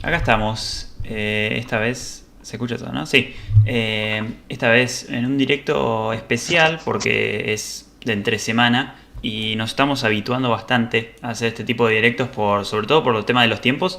Acá estamos. Esta vez se escucha todo, ¿no? Sí. Esta vez en un directo especial porque es de entre semana y nos estamos habituando bastante a hacer este tipo de directos sobre todo por el tema de los tiempos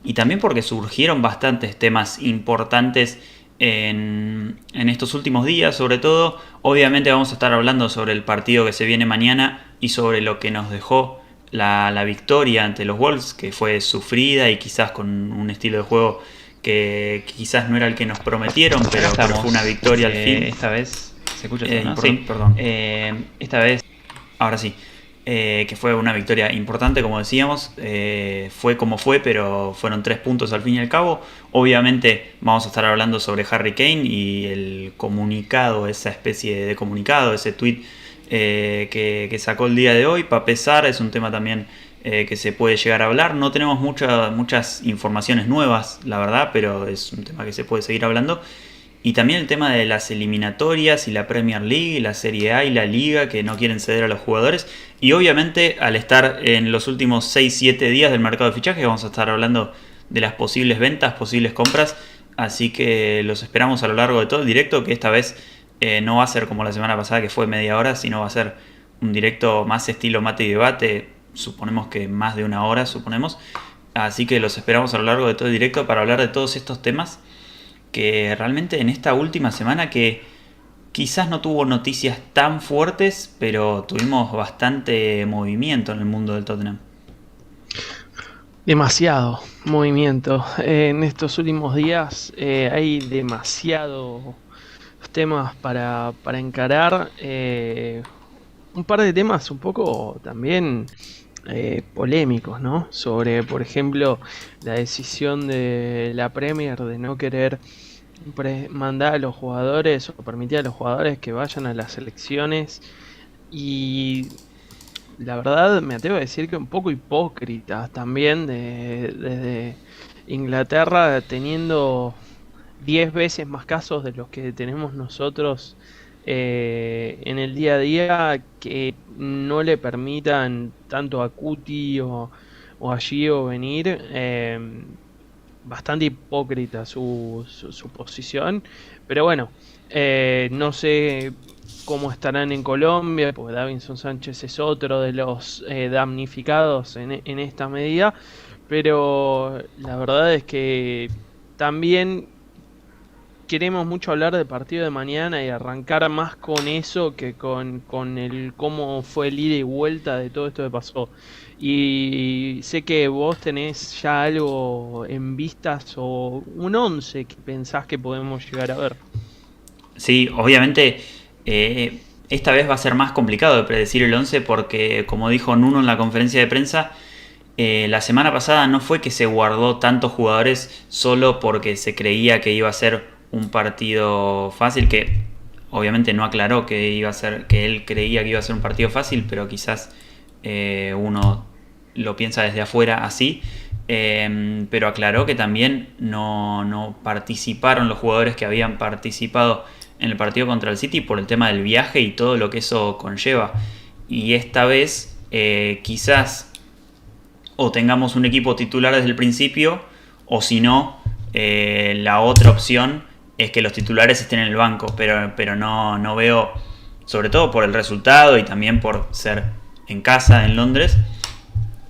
y también porque surgieron bastantes temas importantes en estos últimos días, sobre todo. Obviamente vamos a estar hablando sobre el partido que se viene mañana y sobre lo que nos dejó la victoria ante los Wolves, que fue sufrida y quizás con un estilo de juego que quizás no era el que nos prometieron, pero fue una victoria al fin. Esta vez se escucha todo, ¿no? Sí, perdón. Esta vez, ahora sí, que fue una victoria importante, como decíamos. Fue como fue, pero fueron 3 puntos al fin y al cabo. Obviamente vamos a estar hablando sobre Harry Kane y el comunicado, esa especie de comunicado, ese tweet que sacó el día de hoy. Para pesar, es un tema también que se puede llegar a hablar. No tenemos muchas informaciones nuevas, la verdad, pero es un tema que se puede seguir hablando. Y también el tema de las eliminatorias y la Premier League, y la Serie A y la Liga, que no quieren ceder a los jugadores. Y obviamente al estar en los últimos 6-7 días del mercado de fichajes vamos a estar hablando de las posibles ventas, posibles compras. Así que los esperamos a lo largo de todo el directo, que esta vez no va a ser como la semana pasada que fue media hora, sino va a ser un directo más estilo mate y debate. Suponemos que más de una hora, suponemos. Así que los esperamos a lo largo de todo el directo para hablar de todos estos temas que realmente en esta última semana, que quizás no tuvo noticias tan fuertes, pero tuvimos bastante movimiento en el mundo del Tottenham. Demasiado movimiento. En estos últimos días hay demasiados temas para encarar. Un par de temas un poco también polémicos, ¿no? Sobre, por ejemplo, la decisión de la Premier de no querer mandar a los jugadores o permitir a los jugadores que vayan a las selecciones, y la verdad me atrevo a decir que un poco hipócritas también desde Inglaterra, teniendo 10 veces más casos de los que tenemos nosotros en el día a día, que no le permitan tanto a Cuti o a Gio venir. Bastante hipócrita su posición, pero bueno, no sé cómo estarán en Colombia, porque Davinson Sánchez es otro de los damnificados en esta medida, pero la verdad es que también queremos mucho hablar del partido de mañana y arrancar más con eso que con el cómo fue el ida y vuelta de todo esto que pasó. Y sé que vos tenés ya algo en vistas o un 11 que pensás que podemos llegar a ver. Sí, obviamente esta vez va a ser más complicado de predecir el 11 porque, como dijo Nuno en la conferencia de prensa, la semana pasada no fue que se guardó tantos jugadores solo porque se creía que iba a ser un partido fácil, que obviamente no aclaró que iba a ser, que él creía que iba a ser un partido fácil, pero quizás uno lo piensa desde afuera así. Pero aclaró que también no participaron los jugadores que habían participado en el partido contra el City por el tema del viaje y todo lo que eso conlleva. Y esta vez quizás o tengamos un equipo titular desde el principio, o si no, la otra opción es que los titulares estén en el banco, pero no veo, sobre todo por el resultado y también por ser en casa, en Londres,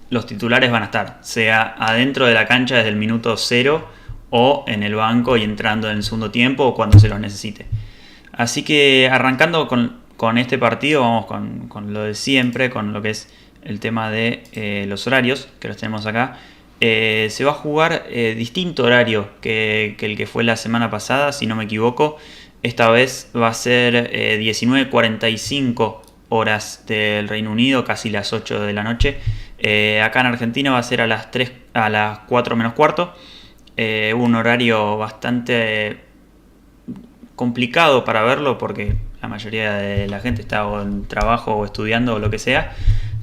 los titulares van a estar, sea adentro de la cancha desde el minuto 0 o en el banco y entrando en el segundo tiempo o cuando se los necesite. Así que arrancando con este partido, vamos con lo de siempre, con lo que es el tema de los horarios, que los tenemos acá. Se va a jugar distinto horario que el que fue la semana pasada, si no me equivoco. Esta vez va a ser 19:45 horas del Reino Unido, casi las 8 de la noche. Acá en Argentina va a ser a las 4 menos cuarto. Un horario bastante complicado para verlo porque la mayoría de la gente está o en trabajo o estudiando o lo que sea.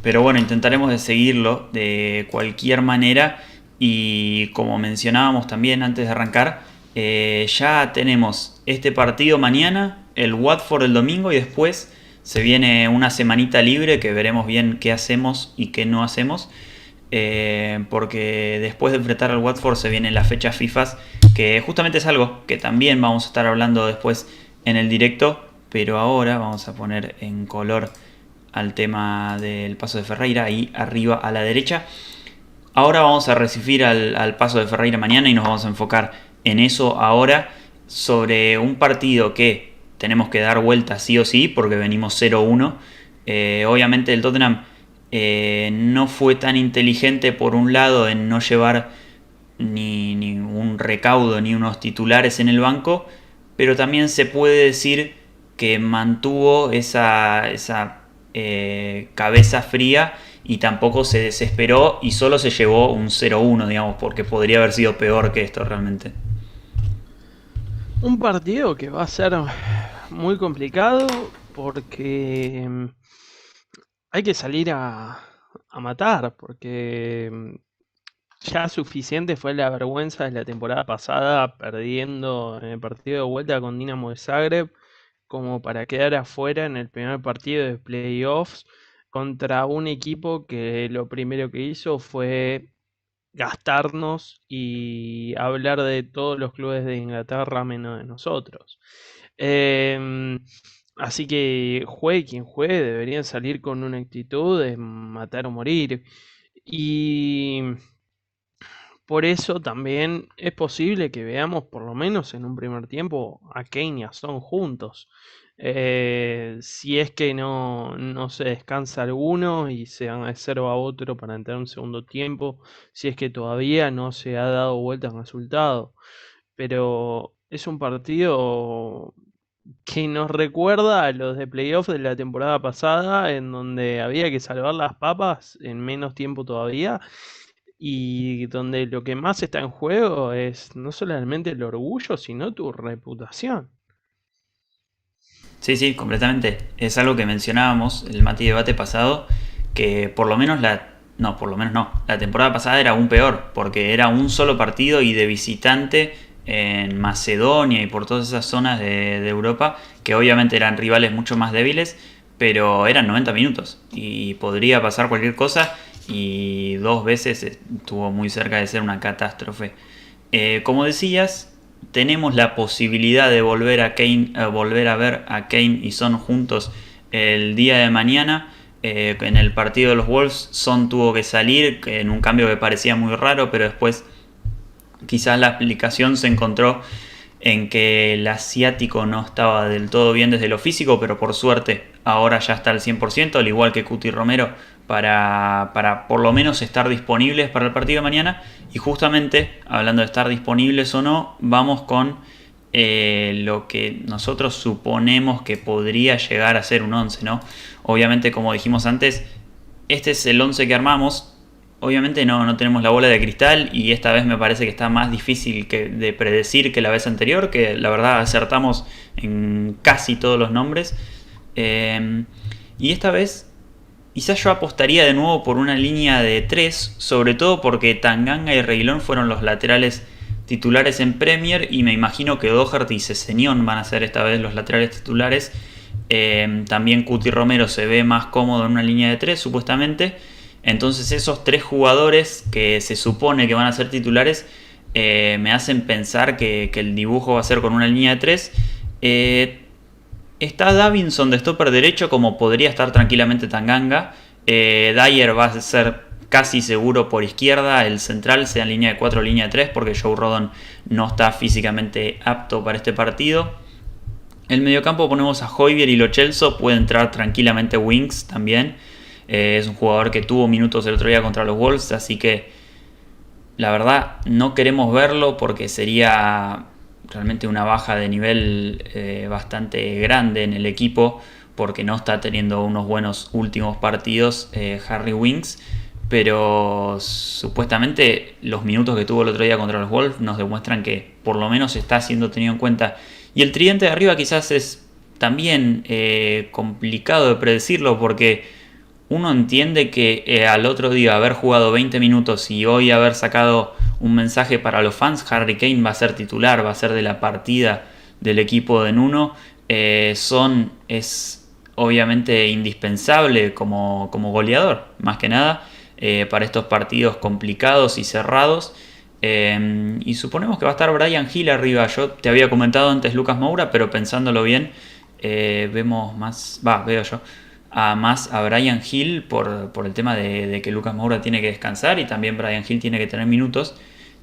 Pero bueno, intentaremos de seguirlo de cualquier manera. Y como mencionábamos también antes de arrancar, ya tenemos este partido mañana, el Watford el domingo, y después se viene una semanita libre que veremos bien qué hacemos y qué no hacemos. porque después de enfrentar al Watford se vienen las fechas FIFA, que justamente es algo que también vamos a estar hablando después en el directo, pero ahora vamos a poner en color al tema del paso de Ferreira, ahí arriba a la derecha. Ahora vamos a recibir al paso de Ferreira mañana y nos vamos a enfocar en eso ahora, sobre un partido que tenemos que dar vuelta sí o sí porque venimos 0-1. Obviamente el Tottenham no fue tan inteligente por un lado en no llevar ni un recaudo ni unos titulares en el banco, pero también se puede decir que mantuvo esa cabeza fría y tampoco se desesperó y solo se llevó un 0-1, digamos, porque podría haber sido peor que esto realmente. Un partido que va a ser muy complicado porque hay que salir a matar, porque ya suficiente fue la vergüenza de la temporada pasada perdiendo en el partido de vuelta con Dinamo de Zagreb como para quedar afuera en el primer partido de playoffs contra un equipo que lo primero que hizo fue gastarnos y hablar de todos los clubes de Inglaterra menos de nosotros. Así que juegue quien juegue, deberían salir con una actitud de matar o morir. Y por eso también es posible que veamos por lo menos en un primer tiempo a Kane y a Son juntos. Si es que no se descansa alguno y se reserva otro para entrar en un segundo tiempo, si es que todavía no se ha dado vuelta al resultado. Pero es un partido que nos recuerda a los de playoff de la temporada pasada, en donde había que salvar las papas en menos tiempo todavía, y donde lo que más está en juego es no solamente el orgullo, sino tu reputación. Sí, completamente. Es algo que mencionábamos el Mati debate pasado, que por lo menos la temporada pasada era aún peor, porque era un solo partido y de visitante en Macedonia y por todas esas zonas de Europa, que obviamente eran rivales mucho más débiles, pero eran 90 minutos y podría pasar cualquier cosa y 2 veces estuvo muy cerca de ser una catástrofe. Como decías, tenemos la posibilidad de volver a ver a Kane y Son juntos el día de mañana. En el partido de los Wolves, Son tuvo que salir en un cambio que parecía muy raro, pero después quizás la explicación se encontró en que el asiático no estaba del todo bien desde lo físico, pero por suerte ahora ya está al 100%, al igual que Cuti Romero, para por lo menos estar disponibles para el partido de mañana. Y justamente, hablando de estar disponibles o no, vamos con lo que nosotros suponemos que podría llegar a ser un 11, ¿no? Obviamente, como dijimos antes, este es el 11 que armamos. Obviamente no tenemos la bola de cristal y esta vez me parece que está más difícil de predecir que la vez anterior, que la verdad acertamos en casi todos los nombres. Y esta vez quizás yo apostaría de nuevo por una línea de 3, sobre todo porque Tanganga y Reguilón fueron los laterales titulares en Premier y me imagino que Doherty y Sessegnon van a ser esta vez los laterales titulares. También Cuti Romero se ve más cómodo en una línea de 3 supuestamente. Entonces esos 3 jugadores que se supone que van a ser titulares me hacen pensar que el dibujo va a ser con una línea de 3. Está Davinson de stopper derecho, como podría estar tranquilamente Tanganga. Dyer va a ser casi seguro por izquierda. El central sea en línea de 4 o línea de 3 porque Joe Rodon no está físicamente apto para este partido. En el mediocampo ponemos a Højbjerg y Lo Celso. Puede entrar tranquilamente Winks también. Es un jugador que tuvo minutos el otro día contra los Wolves, así que la verdad no queremos verlo porque sería realmente una baja de nivel bastante grande en el equipo, porque no está teniendo unos buenos últimos partidos Harry Winks, pero supuestamente los minutos que tuvo el otro día contra los Wolves nos demuestran que por lo menos está siendo tenido en cuenta. Y el tridente de arriba quizás es también complicado de predecirlo, porque uno entiende que al otro día haber jugado 20 minutos y hoy haber sacado un mensaje para los fans, Harry Kane va a ser titular, va a ser de la partida del equipo de Nuno. Son es obviamente indispensable como goleador, más que nada. para estos partidos complicados y cerrados. Y suponemos que va a estar Bryan Gil arriba. Yo te había comentado antes Lucas Moura, pero pensándolo bien, veo yo más a Bryan Gil por el tema de que Lucas Moura tiene que descansar y también Bryan Gil tiene que tener minutos.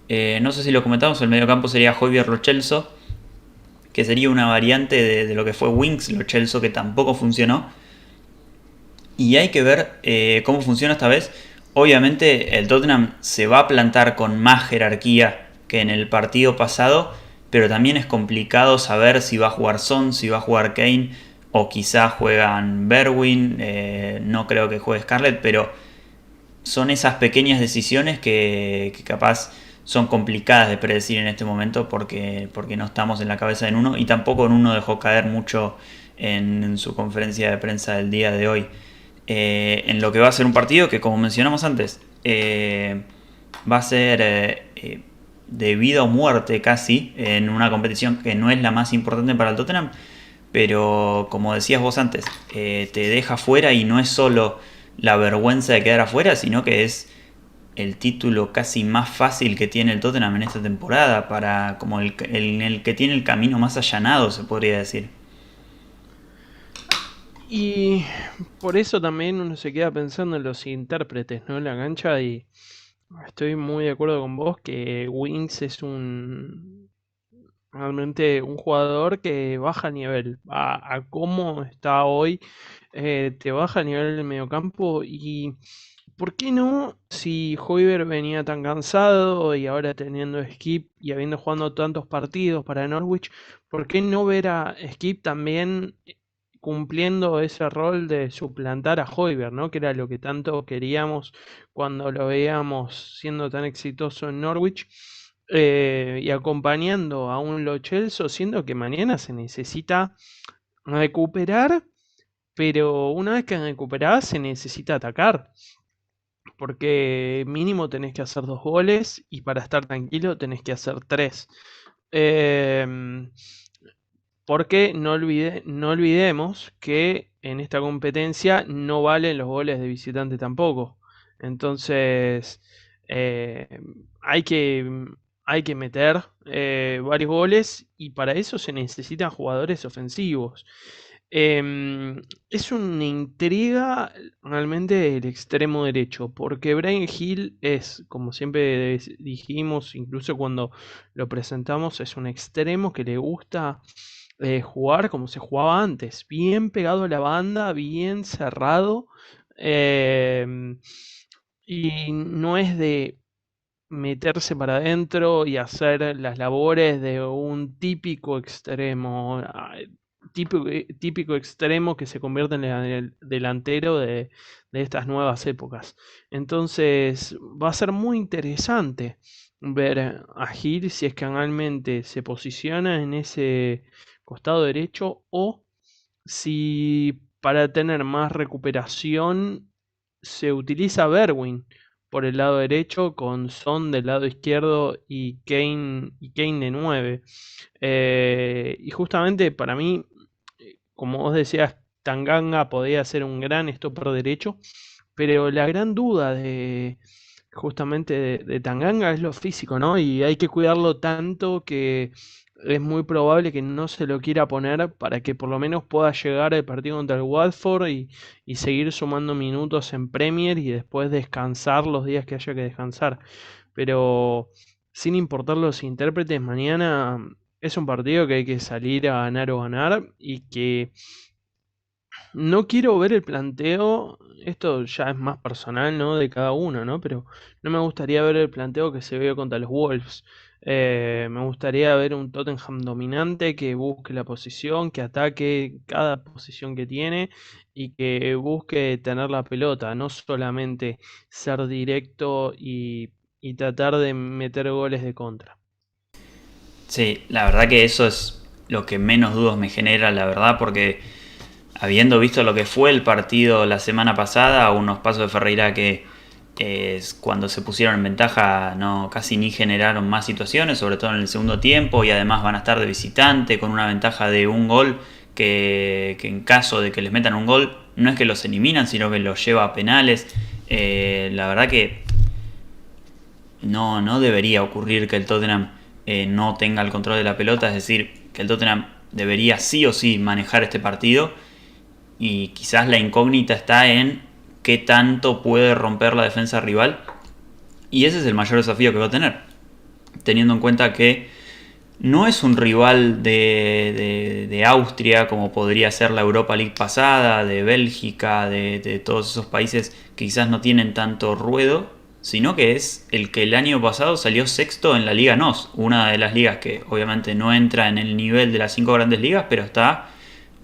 No sé si lo comentamos, el mediocampo sería Højbjerg Lo Celso, que sería una variante de lo que fue Winks Lo Celso, que tampoco funcionó. Y hay que ver cómo funciona esta vez. Obviamente el Tottenham se va a plantar con más jerarquía que en el partido pasado, pero también es complicado saber si va a jugar Son, si va a jugar Kane, o quizás juegan Bergwijn. No creo que juegue Scarlett, pero son esas pequeñas decisiones que capaz son complicadas de predecir en este momento porque no estamos en la cabeza de Nuno, y tampoco Nuno dejó caer mucho en su conferencia de prensa del día de hoy. En lo que va a ser un partido que, como mencionamos antes, va a ser de vida o muerte casi, en una competición que no es la más importante para el Tottenham, pero como decías vos antes, te deja fuera, y no es solo la vergüenza de quedar afuera, sino que es el título casi más fácil que tiene el Tottenham en esta temporada, como el que tiene el camino más allanado, se podría decir. Y por eso también uno se queda pensando en los intérpretes, ¿no? En la cancha, y estoy muy de acuerdo con vos que Winks es realmente un jugador que baja nivel a cómo está hoy. Te baja el nivel del mediocampo. Y ¿por qué no? Si Højbjerg venía tan cansado y ahora teniendo Skip y habiendo jugado tantos partidos para Norwich, ¿por qué no ver a Skip también cumpliendo ese rol de suplantar a Højbjerg, ¿no? Que era lo que tanto queríamos cuando lo veíamos siendo tan exitoso en Norwich, y acompañando a un Lo Celso, siendo que mañana se necesita recuperar, pero una vez que recuperás se necesita atacar, porque mínimo tenés que hacer 2 goles y para estar tranquilo tenés que hacer 3. Porque no olvidemos que en esta competencia no valen los goles de visitante tampoco. Entonces hay que meter varios goles, y para eso se necesitan jugadores ofensivos. Es una intriga realmente el extremo derecho, porque Bryan Gil es, como siempre dijimos, incluso cuando lo presentamos, es un extremo que le gusta jugar como se jugaba antes, bien pegado a la banda, bien cerrado, y no es de meterse para adentro y hacer las labores de un típico extremo, típico extremo que se convierte en el delantero de estas nuevas épocas. Entonces va a ser muy interesante ver a Gil si es que realmente se posiciona en ese costado derecho, o si para tener más recuperación se utiliza Bergwijn por el lado derecho, con Son del lado izquierdo y Kane de 9. Y justamente para mí, como vos decías, Tanganga podía ser un gran stopper derecho, pero la gran duda justamente de Tanganga es lo físico, ¿no? Y hay que cuidarlo tanto que es muy probable que no se lo quiera poner para que por lo menos pueda llegar al partido contra el Watford y seguir sumando minutos en Premier y después descansar los días que haya que descansar. Pero sin importar los intérpretes, mañana es un partido que hay que salir a ganar o ganar, y que no quiero ver el planteo, esto ya es más personal, ¿no? De cada uno, ¿no? Pero no me gustaría ver el planteo que se vio contra los Wolves. Me gustaría ver un Tottenham dominante que busque la posición, que ataque cada posición que tiene y que busque tener la pelota, no solamente ser directo y tratar de meter goles de contra. Sí, la verdad que eso es lo que menos dudas me genera, la verdad, porque habiendo visto lo que fue el partido la semana pasada, unos Pasos de Ferreira que cuando se pusieron en ventaja casi ni generaron más situaciones, sobre todo en el segundo tiempo, y además van a estar de visitante con una ventaja de un gol que en caso de que les metan un gol no es que los eliminan, sino que los lleva a penales. La verdad que no debería ocurrir que el Tottenham no tenga el control de la pelota, es decir, que el Tottenham debería sí o sí manejar este partido, y quizás la incógnita está en qué tanto puede romper la defensa rival, y ese es el mayor desafío que va a tener, teniendo en cuenta que no es un rival de Austria como podría ser la Europa League pasada, de Bélgica, de todos esos países que quizás no tienen tanto ruedo, sino que es el que el año pasado salió sexto en la Liga NOS, una de las ligas que obviamente no entra en el nivel de las 5 grandes ligas, pero está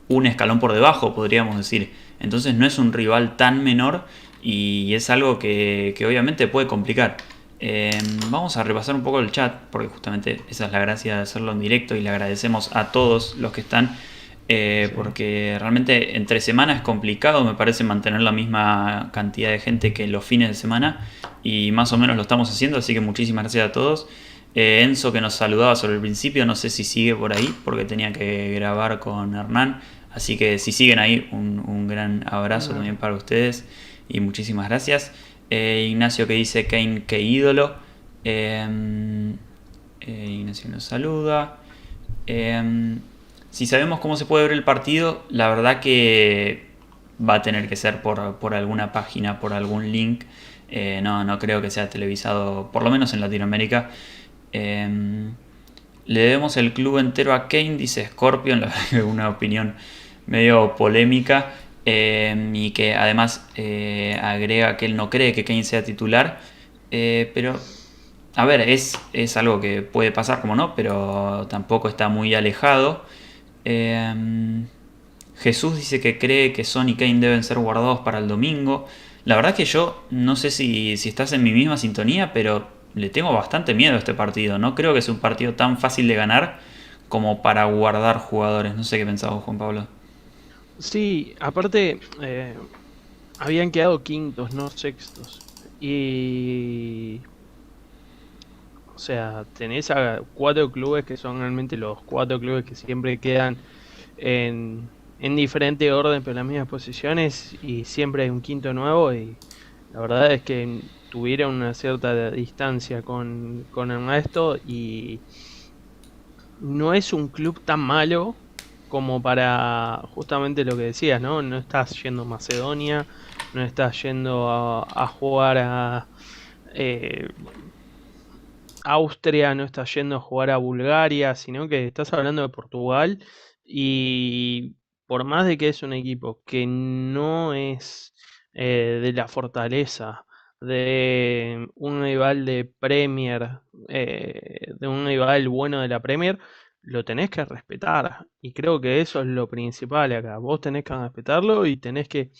un escalón por debajo, podríamos decir. Entonces no es un rival tan menor, y es algo que obviamente puede complicar. Vamos a repasar un poco el chat, porque justamente esa es la gracia de hacerlo en directo, y le agradecemos a todos los que están, porque realmente entre semana es complicado, me parece, mantener la misma cantidad de gente que los fines de semana, y más o menos lo estamos haciendo, así que muchísimas gracias a todos. Enzo, que nos saludaba sobre el principio, no sé si sigue por ahí, porque tenía que grabar con Hernán, así que si siguen ahí, un gran abrazo también para ustedes, y muchísimas gracias. Ignacio, que dice Kane, qué ídolo. Ignacio nos saluda. Si sabemos cómo se puede ver el partido, la verdad que va a tener que ser por alguna página, por algún link. No creo que sea televisado, por lo menos en Latinoamérica. Le debemos el club entero a Kane, dice Scorpion. La verdad que es una opinión medio polémica. Y que además agrega que él no cree que Kane sea titular, pero a ver, es algo que puede pasar, como no, pero tampoco está muy alejado. Jesús dice que cree que Son y Kane deben ser guardados para el domingo. La verdad que yo no sé si estás en mi misma sintonía, pero le tengo bastante miedo a este partido. No creo que sea un partido tan fácil de ganar como para guardar jugadores. No sé qué pensabas, Juan Pablo. Sí, aparte habían quedado quintos, no sextos. Y, o sea, tenés a 4 clubes que son realmente los 4 clubes que siempre quedan en diferente orden, pero en las mismas posiciones, y siempre hay un quinto nuevo. Y la verdad es que tuvieron una cierta distancia con el resto, y no es un club tan malo como para justamente lo que decías, ¿no? No estás yendo a Macedonia, no estás yendo a jugar a eh, Austria, no estás yendo a jugar a Bulgaria, sino que estás hablando de Portugal. Y por más de que es un equipo que no es de la fortaleza de un rival de Premier, de un rival bueno de la Premier, lo tenés que respetar. Y creo que eso es lo principal acá. Vos tenés que respetarlo y tenés que,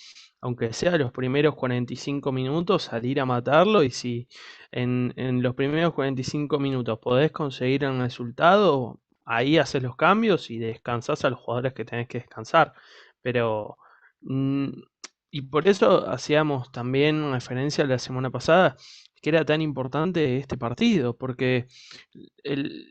aunque sea los primeros 45 minutos, salir a matarlo. Y si en los primeros 45 minutos podés conseguir un resultado, ahí haces los cambios y descansás a los jugadores que tenés que descansar. Pero, mm, y por eso hacíamos también referencia la semana pasada, que era tan importante este partido, porque el,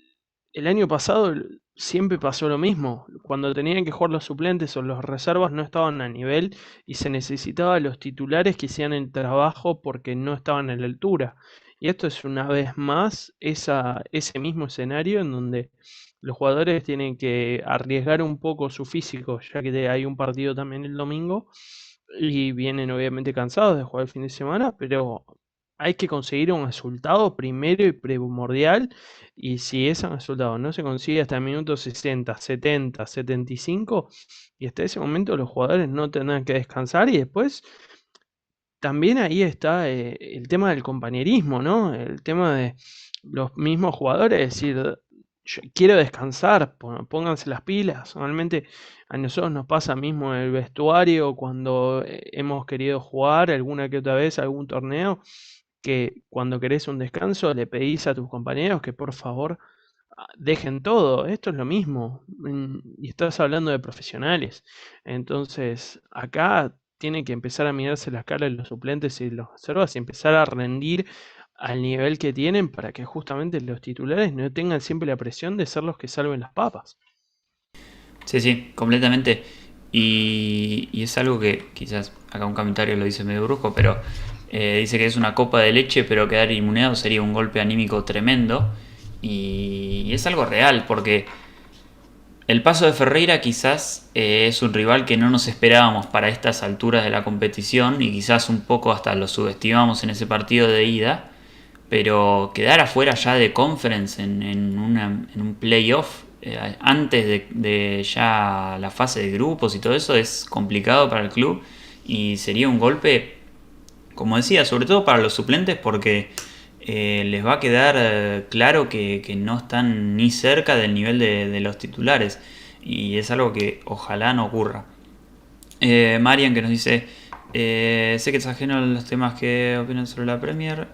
el año pasado siempre pasó lo mismo. Cuando tenían que jugar los suplentes o los reservas no estaban a nivel, y se necesitaba a los titulares que hicieran el trabajo porque no estaban a la altura. Y esto es una vez más ese mismo escenario en donde los jugadores tienen que arriesgar un poco su físico, ya que hay un partido también el domingo, y vienen obviamente cansados de jugar el fin de semana, pero hay que conseguir un resultado primero y primordial. Y si ese resultado no se consigue hasta el minuto 60, 70, 75, y hasta ese momento los jugadores no tendrán que descansar. Y después también ahí está el tema del compañerismo, ¿no? El tema de los mismos jugadores, decir, yo quiero descansar, pónganse las pilas. Normalmente a nosotros nos pasa mismo en el vestuario cuando hemos querido jugar alguna que otra vez algún torneo, que cuando querés un descanso le pedís a tus compañeros que por favor dejen todo. Esto es lo mismo, y estás hablando de profesionales. Entonces acá tiene que empezar a mirarse las caras de los suplentes y los reservas y empezar a rendir al nivel que tienen, para que justamente los titulares no tengan siempre la presión de ser los que salven las papas. Sí, sí, completamente. Y es algo que quizás acá un comentario lo dice medio brusco, pero Dice que es una copa de leche, pero quedar inmunado sería un golpe anímico tremendo. Y es algo real, porque el Paso de Ferreira quizás es un rival que no nos esperábamos para estas alturas de la competición y quizás un poco hasta lo subestimamos en ese partido de ida, pero quedar afuera ya de conference en un playoff antes de ya la fase de grupos y todo eso es complicado para el club y sería un golpe, como decía, sobre todo para los suplentes porque les va a quedar claro que no están ni cerca del nivel de los titulares y es algo que ojalá no ocurra. Marian que nos dice, sé que es ajeno a los temas que opinan sobre la Premier.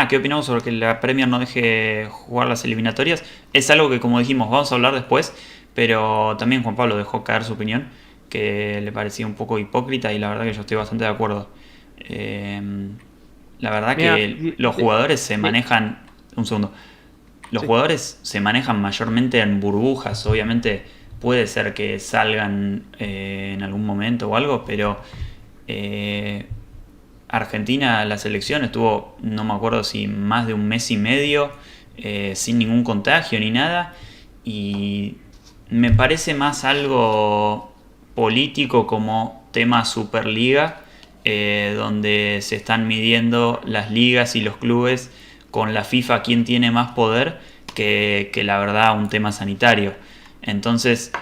¿Qué opinamos sobre que la Premier no deje jugar las eliminatorias? Es algo que, como dijimos, vamos a hablar después, pero también Juan Pablo dejó caer su opinión, que le parecía un poco hipócrita y la verdad que yo estoy bastante de acuerdo. Eh, la verdad Mira, que los jugadores se manejan... Un segundo. Los sí. jugadores se manejan mayormente en burbujas, obviamente puede ser que salgan en algún momento o algo, pero eh, Argentina, la selección estuvo, no me acuerdo si más de un mes y medio sin ningún contagio ni nada. Y me parece más algo político como tema Superliga, donde se están midiendo las ligas y los clubes con la FIFA quién tiene más poder que la verdad un tema sanitario. Entonces,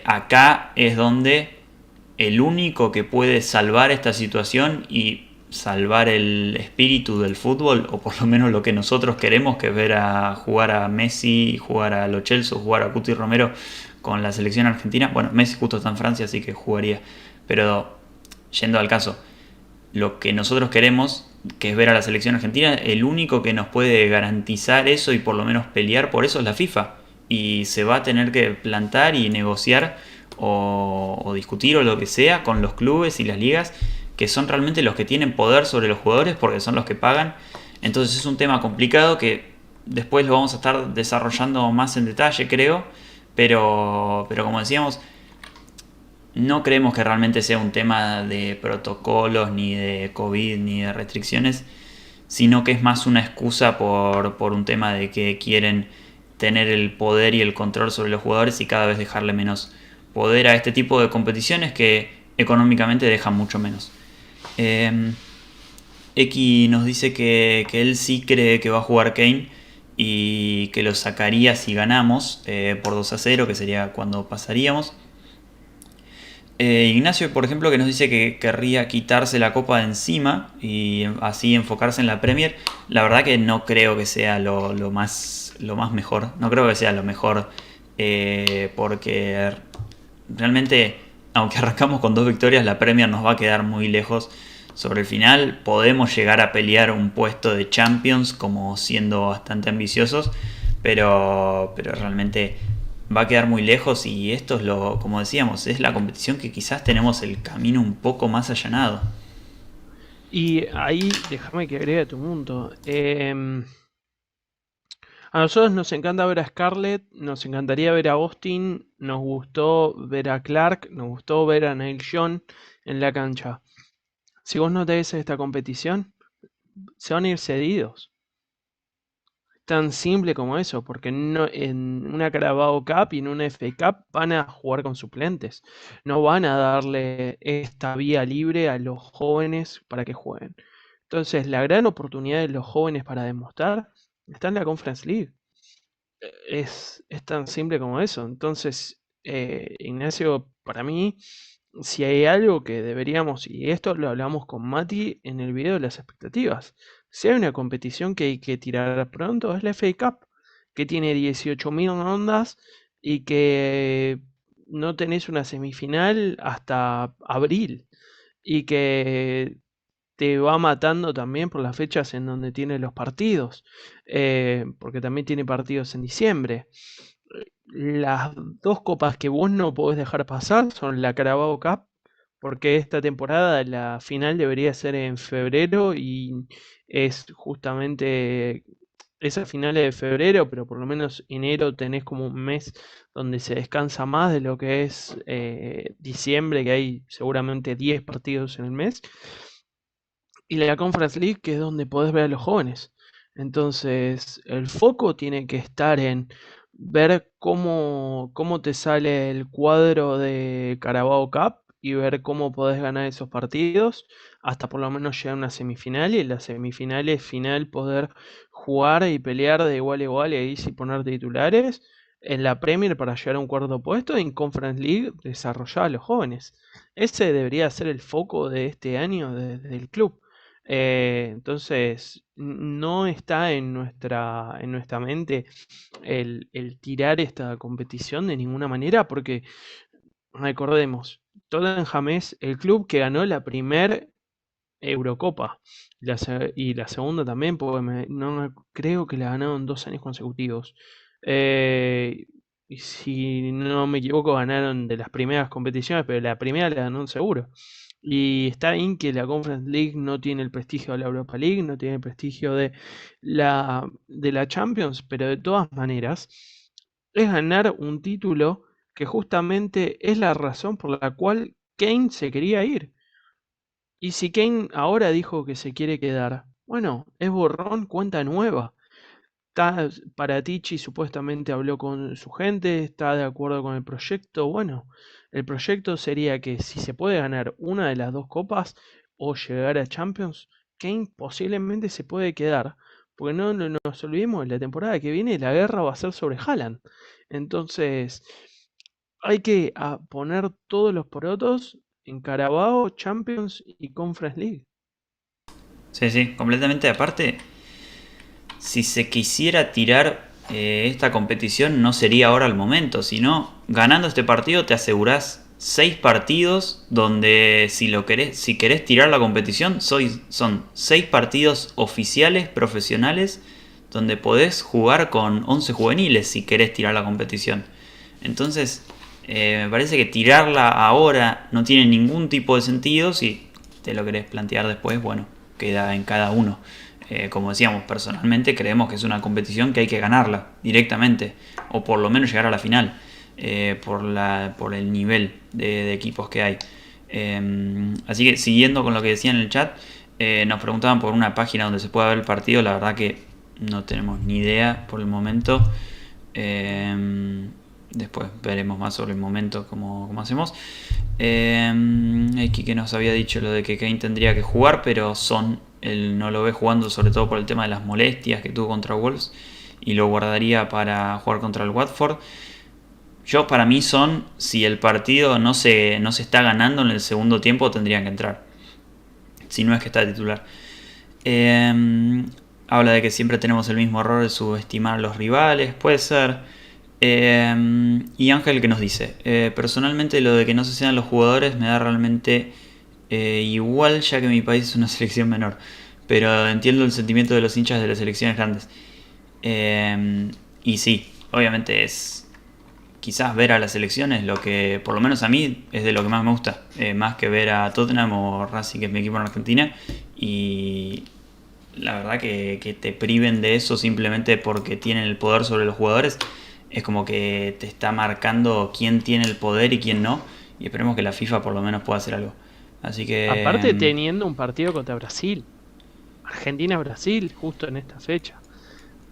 acá es donde el único que puede salvar esta situación y salvar el espíritu del fútbol, o por lo menos lo que nosotros queremos, que es ver a jugar a Messi, jugar a Lo Celso, jugar a Cuti Romero con la selección argentina. Bueno, Messi justo está en Francia, así que jugaría. Pero yendo al caso, lo que nosotros queremos, que es ver a la selección argentina, el único que nos puede garantizar eso y por lo menos pelear por eso es la FIFA. Y se va a tener que plantar y negociar o discutir o lo que sea con los clubes y las ligas, que son realmente los que tienen poder sobre los jugadores porque son los que pagan. Entonces es un tema complicado que después lo vamos a estar desarrollando más en detalle, creo. Pero como decíamos, no creemos que realmente sea un tema de protocolos, ni de COVID, ni de restricciones, sino que es más una excusa por un tema de que quieren tener el poder y el control sobre los jugadores y cada vez dejarle menos poder a este tipo de competiciones que económicamente dejan mucho menos. X nos dice que él sí cree que va a jugar Kane y que lo sacaría si ganamos por 2-0, que sería cuando pasaríamos. Ignacio, por ejemplo, que nos dice que querría quitarse la copa de encima y así enfocarse en la Premier. La verdad que no creo que sea lo más mejor. No creo que sea lo mejor porque realmente, aunque arrancamos con 2 victorias, la Premier nos va a quedar muy lejos. Sobre el final podemos llegar a pelear un puesto de Champions como siendo bastante ambiciosos, pero realmente va a quedar muy lejos y esto es como decíamos, es la competición que quizás tenemos el camino un poco más allanado. Y ahí déjame que agregue tu punto. A nosotros nos encanta ver a Scarlett, nos encantaría ver a Austin, nos gustó ver a Clark, nos gustó ver a Neil John en la cancha. Si vos no tenés esta competición, se van a ir cedidos. Tan simple como eso, porque no, en una Carabao Cup y en una FA Cup van a jugar con suplentes. No van a darle esta vía libre a los jóvenes para que jueguen. Entonces, la gran oportunidad de los jóvenes para demostrar está en la Conference League. Es tan simple como eso. Entonces, Ignacio, para mí, si hay algo que deberíamos, y esto lo hablamos con Mati en el video de las expectativas, si hay una competición que hay que tirar pronto es la FA Cup, que tiene 18.000 rondas y que no tenés una semifinal hasta abril y que te va matando también por las fechas en donde tiene los partidos, porque también tiene partidos en diciembre. Las dos copas que vos no podés dejar pasar son la Carabao Cup, porque esta temporada la final debería ser en febrero y es justamente esa final de febrero, pero por lo menos enero tenés como un mes donde se descansa más de lo que es diciembre, que hay seguramente 10 partidos en el mes. y la Conference League, que es donde podés ver a los jóvenes. Entonces, el foco tiene que estar en ver cómo te sale el cuadro de Carabao Cup y ver cómo podés ganar esos partidos hasta por lo menos llegar a una semifinal y en las semifinales final poder jugar y pelear de igual a igual y ahí sí poner titulares en la Premier para llegar a un cuarto puesto y en Conference League desarrollar a los jóvenes. Ese debería ser el foco de este año del club. Entonces, no está en nuestra mente el tirar esta competición de ninguna manera, porque recordemos, Tottenham es el club que ganó la primer Eurocopa y la segunda también, porque no creo que la ganaron 2 años consecutivos. Eh, y si no me equivoco, ganaron de las primeras competiciones, pero la primera la ganó seguro. Y está bien que la Conference League no tiene el prestigio de la Europa League, no tiene el prestigio de la Champions, pero de todas maneras es ganar un título que justamente es la razón por la cual Kane se quería ir. Y si Kane ahora dijo que se quiere quedar, bueno, es borrón, cuenta nueva. Paratici supuestamente habló con su gente, está de acuerdo con el proyecto. Bueno, el proyecto sería que si se puede ganar una de las dos copas o llegar a Champions, Kane posiblemente se puede quedar. Porque no nos olvidemos, la temporada que viene la guerra va a ser sobre Haaland. Entonces, hay que poner todos los porotos en Carabao, Champions y Conference League. Sí, sí, completamente. Aparte, si se quisiera tirar esta competición, no sería ahora el momento, sino ganando este partido te asegurás 6 partidos donde si querés tirar la competición, son 6 partidos oficiales, profesionales, donde podés jugar con 11 juveniles si querés tirar la competición. Entonces, me parece que tirarla ahora no tiene ningún tipo de sentido. Si te lo querés plantear después, bueno, queda en cada uno. Como decíamos, personalmente creemos que es una competición que hay que ganarla directamente, o por lo menos llegar a la final, por el nivel de equipos que hay. Así que siguiendo con lo que decía en el chat, nos preguntaban por una página donde se pueda ver el partido. La verdad que no tenemos ni idea por el momento. Después veremos más sobre el momento cómo hacemos. Aquí que nos había dicho lo de que Kane tendría que jugar, pero él no lo ve jugando, sobre todo por el tema de las molestias que tuvo contra Wolves, y lo guardaría para jugar contra el Watford. Para mí si el partido no se está ganando en el segundo tiempo, tendrían que entrar, si no es que está titular. Habla de que siempre tenemos el mismo error de subestimar a los rivales, puede ser. Y Ángel que nos dice, personalmente lo de que no se sean los jugadores me da realmente igual, ya que mi país es una selección menor, pero entiendo el sentimiento de los hinchas de las selecciones grandes. Y sí, obviamente es quizás ver a las selecciones lo que por lo menos a mí es de lo que más me gusta, más que ver a Tottenham o Racing, que es mi equipo en Argentina. Y la verdad que te priven de eso simplemente porque tienen el poder sobre los jugadores, es como que te está marcando quién tiene el poder y quién no, y esperemos que la FIFA por lo menos pueda hacer algo. Así que Aparte teniendo un partido contra Brasil, Argentina-Brasil, justo en esta fecha.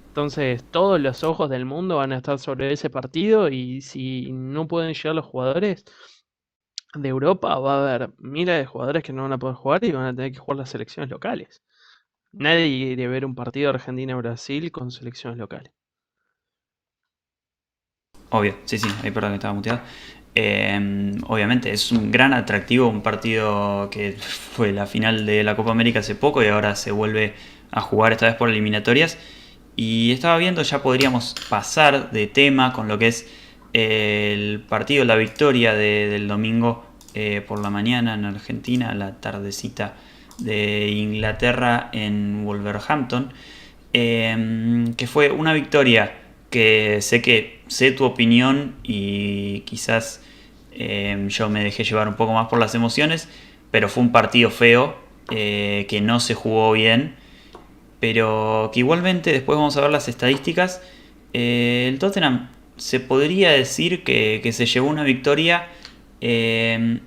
Entonces todos los ojos del mundo van a estar sobre ese partido y si no pueden llegar los jugadores de Europa, va a haber miles de jugadores que no van a poder jugar y van a tener que jugar las selecciones locales. Nadie quiere ver un partido Argentina-Brasil con selecciones locales. obvio, sí, ahí perdón que estaba muteado. Obviamente es un gran atractivo, un partido que fue la final de la Copa América hace poco y ahora se vuelve a jugar esta vez por eliminatorias. Y estaba viendo, ya podríamos pasar de tema con lo que es el partido, la victoria del domingo por la mañana en Argentina, la tardecita de Inglaterra en Wolverhampton, que fue una victoria que sé tu opinión y quizás yo me dejé llevar un poco más por las emociones, pero fue un partido feo, que no se jugó bien, pero que igualmente después vamos a ver las estadísticas. El Tottenham se podría decir que se llevó una victoria que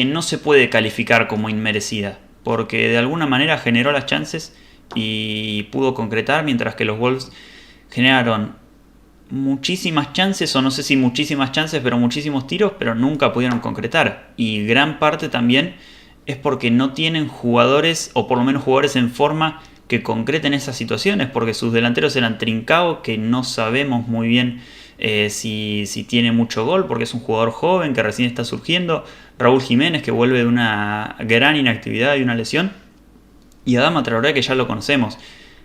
no se puede calificar como inmerecida. porque de alguna manera generó las chances y pudo concretar, mientras que los Wolves generaron muchísimas chances, o no sé si muchísimas chances, pero muchísimos tiros, pero nunca pudieron concretar. Y gran parte también es porque no tienen jugadores, o por lo menos jugadores en forma, que concreten esas situaciones, porque sus delanteros eran Trincao, que no sabemos muy bien si tiene mucho gol, porque es un jugador joven que recién está surgiendo, Raúl Jiménez, que vuelve de una gran inactividad y una lesión, y Adama Traoré, que ya lo conocemos,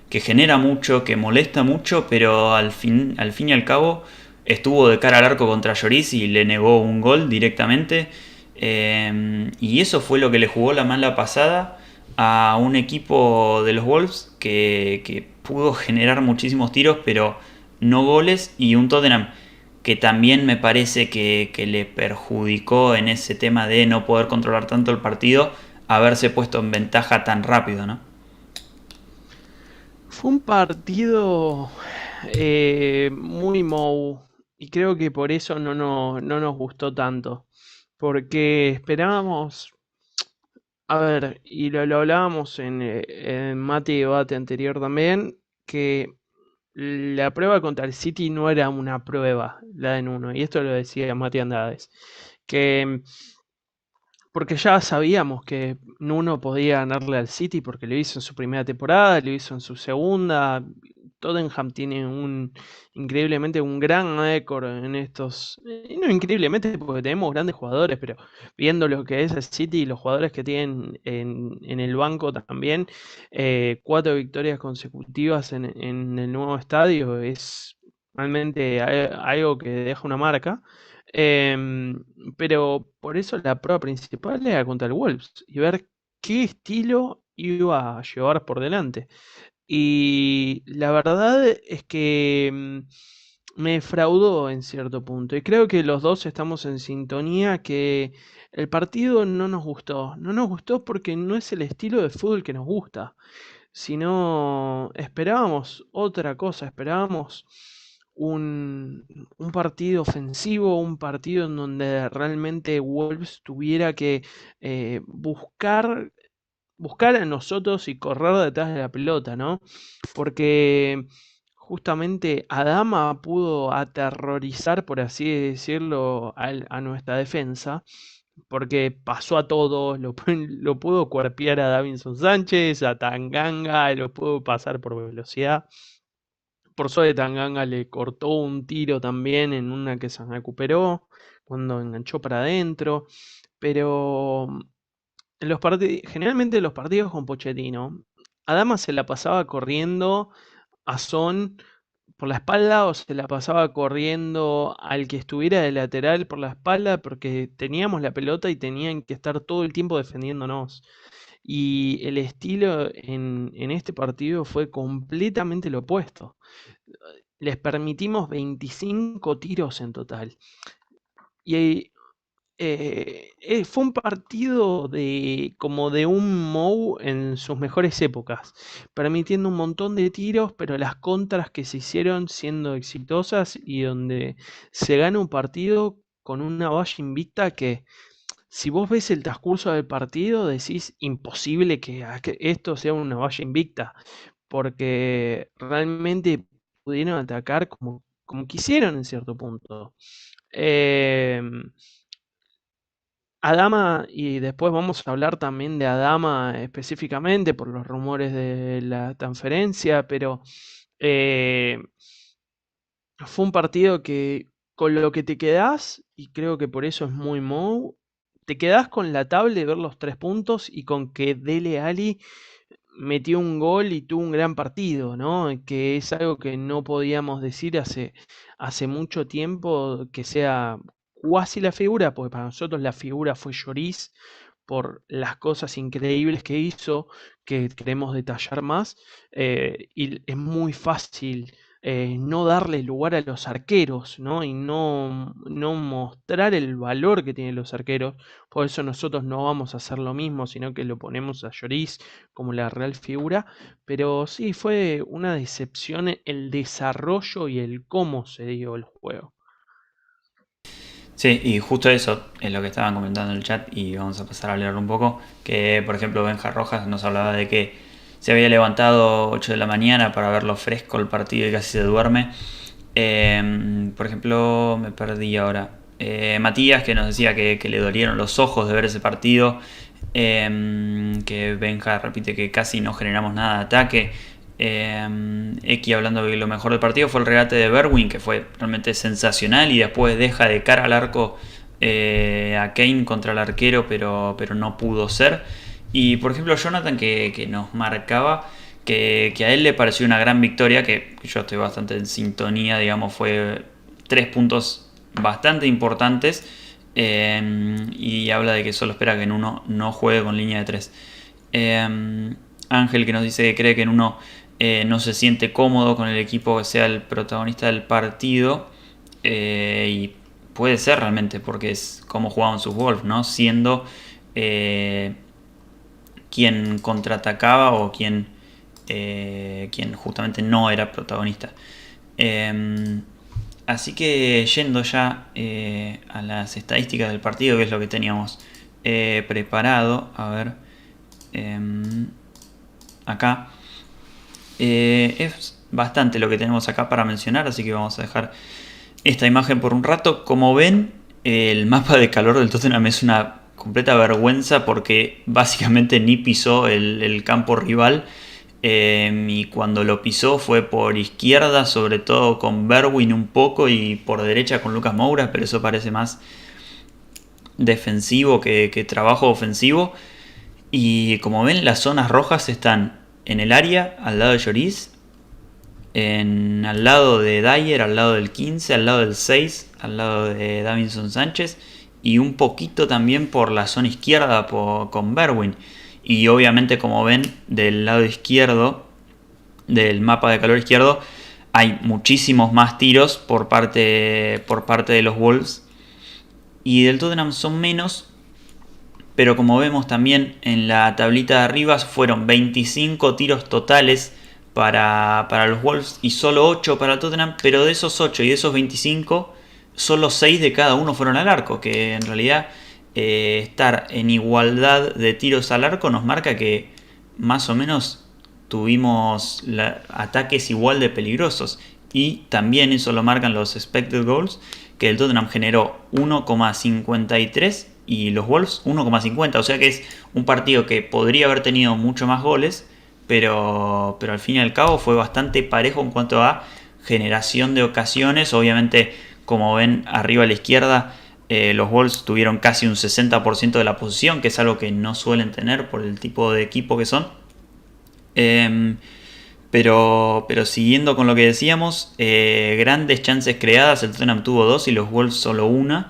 que genera mucho, que molesta mucho, pero al fin y al cabo estuvo de cara al arco contra Lloris y le negó un gol directamente. Y eso fue lo que le jugó la mala pasada a un equipo de los Wolves que pudo generar muchísimos tiros, pero no goles, y un Tottenham que también me parece que le perjudicó en ese tema de no poder controlar tanto el partido, haberse puesto en ventaja tan rápido, ¿no? Fue un partido muy mou y creo que por eso no nos gustó tanto. Porque esperábamos, a ver, y lo hablábamos en Mate y Debate anterior también, que la prueba contra el City no era una prueba, la de Nuno, y esto lo decía Mati Andrades, que porque ya sabíamos que Nuno podía ganarle al City porque lo hizo en su primera temporada, lo hizo en su segunda. Tottenham tiene increíblemente un gran récord en estos. Y no increíblemente porque tenemos grandes jugadores, pero viendo lo que es el City y los jugadores que tienen en el banco también, 4 victorias consecutivas en el nuevo estadio es realmente algo que deja una marca. Em, pero por eso la prueba principal era contra el Wolves y ver qué estilo iba a llevar por delante. Y la verdad es que me defraudó en cierto punto. Y creo que los dos estamos en sintonía que el partido no nos gustó. No nos gustó porque no es el estilo de fútbol que nos gusta, sino esperábamos otra cosa, esperábamos un partido ofensivo, un partido en donde realmente Wolves tuviera que buscar a nosotros y correr detrás de la pelota, ¿no? Porque justamente Adama pudo aterrorizar, por así decirlo, a nuestra defensa, porque pasó a todos, lo pudo cuerpear a Davinson Sánchez, a Tanganga, lo pudo pasar por velocidad. Por suerte Tanganga le cortó un tiro también en una que se recuperó, cuando enganchó para adentro. Pero generalmente en los partidos con Pochettino, Adama se la pasaba corriendo a Son por la espalda o se la pasaba corriendo al que estuviera de lateral por la espalda porque teníamos la pelota y tenían que estar todo el tiempo defendiéndonos. Y el estilo en este partido fue completamente lo opuesto. Les permitimos 25 tiros en total. Y fue un partido como de un Mou en sus mejores épocas, permitiendo un montón de tiros, pero las contras que se hicieron siendo exitosas y donde se gana un partido con una valla invicta que, si vos ves el transcurso del partido, decís imposible que esto sea una valla invicta, porque realmente pudieron atacar como quisieron en cierto punto. Em, Adama, y después vamos a hablar también de Adama específicamente por los rumores de la transferencia, pero eh, fue un partido que con lo que te quedás, y creo que por eso es muy Mou, te quedás con la tabla de ver los 3 puntos y con que Dele Alli metió un gol y tuvo un gran partido, ¿no? Que es algo que no podíamos decir hace mucho tiempo que sea cuasi la figura, porque para nosotros la figura fue Lloris por las cosas increíbles que hizo, que queremos detallar más, y es muy fácil no darle lugar a los arqueros, ¿no? Y no mostrar el valor que tienen los arqueros. Por eso nosotros no vamos a hacer lo mismo, sino que lo ponemos a Lloris como la real figura. Pero sí, fue una decepción el desarrollo y el cómo se dio el juego. Sí, y justo eso es lo que estaban comentando en el chat y vamos a pasar a leerlo un poco. Que por ejemplo Benja Rojas nos hablaba de que se había levantado 8 de la mañana para verlo fresco el partido y casi se duerme. Por ejemplo, me perdí ahora. Matías que nos decía que le dolieron los ojos de ver ese partido. Que Benja repite que casi no generamos nada de ataque. X hablando de que lo mejor del partido fue el regate de Berwin, que fue realmente sensacional, y después deja de cara al arco a Kane contra el arquero, pero no pudo ser. Y por ejemplo Jonathan que nos marcaba que a él le pareció una gran victoria, que yo estoy bastante en sintonía, digamos, fue 3 puntos bastante importantes. Y habla de que solo espera que en uno no juegue con línea de 3. Ángel que nos dice que cree que en uno no se siente cómodo con el equipo que sea el protagonista del partido. Y puede ser realmente porque es como jugaban sus Wolves, ¿no? Siendo quien contraatacaba o quien justamente no era protagonista. Así que yendo ya a las estadísticas del partido, que es lo que teníamos preparado, a ver, acá es bastante lo que tenemos acá para mencionar, así que vamos a dejar esta imagen por un rato. Como ven, el mapa de calor del Tottenham es una completa vergüenza porque básicamente ni pisó el campo rival. Y cuando lo pisó fue por izquierda, sobre todo con Berwin un poco, y por derecha con Lucas Moura, pero eso parece más defensivo que trabajo ofensivo. Y como ven, las zonas rojas están en el área, al lado de Lloris, al lado de Dyer, al lado del 15, al lado del 6, al lado de Davinson Sánchez, y un poquito también por la zona izquierda con Berwin. Y obviamente, como ven, del lado izquierdo del mapa de calor izquierdo hay muchísimos más tiros por parte de los Wolves, y del Tottenham son menos. Pero como vemos también en la tablita de arriba, fueron 25 tiros totales para los Wolves y solo 8 para el Tottenham. Pero de esos 8 y de esos 25, solo 6 de cada uno fueron al arco. Que en realidad estar en igualdad de tiros al arco nos marca que más o menos tuvimos ataques igual de peligrosos. Y también eso lo marcan los expected goals, que el Tottenham generó 1,53 y los Wolves 1,50. O sea que es un partido que podría haber tenido mucho más goles, pero al fin y al cabo fue bastante parejo en cuanto a generación de ocasiones. Obviamente, como ven arriba a la izquierda, los Wolves tuvieron casi un 60% de la posesión, que es algo que no suelen tener por el tipo de equipo que son. Pero siguiendo con lo que decíamos, grandes chances creadas, el Tottenham tuvo 2 y los Wolves solo una.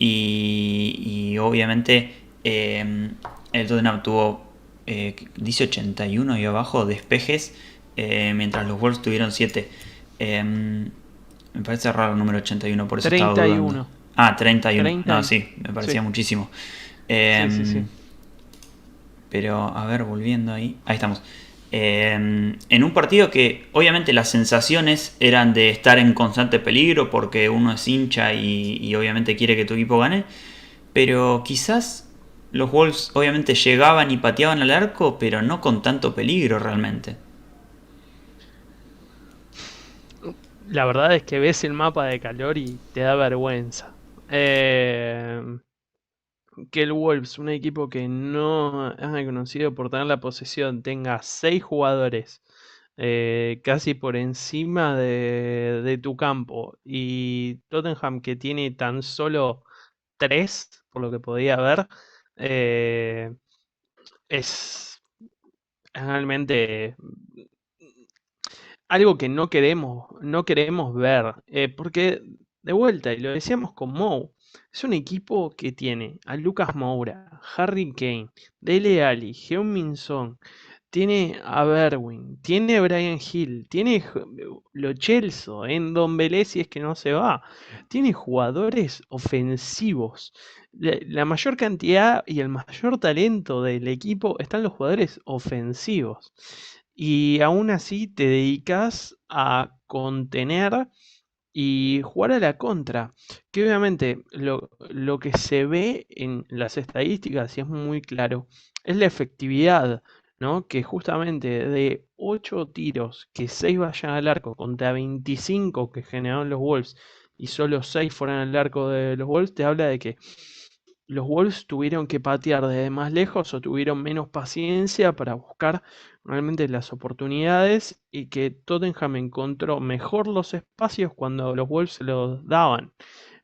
Y obviamente el Tottenham tuvo, dice 81 ahí abajo, despejes, mientras los Wolves tuvieron 7. Me parece raro el número 81, por eso estaba dudando. 31. Ah, 31. 30. No, sí, me parecía Sí. muchísimo. Sí. Pero, a ver, volviendo ahí. Ahí estamos. En un partido que obviamente las sensaciones eran de estar en constante peligro porque uno es hincha y obviamente quiere que tu equipo gane. Pero quizás los Wolves obviamente llegaban y pateaban al arco, pero no con tanto peligro realmente. La verdad es que ves el mapa de calor y te da vergüenza. Que el Wolves, un equipo que no es reconocido por tener la posesión, tenga 6 jugadores casi por encima de tu campo, y Tottenham que tiene tan solo 3 por lo que podía ver, eh, es realmente algo que no queremos ver, porque de vuelta, y lo decíamos con Mou, es un equipo que tiene a Lucas Moura, Harry Kane, Dele Alli, Heung-min Son, tiene a Berwin, tiene a Brian Hill, tiene Lo Celso, en Don Belé si es que no se va, tiene jugadores ofensivos. La mayor cantidad y el mayor talento del equipo están los jugadores ofensivos. Y aún así te dedicas a contener y jugar a la contra, que obviamente lo que se ve en las estadísticas, y es muy claro, es la efectividad, ¿no? Que justamente de 8 tiros, que 6 vayan al arco contra 25 que generaron los Wolves y solo 6 fueron al arco de los Wolves, te habla de que los Wolves tuvieron que patear desde más lejos o tuvieron menos paciencia para buscar realmente las oportunidades y que Tottenham encontró mejor los espacios cuando los Wolves se los daban.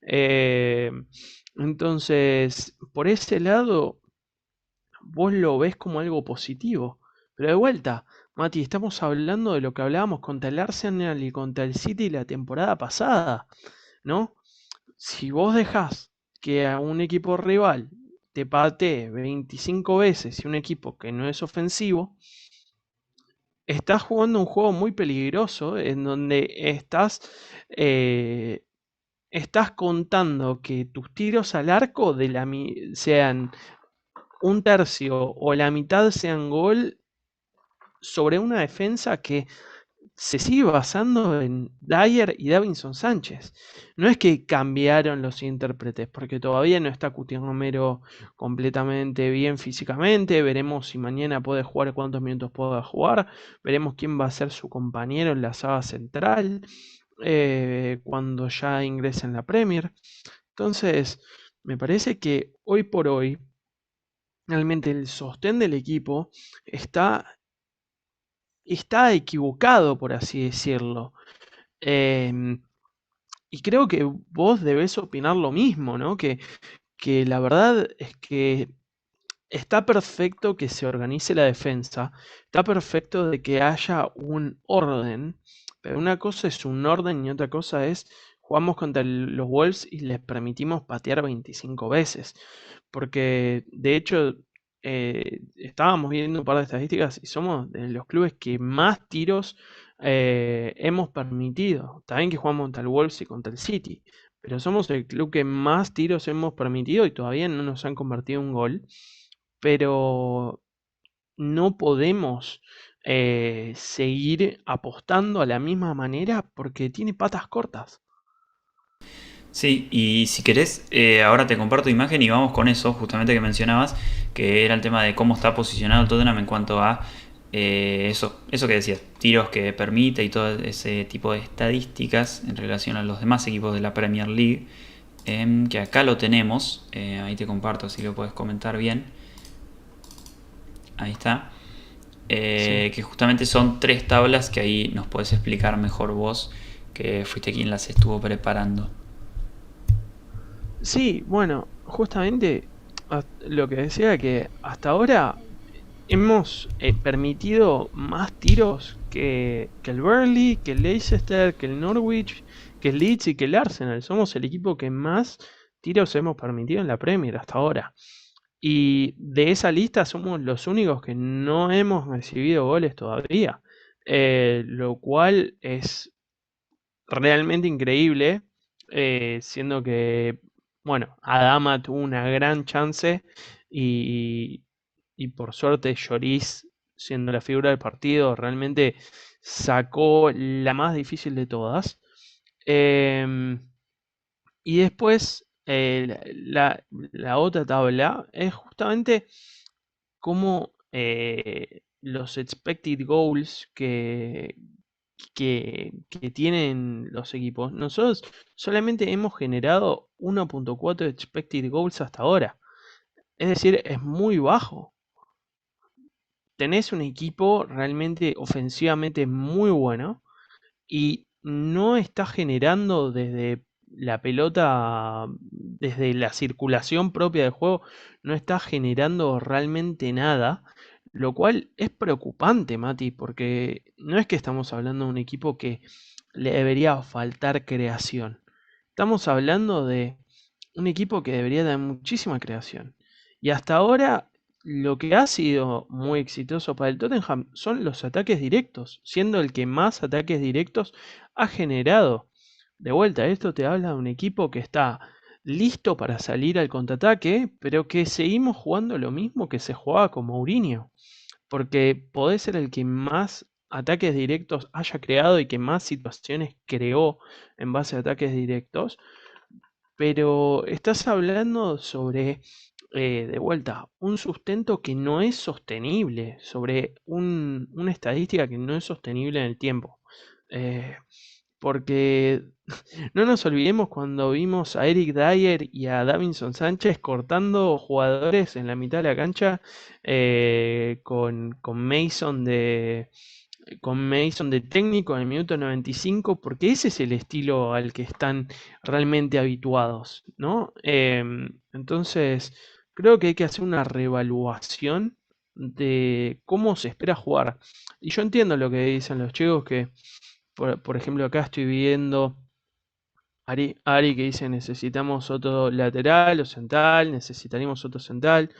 Eh, entonces, por ese lado, vos lo ves como algo positivo. Pero de vuelta, Mati, estamos hablando de lo que hablábamos contra el Arsenal y contra el City la temporada pasada, ¿no? Si vos dejás que a un equipo rival te patee 25 veces y un equipo que no es ofensivo, estás jugando un juego muy peligroso en donde eh, estás contando que tus tiros al arco sean un tercio o la mitad sean gol sobre una defensa que se sigue basando en Dyer y Davinson Sánchez. No es que cambiaron los intérpretes, porque todavía no está Cuti Romero completamente bien físicamente. Veremos si mañana puede jugar, cuántos minutos pueda jugar. Veremos quién va a ser su compañero en la saga central cuando ya ingrese en la Premier. Entonces, me parece que hoy por hoy, realmente el sostén del equipo está equivocado, por así decirlo. Em, y creo que vos debés opinar lo mismo, ¿no? Que la verdad es que está perfecto que se organice la defensa, está perfecto de que haya un orden, pero una cosa es un orden y otra cosa es jugamos contra los Wolves y les permitimos patear 25 veces. Porque de hecho estábamos viendo un par de estadísticas y somos de los clubes que más tiros hemos permitido. También que jugamos contra el Wolves y contra el City. Pero somos el club que más tiros hemos permitido y todavía no nos han convertido en un gol. Pero no podemos seguir apostando a la misma manera porque tiene patas cortas. Sí, y si querés, ahora te comparto imagen y vamos con eso, justamente que mencionabas, que era el tema de cómo está posicionado el Tottenham en cuanto a eso que decías, tiros que permite y todo ese tipo de estadísticas en relación a los demás equipos de la Premier League, que acá lo tenemos, ahí te comparto, así lo puedes comentar bien, ahí está, Sí. que justamente son 3 tablas que ahí nos puedes explicar mejor vos, que fuiste quien las estuvo preparando. Sí, bueno, justamente lo que decía que hasta ahora hemos permitido más tiros que el Burnley, que el Leicester, que el Norwich, que el Leeds y que el Arsenal. Somos el equipo que más tiros hemos permitido en la Premier hasta ahora. Y de esa lista somos los únicos que no hemos recibido goles todavía. Lo cual es realmente increíble, siendo que, bueno, Adama tuvo una gran chance y, y por suerte Lloris, siendo la figura del partido, realmente sacó la más difícil de todas. Em, y después, la otra tabla es justamente cómo los expected goals que tienen los equipos. Nosotros solamente hemos generado 1.4 expected goals hasta ahora. Es decir, es muy bajo. Tenés un equipo realmente ofensivamente muy bueno y no está generando desde la pelota, desde la circulación propia del juego, no está generando realmente nada, lo cual es preocupante, Mati, porque no es que estamos hablando de un equipo que le debería faltar creación. Estamos hablando de un equipo que debería dar muchísima creación. Y hasta ahora lo que ha sido muy exitoso para el Tottenham son los ataques directos, siendo el que más ataques directos ha generado. De vuelta, esto te habla de un equipo que está listo para salir al contraataque, pero que seguimos jugando lo mismo que se jugaba con Mourinho. Porque podés ser el que más ataques directos haya creado y que más situaciones creó en base a ataques directos, pero estás hablando sobre, de vuelta, un sustento que no es sostenible, sobre una estadística que no es sostenible en el tiempo. Eh, porque no nos olvidemos cuando vimos a Eric Dyer y a Davinson Sánchez cortando jugadores en la mitad de la cancha, con Mason de técnico en el minuto 95, porque ese es el estilo al que están realmente habituados, ¿no? Entonces, creo que hay que hacer una reevaluación de cómo se espera jugar. Y yo entiendo lo que dicen los chicos, que, por ejemplo, acá estoy viendo Ari que dice necesitamos otro lateral o central, necesitaríamos otro central.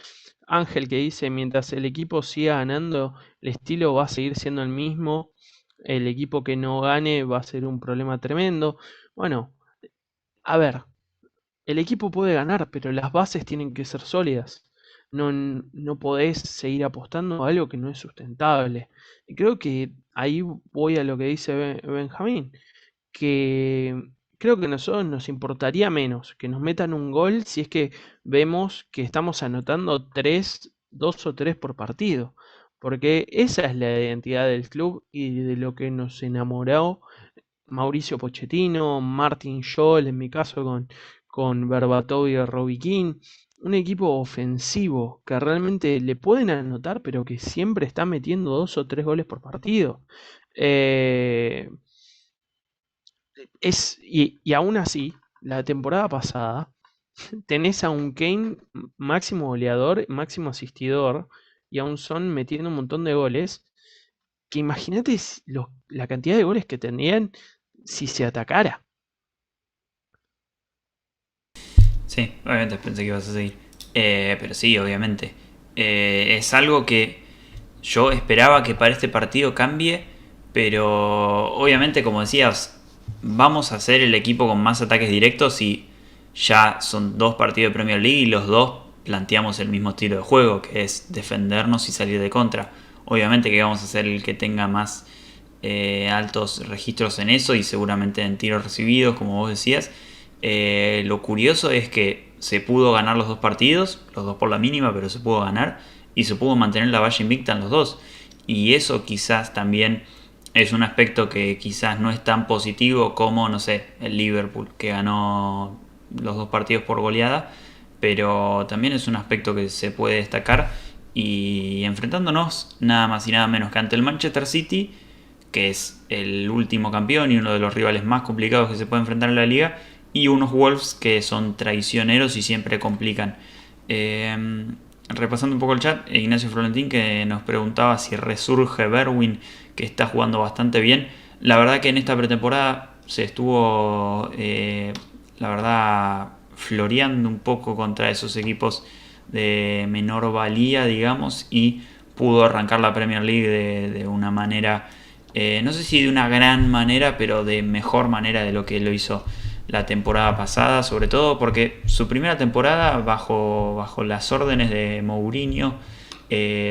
Ángel que dice mientras el equipo siga ganando, el estilo va a seguir siendo el mismo. El equipo que no gane va a ser un problema tremendo. Bueno, a ver, el equipo puede ganar, pero las bases tienen que ser sólidas. No podés seguir apostando a algo que no es sustentable. Y creo que ahí voy a lo que dice Benjamín, que creo que a nosotros nos importaría menos que nos metan un gol si es que vemos que estamos anotando dos o tres por partido, porque esa es la identidad del club y de lo que nos enamoró Mauricio Pochettino, Martin Scholl, en mi caso con Berbatov y Robbie Keane. Un equipo ofensivo que realmente le pueden anotar, pero que siempre está metiendo dos o tres goles por partido. Eh, y aún así, la temporada pasada, tenés a un Kane máximo goleador, máximo asistidor, y a un Son metiendo un montón de goles, que imagínate la cantidad de goles que tendrían si se atacara. Sí, obviamente pensé que ibas a seguir. Pero sí, obviamente. Es algo que yo esperaba que para este partido cambie, pero obviamente, como decías, vamos a ser el equipo con más ataques directos y ya son dos partidos de Premier League y los dos planteamos el mismo estilo de juego, que es defendernos y salir de contra. Obviamente que vamos a ser el que tenga más altos registros en eso y seguramente en tiros recibidos, como vos decías. Lo curioso es que se pudo ganar los dos partidos, los dos por la mínima, pero se pudo ganar y se pudo mantener la valla invicta en los dos. Y eso quizás también es un aspecto que quizás no es tan positivo como, no sé, el Liverpool, que ganó los dos partidos por goleada, pero también es un aspecto que se puede destacar. Y enfrentándonos nada más y nada menos que ante el Manchester City, que es el último campeón y uno de los rivales más complicados que se puede enfrentar en la liga, y unos Wolves que son traicioneros y siempre complican. Repasando un poco el chat, Ignacio Florentín que nos preguntaba si resurge Berwin, que está jugando bastante bien. La verdad que en esta pretemporada se estuvo, la verdad, floreando un poco contra esos equipos de menor valía, digamos, y pudo arrancar la Premier League de una manera, no sé si de una gran manera, pero de mejor manera de lo que lo hizo la temporada pasada, sobre todo porque su primera temporada bajo las órdenes de Mourinho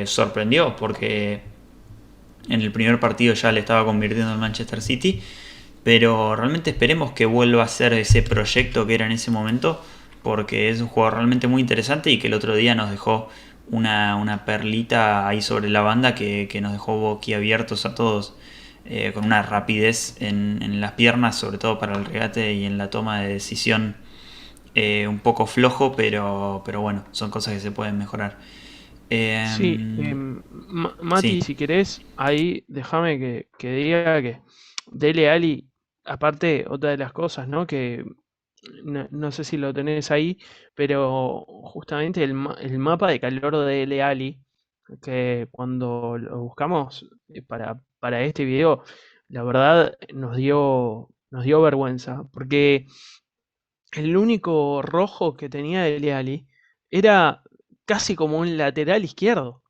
sorprendió, porque en el primer partido ya le estaba convirtiendo en Manchester City, pero realmente esperemos que vuelva a ser ese proyecto que era en ese momento, porque es un jugador realmente muy interesante y que el otro día nos dejó una perlita ahí sobre la banda que nos dejó boquiabiertos a todos. Con una rapidez en las piernas, sobre todo para el regate y en la toma de decisión un poco flojo, pero bueno, son cosas que se pueden mejorar. Sí, Mati, Sí, si querés, ahí déjame que diga que Dele Alli, aparte, otra de las cosas, ¿no? Que no sé si lo tenés ahí, pero justamente el mapa de calor de Dele Alli, que cuando lo buscamos para este video, la verdad nos dio vergüenza, porque el único rojo que tenía Dele Alli era casi como un lateral izquierdo,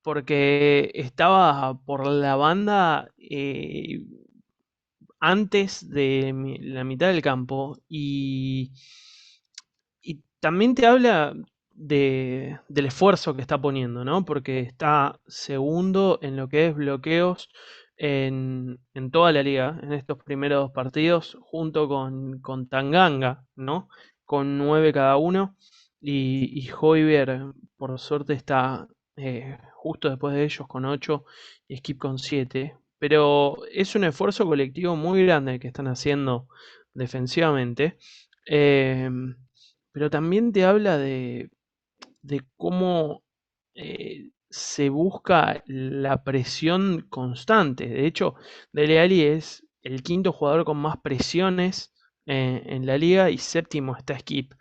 porque estaba por la banda antes de la mitad del campo y también te habla del esfuerzo que está poniendo, ¿no? Porque está segundo en lo que es bloqueos en toda la liga, en estos primeros dos partidos, junto con Tanganga, ¿no? Con 9 cada uno. Y Højbjerg, por suerte, está justo después de ellos con 8 y Skip con 7. Pero es un esfuerzo colectivo muy grande el que están haciendo defensivamente. Eh, pero también te habla de cómo se busca la presión constante. De hecho, Dele Alli es el quinto jugador con más presiones en la liga y séptimo está Skip.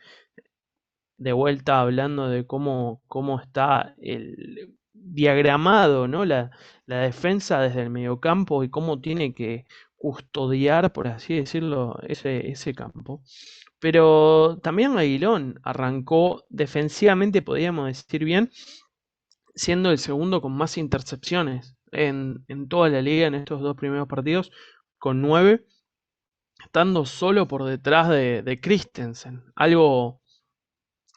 De vuelta hablando de cómo está el diagramado, ¿no? La defensa desde el mediocampo y cómo tiene que custodiar, por así decirlo, ese campo. Pero también Aguilón arrancó defensivamente, podríamos decir bien, siendo el segundo con más intercepciones en toda la liga en estos dos primeros partidos, con 9, estando solo por detrás de Christensen. Algo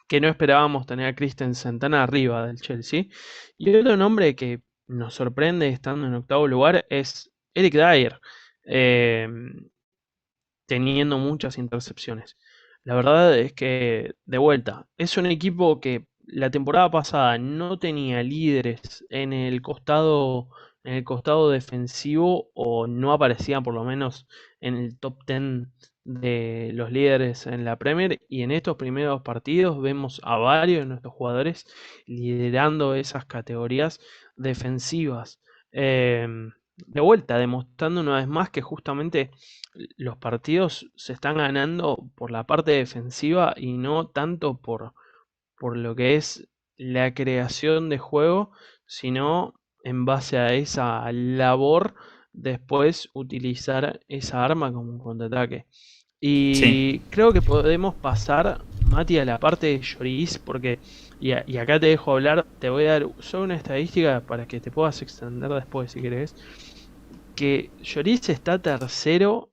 que no esperábamos tener a Christensen tan arriba del Chelsea. Y otro nombre que nos sorprende estando en octavo lugar es Eric Dyer, eh, teniendo muchas intercepciones. La verdad es que, de vuelta, es un equipo que la temporada pasada no tenía líderes en el costado defensivo, o no aparecían por lo menos en el top 10 de los líderes en la Premier, y en estos primeros partidos vemos a varios de nuestros jugadores liderando esas categorías defensivas. De vuelta, demostrando una vez más que justamente los partidos se están ganando por la parte defensiva y no tanto por lo que es la creación de juego, sino en base a esa labor después utilizar esa arma como un contraataque. Sí. Y creo que podemos pasar, Mati, a la parte de Lloris, porque, y acá te dejo hablar, te voy a dar solo una estadística para que te puedas extender después si querés, que Lloris está tercero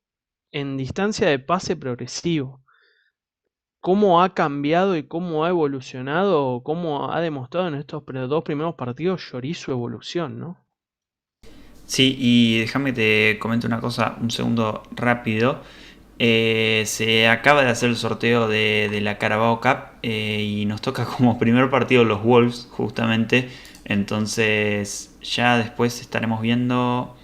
en distancia de pase progresivo. Cómo ha cambiado y cómo ha evolucionado, cómo ha demostrado en estos dos primeros partidos Lloris su evolución, ¿no? Sí, y déjame que te comente una cosa, un segundo rápido. Se acaba de hacer el sorteo de la Carabao Cup y nos toca como primer partido los Wolves, justamente. Entonces, ya después estaremos viendo.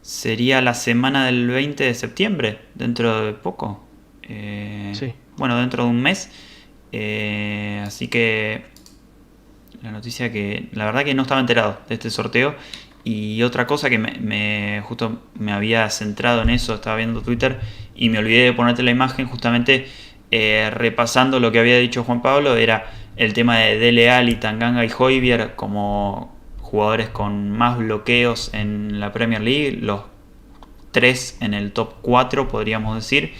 Sería la semana del 20 de septiembre, dentro de poco. Sí. Bueno, dentro de un mes. Así que la noticia que la verdad que no estaba enterado de este sorteo. Y otra cosa que justo me había centrado en eso, estaba viendo Twitter y me olvidé de ponerte la imagen, justamente repasando lo que había dicho Juan Pablo, era el tema de Dele Alli, Tanganga y Højbjerg como jugadores con más bloqueos en la Premier League, los 3 en el top 4 podríamos decir,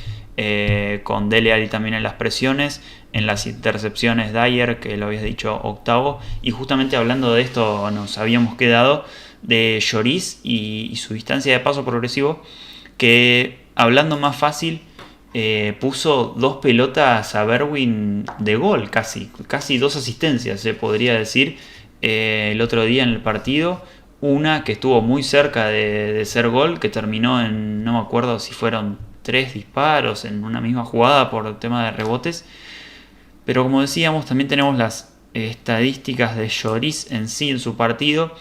con Dele Alli también en las presiones, en las intercepciones Dyer, que lo habías dicho octavo, y justamente hablando de esto nos habíamos quedado de Lloris y su distancia de paso progresivo, que hablando más fácil puso 2 pelotas a Bergwijn de gol, casi 2 asistencias se podría decir, el otro día en el partido. Una que estuvo muy cerca de ser gol, que terminó en, no me acuerdo si fueron 3 disparos en una misma jugada por el tema de rebotes. Pero como decíamos, también tenemos las estadísticas de Lloris en sí en su partido,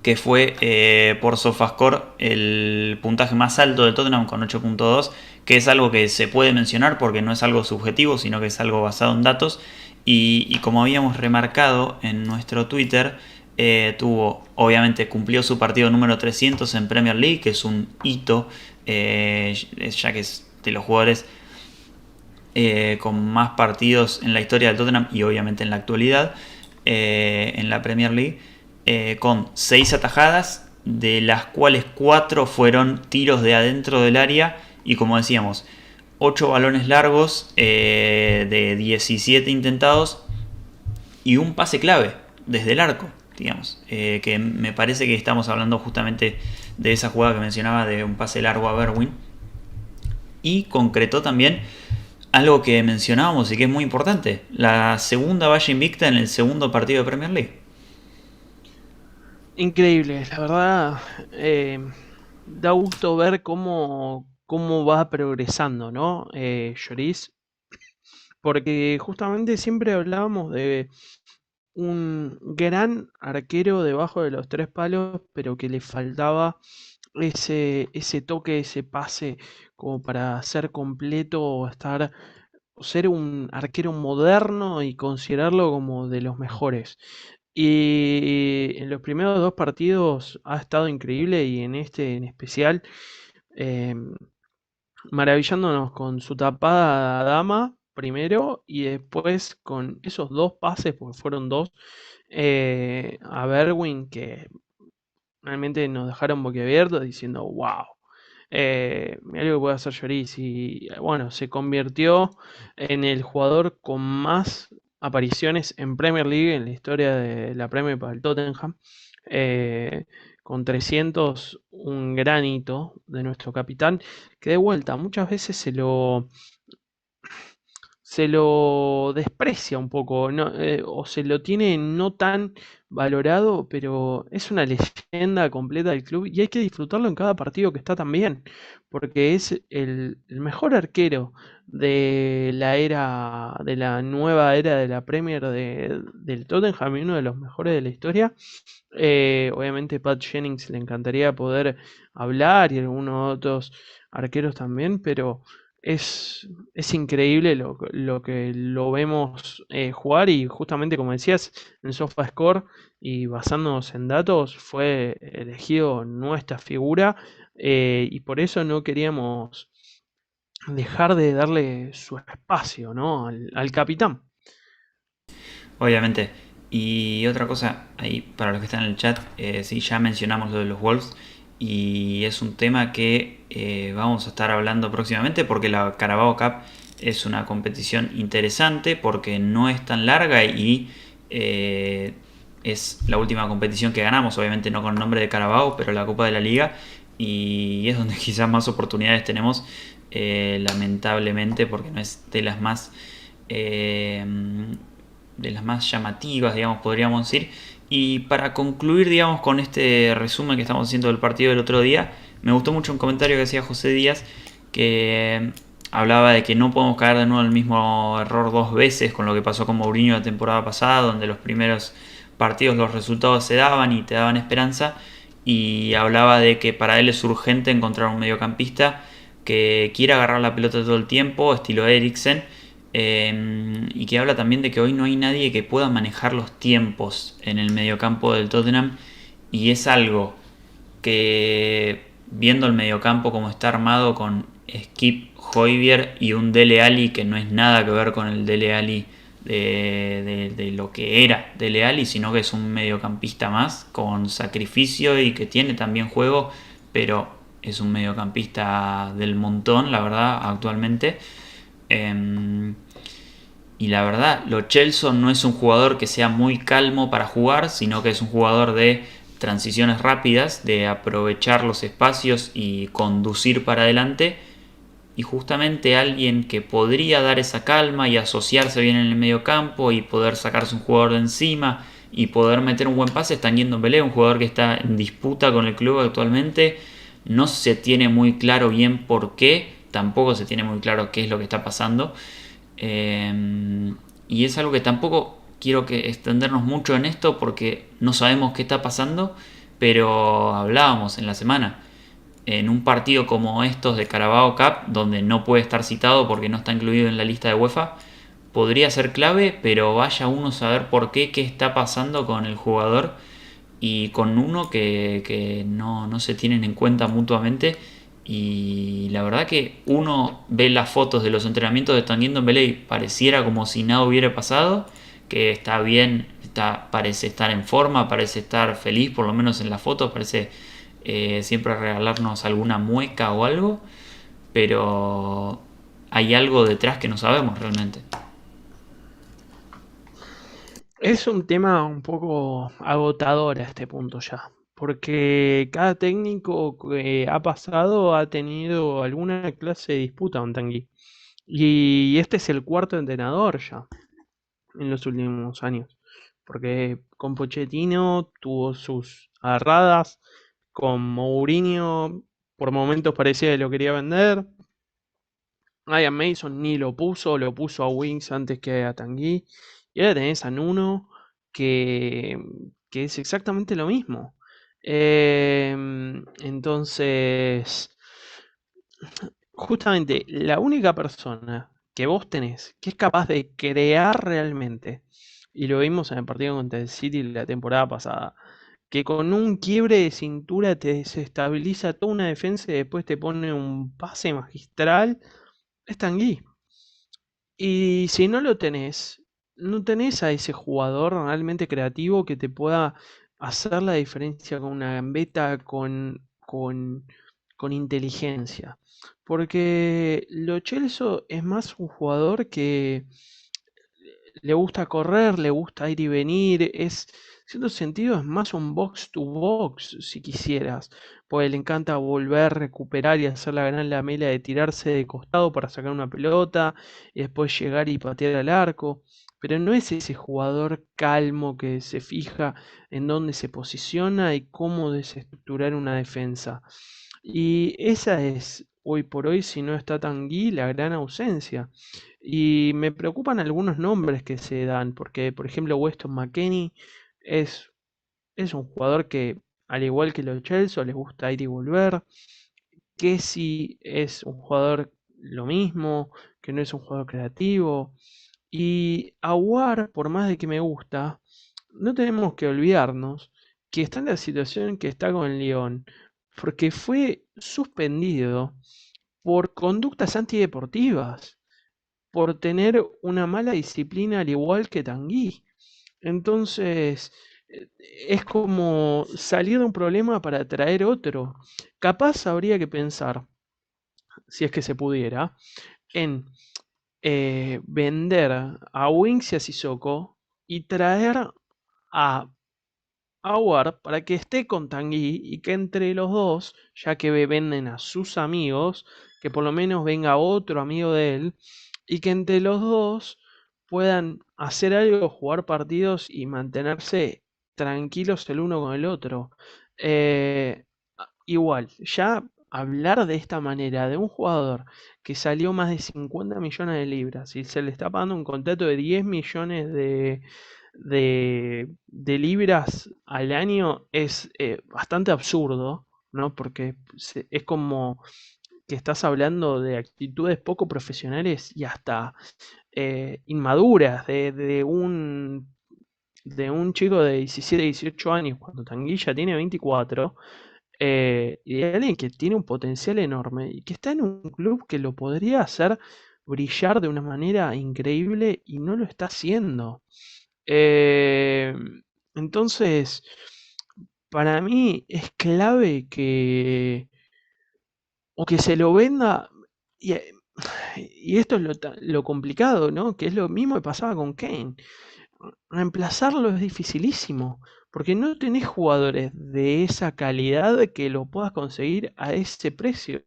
que fue por Sofascore el puntaje más alto de Tottenham con 8.2, que es algo que se puede mencionar porque no es algo subjetivo, sino que es algo basado en datos. Y como habíamos remarcado en nuestro Twitter, obviamente cumplió su partido número 300 en Premier League, que es un hito, ya que es de los jugadores con más partidos en la historia del Tottenham y obviamente en la actualidad en la Premier League, con 6 atajadas, de las cuales 4 fueron tiros de adentro del área y, como decíamos, 8 balones largos de 17 intentados y un pase clave desde el arco, digamos, que me parece que estamos hablando justamente de esa jugada que mencionaba, de un pase largo a Bergwijn, y concretó también algo que mencionábamos y que es muy importante: la segunda valla invicta en el segundo partido de Premier League. Increíble, la verdad. Da gusto ver cómo va progresando, ¿no? Lloris, porque justamente siempre hablábamos de un gran arquero debajo de los tres palos, pero que le faltaba ese toque, ese pase como para ser completo o estar, o ser un arquero moderno y considerarlo como de los mejores. Y en los primeros dos partidos ha estado increíble y en este en especial, eh, maravillándonos con su tapada a dama primero y después con esos dos pases, porque fueron dos, a Berwin que realmente nos dejaron boquiabiertos diciendo, wow, mirá lo que puede hacer Lloris. Y bueno, se convirtió en el jugador con más apariciones en Premier League en la historia de la Premier para el Tottenham. eh, con 300, un gran hito de nuestro capitán, que de vuelta muchas veces se lo desprecia un poco, ¿no? O se lo tiene no tan valorado, pero es una leyenda completa del club y hay que disfrutarlo en cada partido que está también, porque es el mejor arquero de de la nueva era de la Premier del Tottenham y uno de los mejores de la historia. Obviamente Pat Jennings le encantaría poder hablar y algunos otros arqueros también, pero es increíble lo que lo vemos jugar y justamente como decías, en SofaScore y basándonos en datos, fue elegido nuestra figura, y por eso no queríamos dejar de darle su espacio, ¿no? Al capitán. Obviamente. Y otra cosa, ahí para los que están en el chat, sí, ya mencionamos lo de los Wolves y es un tema que vamos a estar hablando próximamente porque la Carabao Cup es una competición interesante porque no es tan larga y es la última competición que ganamos, obviamente no con el nombre de Carabao, pero la Copa de la Liga y es donde quizás más oportunidades tenemos, lamentablemente, porque no es eh, de las más llamativas, digamos, podríamos decir. Y para concluir, digamos, con este resumen que estamos haciendo del partido del otro día, me gustó mucho un comentario que hacía José Díaz, que hablaba de que no podemos caer de nuevo en el mismo error dos veces con lo que pasó con Mourinho la temporada pasada, donde los primeros partidos los resultados se daban y te daban esperanza, y hablaba de que para él es urgente encontrar un mediocampista que quiera agarrar la pelota todo el tiempo, estilo Eriksen, y que habla también de que hoy no hay nadie que pueda manejar los tiempos en el mediocampo del Tottenham, y es algo que, viendo el mediocampo como está armado con Skip, Højbjerg y un Dele Alli que no es nada que ver con el Dele Alli de lo que era Dele Alli, sino que es un mediocampista más con sacrificio y que tiene también juego, pero es un mediocampista del montón, la verdad, actualmente. Y la verdad, Lo Celso no es un jugador que sea muy calmo para jugar, sino que es un jugador de transiciones rápidas, de aprovechar los espacios y conducir para adelante. Y justamente alguien que podría dar esa calma y asociarse bien en el medio campo y poder sacarse un jugador de encima y poder meter un buen pase está Yendo Pelé, un jugador que está en disputa con el club actualmente. No se tiene muy claro bien por qué, tampoco se tiene muy claro qué es lo que está pasando. Y es algo que tampoco quiero que extendernos mucho en esto porque no sabemos qué está pasando, pero hablábamos en la semana. En un partido como estos de Carabao Cup, donde no puede estar citado porque no está incluido en la lista de UEFA, podría ser clave, pero vaya uno a saber por qué, qué está pasando con el jugador y con uno que no se tienen en cuenta mutuamente. Y la verdad que uno ve las fotos de los entrenamientos de Tanguy Ndombele y pareciera como si nada hubiera pasado, que está bien, parece estar en forma, parece estar feliz, por lo menos en la foto, parece siempre regalarnos alguna mueca o algo, pero hay algo detrás que no sabemos realmente. Es un tema un poco agotador a este punto ya, porque cada técnico que ha pasado ha tenido alguna clase de disputa con Tanguy. Y este es el cuarto entrenador ya en los últimos años. porque con Pochettino tuvo sus agarradas, con Mourinho por momentos parecía que lo quería vender. Ryan Mason ni lo puso a Wings antes que a Tanguy. Y ahora tenés a Nuno que, que es exactamente lo mismo. Entonces, justamente la única persona que vos tenés que es capaz de crear realmente, y lo vimos en el partido contra el City la temporada pasada, que con un quiebre de cintura te desestabiliza toda una defensa y después te pone un pase magistral, es Tanguy. Y si no lo tenés, no tenés a ese jugador realmente creativo que te pueda hacer la diferencia con una gambeta, con inteligencia. Porque Lo Celso es más un jugador que le gusta correr, le gusta ir y venir, en cierto sentido es más un box to box, si quisieras, pues le encanta volver, recuperar y hacer la gran lamela de tirarse de costado para sacar una pelota y después llegar y patear al arco, pero no es ese jugador calmo que se fija en dónde se posiciona y cómo desestructurar una defensa. Y esa es, hoy por hoy, si no está Tanguy, la gran ausencia. Y me preocupan algunos nombres que se dan, porque por ejemplo Weston McKennie es, es un jugador que, al igual que los Chelsea, les gusta ir y volver. Kessie es un jugador lo mismo, que no es un jugador creativo. Y Aguar, por más de que me gusta, no tenemos que olvidarnos que está en la situación que está con León, porque fue suspendido por conductas antideportivas, por tener una mala disciplina al igual que Tanguy. Entonces, eh, es como salir de un problema para traer otro. Capaz habría que pensar, si es que se pudiera, en vender a Winx y a Sissoko y traer a Awar para que esté con Tanguy y que entre los dos, ya que venden a sus amigos, que por lo menos venga otro amigo de él y que entre los dos puedan hacer algo, jugar partidos y mantenerse tranquilos el uno con el otro. Eh, Igual, ya hablar de esta manera de un jugador que salió más de 50 millones de libras y se le está pagando un contrato de 10 millones de libras al año es bastante absurdo, ¿no? Porque es como que estás hablando de actitudes poco profesionales y hasta inmaduras de un chico de 17, 18 años, cuando Tanguilla tiene 24, y de alguien que tiene un potencial enorme y que está en un club que lo podría hacer brillar de una manera increíble y no lo está haciendo. Eh, entonces, para mí es clave o que se lo venda, y, y esto es lo complicado, ¿no? Que es lo mismo que pasaba con Kane. Reemplazarlo es dificilísimo, porque no tenés jugadores de esa calidad que lo puedas conseguir a ese precio.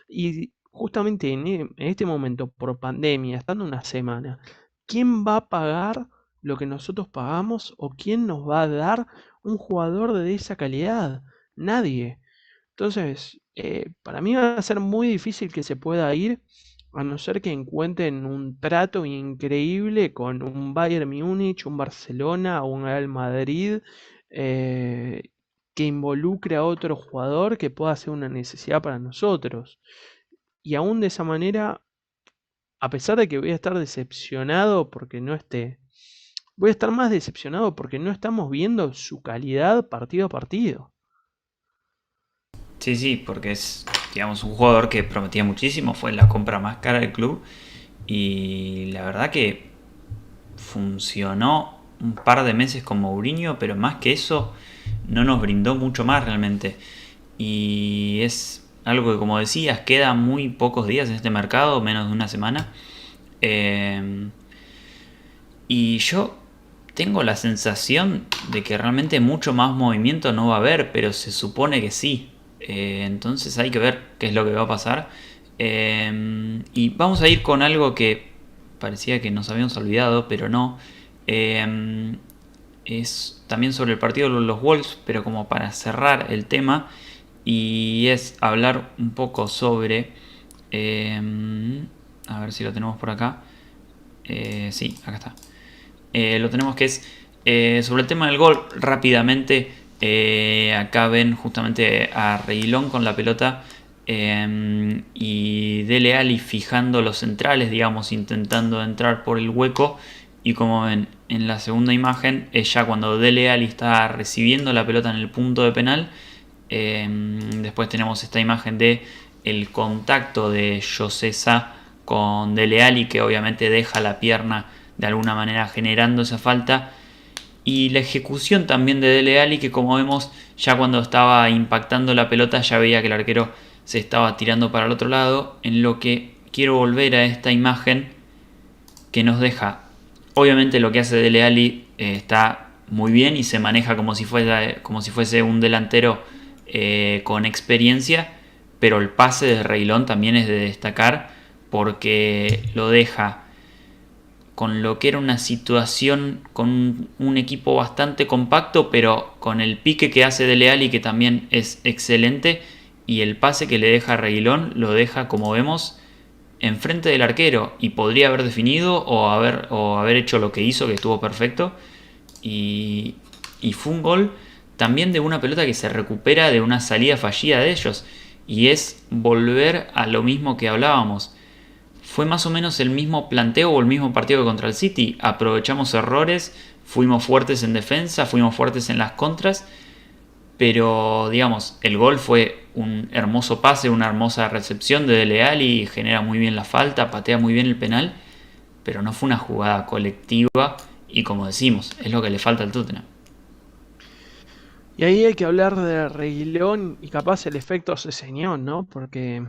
Y justamente en este momento, por pandemia, estando una semana, ¿quién va a pagar lo que nosotros pagamos o quién nos va a dar un jugador de esa calidad? Nadie. Entonces, para mí va a ser muy difícil que se pueda ir, a no ser que encuentren un trato increíble con un Bayern Múnich, un Barcelona o un Real Madrid, eh, que involucre a otro jugador que pueda ser una necesidad para nosotros. Y aún de esa manera, a pesar de que voy a estar decepcionado porque no esté, voy a estar más decepcionado porque no estamos viendo su calidad partido a partido. Sí, sí, porque es, digamos, un jugador que prometía muchísimo, fue la compra más cara del club y la verdad que funcionó un par de meses con Mourinho, pero más que eso no nos brindó mucho más realmente. Y es algo que, como decías, queda muy pocos días en este mercado, menos de una semana. Eh, y yo tengo la sensación de que realmente mucho más movimiento no va a haber, pero se supone que sí. Entonces hay que ver qué es lo que va a pasar. Y vamos a ir con algo que parecía que nos habíamos olvidado, pero no. es también sobre el partido de los Wolves, pero como para cerrar el tema, y es hablar un poco sobre... a ver si lo tenemos por acá. Sí, acá está. Lo tenemos que es sobre el tema del gol. Rápidamente, acá ven justamente a Reguilón con la pelota y Dele Alli fijando los centrales, digamos, intentando entrar por el hueco. Y como ven en la segunda imagen, es ya cuando Dele Alli está recibiendo la pelota en el punto de penal. Después tenemos esta imagen de el contacto de José Sá con Dele Alli, que obviamente deja la pierna de alguna manera generando esa falta. Y la ejecución también de Dele Alli, que como vemos ya cuando estaba impactando la pelota ya veía que el arquero se estaba tirando para el otro lado. En lo que quiero volver a esta imagen que nos deja, obviamente lo que hace Dele Alli está muy bien y se maneja como si fuese un delantero con experiencia, pero el pase de Reguilón también es de destacar porque lo deja con lo que era una situación con un equipo bastante compacto, pero con el pique que hace Dele Alli, que también es excelente, y el pase que le deja a Reguilón lo deja, como vemos, enfrente del arquero, y podría haber definido o haber hecho lo que hizo, que estuvo perfecto, y fue un gol también de una pelota que se recupera de una salida fallida de ellos, y es volver a lo mismo que hablábamos. Fue más o menos el mismo planteo o el mismo partido que contra el City. Aprovechamos errores, fuimos fuertes en defensa, fuimos fuertes en las contras, pero digamos, el gol fue un hermoso pase, una hermosa recepción de Dele Alli, genera muy bien la falta, patea muy bien el penal, pero no fue una jugada colectiva y como decimos, es lo que le falta al Tottenham. Y ahí hay que hablar de Reguilón y capaz el efecto Sessegnon, ¿no? Porque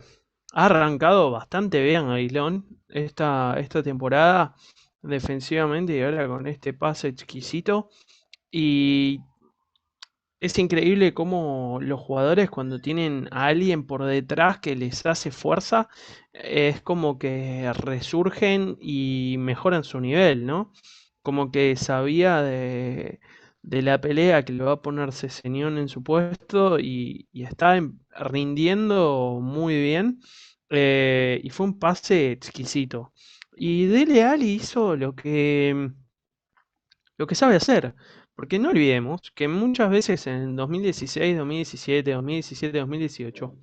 ha arrancado bastante bien Reguilón esta temporada defensivamente y ahora con este pase exquisito. Y es increíble cómo los jugadores cuando tienen a alguien por detrás que les hace fuerza, es como que resurgen y mejoran su nivel, ¿no? Como que sabía de la pelea que le va a poner Sessegnon en su puesto y está rindiendo muy bien. Y fue un pase exquisito. Y Dele Alli hizo lo que sabe hacer. Porque no olvidemos que muchas veces en 2016, 2017, 2017, 2018,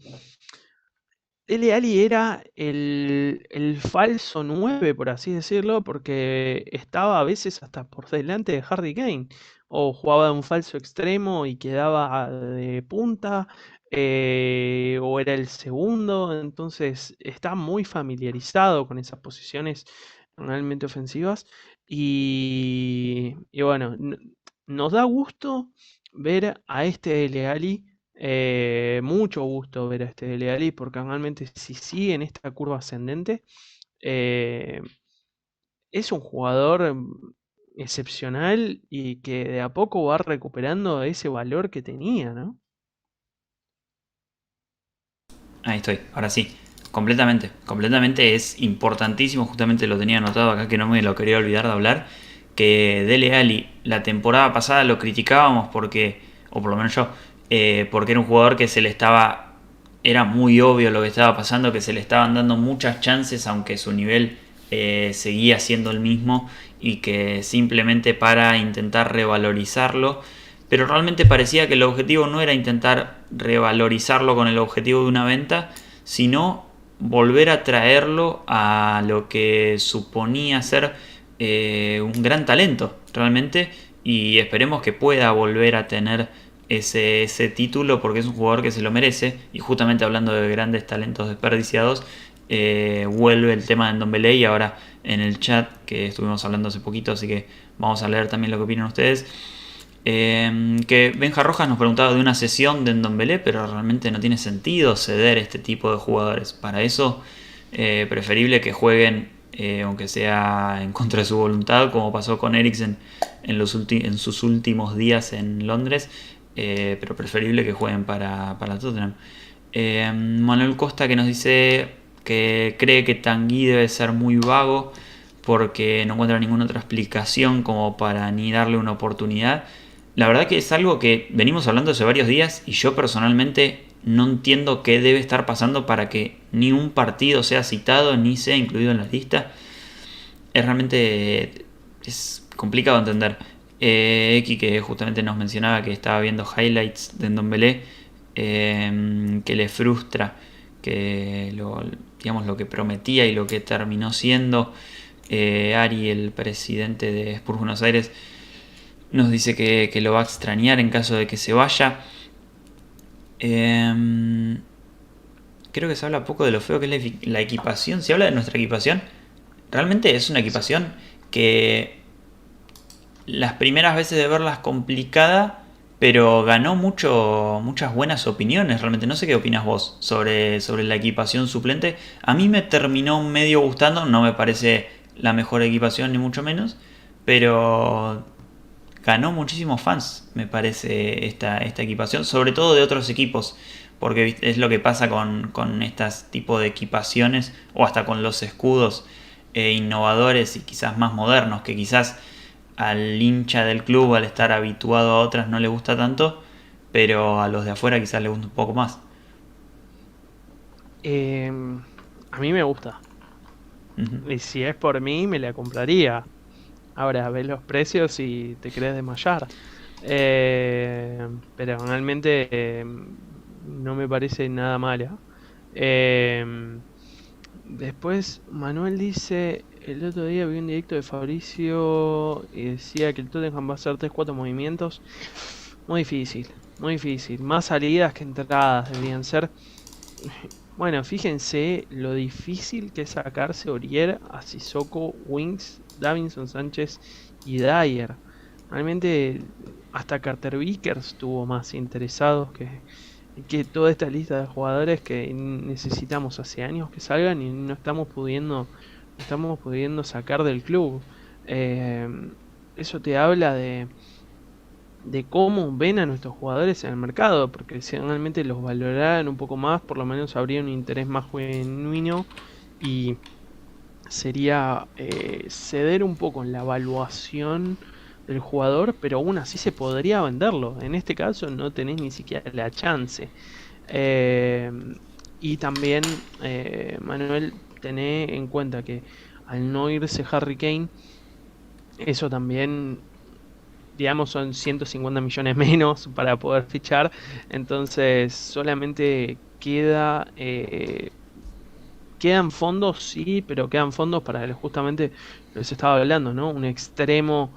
Dele Alli era el falso 9, por así decirlo, porque estaba a veces hasta por delante de Harry Kane. O jugaba de un falso extremo y quedaba de punta, o era el segundo. Entonces está muy familiarizado con esas posiciones realmente ofensivas. Y bueno, nos da gusto ver a este Dele Alli, mucho gusto ver a este Dele Alli, porque realmente si sigue en esta curva ascendente, eh, es un jugador excepcional y que de a poco va recuperando ese valor que tenía, ¿no? Ahí estoy, ahora sí, completamente es importantísimo, justamente lo tenía anotado acá que no me lo quería olvidar de hablar, que Dele Alli la temporada pasada lo criticábamos porque, o por lo menos yo, porque era un jugador que era muy obvio lo que estaba pasando, que se le estaban dando muchas chances aunque su nivel seguía siendo el mismo y que simplemente para intentar revalorizarlo, pero realmente parecía que el objetivo no era intentar revalorizarlo con el objetivo de una venta, sino volver a traerlo a lo que suponía ser un gran talento realmente, y esperemos que pueda volver a tener ese título porque es un jugador que se lo merece. Y justamente hablando de grandes talentos desperdiciados, vuelve el tema de Ndombele y ahora en el chat que estuvimos hablando hace poquito, así que vamos a leer también lo que opinan ustedes. Que Benja Rojas nos preguntaba de una sesión de Ndombele, pero realmente no tiene sentido ceder este tipo de jugadores. Para eso, preferible que jueguen, aunque sea en contra de su voluntad, como pasó con Eriksen en sus últimos días en Londres, pero preferible que jueguen para Tottenham. Manuel Costa que nos dice que cree que Tanguy debe ser muy vago porque no encuentra ninguna otra explicación como para ni darle una oportunidad. La verdad que es algo que venimos hablando hace varios días y yo personalmente no entiendo qué debe estar pasando para que ni un partido sea citado ni sea incluido en la lista. Es realmente complicado entender. X, que justamente nos mencionaba que estaba viendo highlights de Ndombele, que le frustra que digamos, lo que prometía y lo que terminó siendo. Ari, el presidente de Spurs Buenos Aires, nos dice que lo va a extrañar en caso de que se vaya. Creo que se habla poco de lo feo que es la equipación. Se habla de nuestra equipación. Realmente es una equipación que las primeras veces de verla es complicada, pero ganó muchas buenas opiniones. Realmente no sé qué opinas vos sobre la equipación suplente. A mí me terminó medio gustando, no me parece la mejor equipación ni mucho menos, pero ganó muchísimos fans, me parece, esta equipación, sobre todo de otros equipos, porque es lo que pasa con estas tipos de equipaciones, o hasta con los escudos innovadores y quizás más modernos, que quizás al hincha del club, al estar habituado a otras, no le gusta tanto, pero a los de afuera quizás le gusta un poco más. A mí me gusta. Y si es por mí, me la compraría. Ahora, ves los precios y te querés desmayar. Pero realmente no me parece nada mala. Después, Manuel dice: el otro día vi un directo de Fabricio y decía que el Tottenham va a hacer 3-4 movimientos. Muy difícil, muy difícil. Más salidas que entradas deberían ser. Bueno, fíjense lo difícil que es sacarse Aurier, a Sissoko, Winks, Davinson Sánchez y Dyer. Realmente hasta Carter Vickers tuvo más interesados que toda esta lista de jugadores que necesitamos hace años que salgan y no estamos pudiendo sacar del club. Eso te habla de cómo ven a nuestros jugadores en el mercado, porque si realmente los valoraran un poco más, por lo menos habría un interés más genuino y sería ceder un poco en la evaluación del jugador, pero aún así se podría venderlo. En este caso no tenés ni siquiera la chance. Y también, Manuel, tené en cuenta que al no irse Harry Kane, eso también, digamos, son 150 millones menos para poder fichar. Entonces solamente quedan fondos, sí, pero quedan fondos para justamente lo que se estaba hablando, ¿no? Un extremo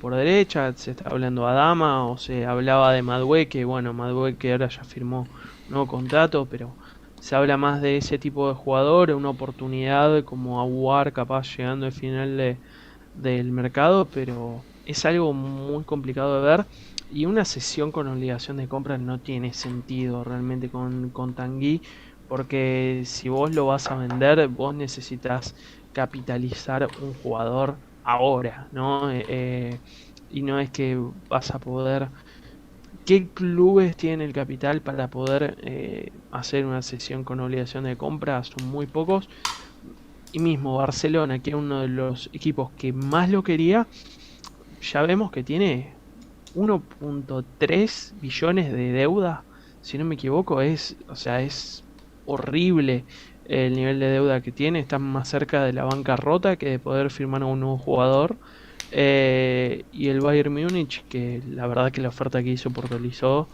por derecha, se está hablando de Adama, o se hablaba de Madueke. Bueno, Madueke ahora ya firmó un nuevo contrato, pero se habla más de ese tipo de jugador, una oportunidad como Aguar capaz llegando al final del mercado, pero es algo muy complicado de ver. Y una cesión con obligación de compra no tiene sentido realmente con Tanguy, porque si vos lo vas a vender, vos necesitas capitalizar un jugador ahora, ¿no? Y no es que vas a poder. ¿Qué clubes tienen el capital para poder hacer una cesión con obligación de compra? Son muy pocos. Y mismo Barcelona, que es uno de los equipos que más lo quería, ya vemos que tiene 1.3 billones de deuda. Si no me equivoco, es horrible el nivel de deuda que tiene. Está más cerca de la bancarrota que de poder firmar a un nuevo jugador. Y el Bayern Múnich, que la verdad que la oferta que hizo por Tolisso,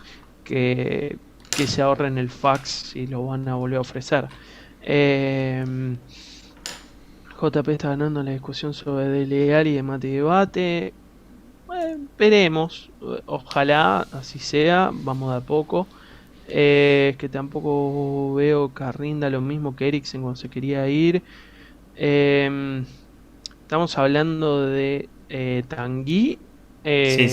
que se ahorren el fax y lo van a volver a ofrecer. JP está ganando la discusión sobre Dele Alli y de Mate Debate. Veremos, ojalá así sea, vamos de a poco. Es que tampoco veo que rinda lo mismo que Eriksen cuando se quería ir. Estamos hablando de Tanguy. Sí.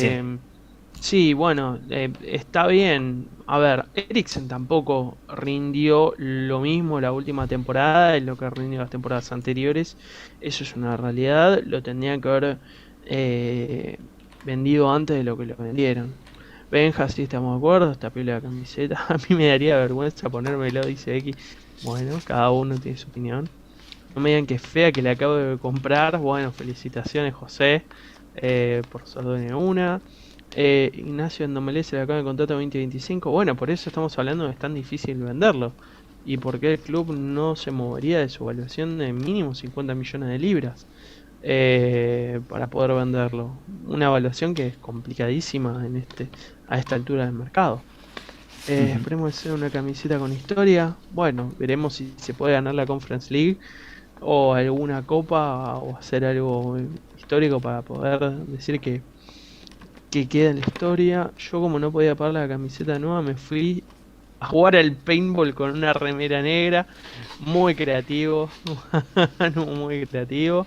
Sí, bueno, está bien. A ver, Eriksen tampoco rindió lo mismo la última temporada en lo que rindió las temporadas anteriores. Eso es una realidad. Lo tendrían que haber vendido antes de lo que lo vendieron. Benja, sí, estamos de acuerdo. Esta pila de camiseta. A mí me daría vergüenza ponérmelo, dice X. Bueno, cada uno tiene su opinión. no me digan que es fea, que le acabo de comprar. Bueno, felicitaciones, José, por ser dueño de una. Ignacio Endomelé se le acaba de contrato 2025. Bueno, por eso estamos hablando de que es tan difícil venderlo. ¿Y por qué el club no se movería de su evaluación de mínimo 50 millones de libras para poder venderlo? Una evaluación que es complicadísima a esta altura del mercado. Esperemos que sea una camiseta con historia. Bueno, veremos si se puede ganar la Conference League o alguna copa o hacer algo histórico para poder decir que queda en la historia. Yo, como no podía pagar la camiseta nueva, me fui a jugar al paintball con una remera negra. Muy creativo. Muy creativo.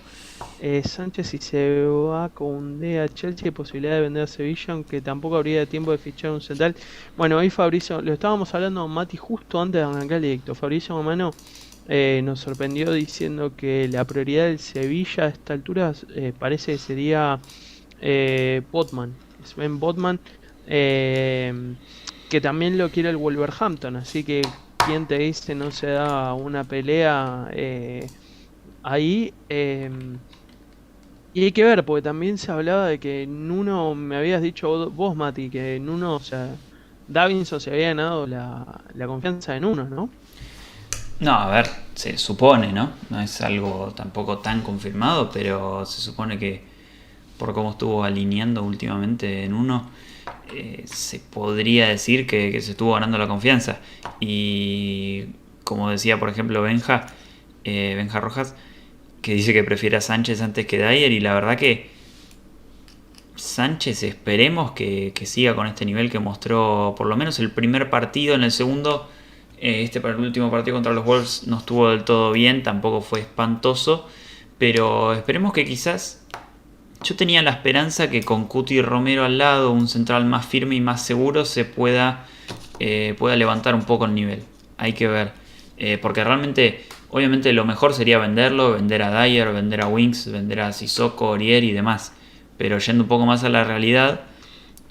Sánchez, si se va con D a Chelsea, posibilidad de vender a Sevilla, aunque tampoco habría tiempo de fichar un central. Bueno, ahí Fabricio, lo estábamos hablando con Mati justo antes de arrancar el directo. Fabricio Romano nos sorprendió diciendo que la prioridad del Sevilla a esta altura parece que sería Botman, Sven Botman, que también lo quiere el Wolverhampton. Así que, ¿quién te dice no se da una pelea ahí? Y hay que ver, porque también se hablaba de que Nuno, me habías dicho vos, Mati, que Nuno, o sea, Davinson se había ganado la confianza de Nuno, ¿no? No, a ver, se supone, ¿no? No es algo tampoco tan confirmado, pero se supone que por cómo estuvo alineando últimamente en uno, se podría decir que se estuvo ganando la confianza. Y como decía, por ejemplo, Benja Rojas, que dice que prefiere a Sánchez antes que Dyer, y la verdad que Sánchez esperemos que siga con este nivel que mostró por lo menos el primer partido. En el segundo, para el último partido contra los Wolves no estuvo del todo bien, tampoco fue espantoso, pero esperemos que quizás, yo tenía la esperanza que con Cuti y Romero al lado, un central más firme y más seguro, se pueda levantar un poco el nivel. Hay que ver, porque realmente, obviamente lo mejor sería venderlo, vender a Dyer, vender a Winks, vender a Sissoko, Aurier y demás. Pero yendo un poco más a la realidad,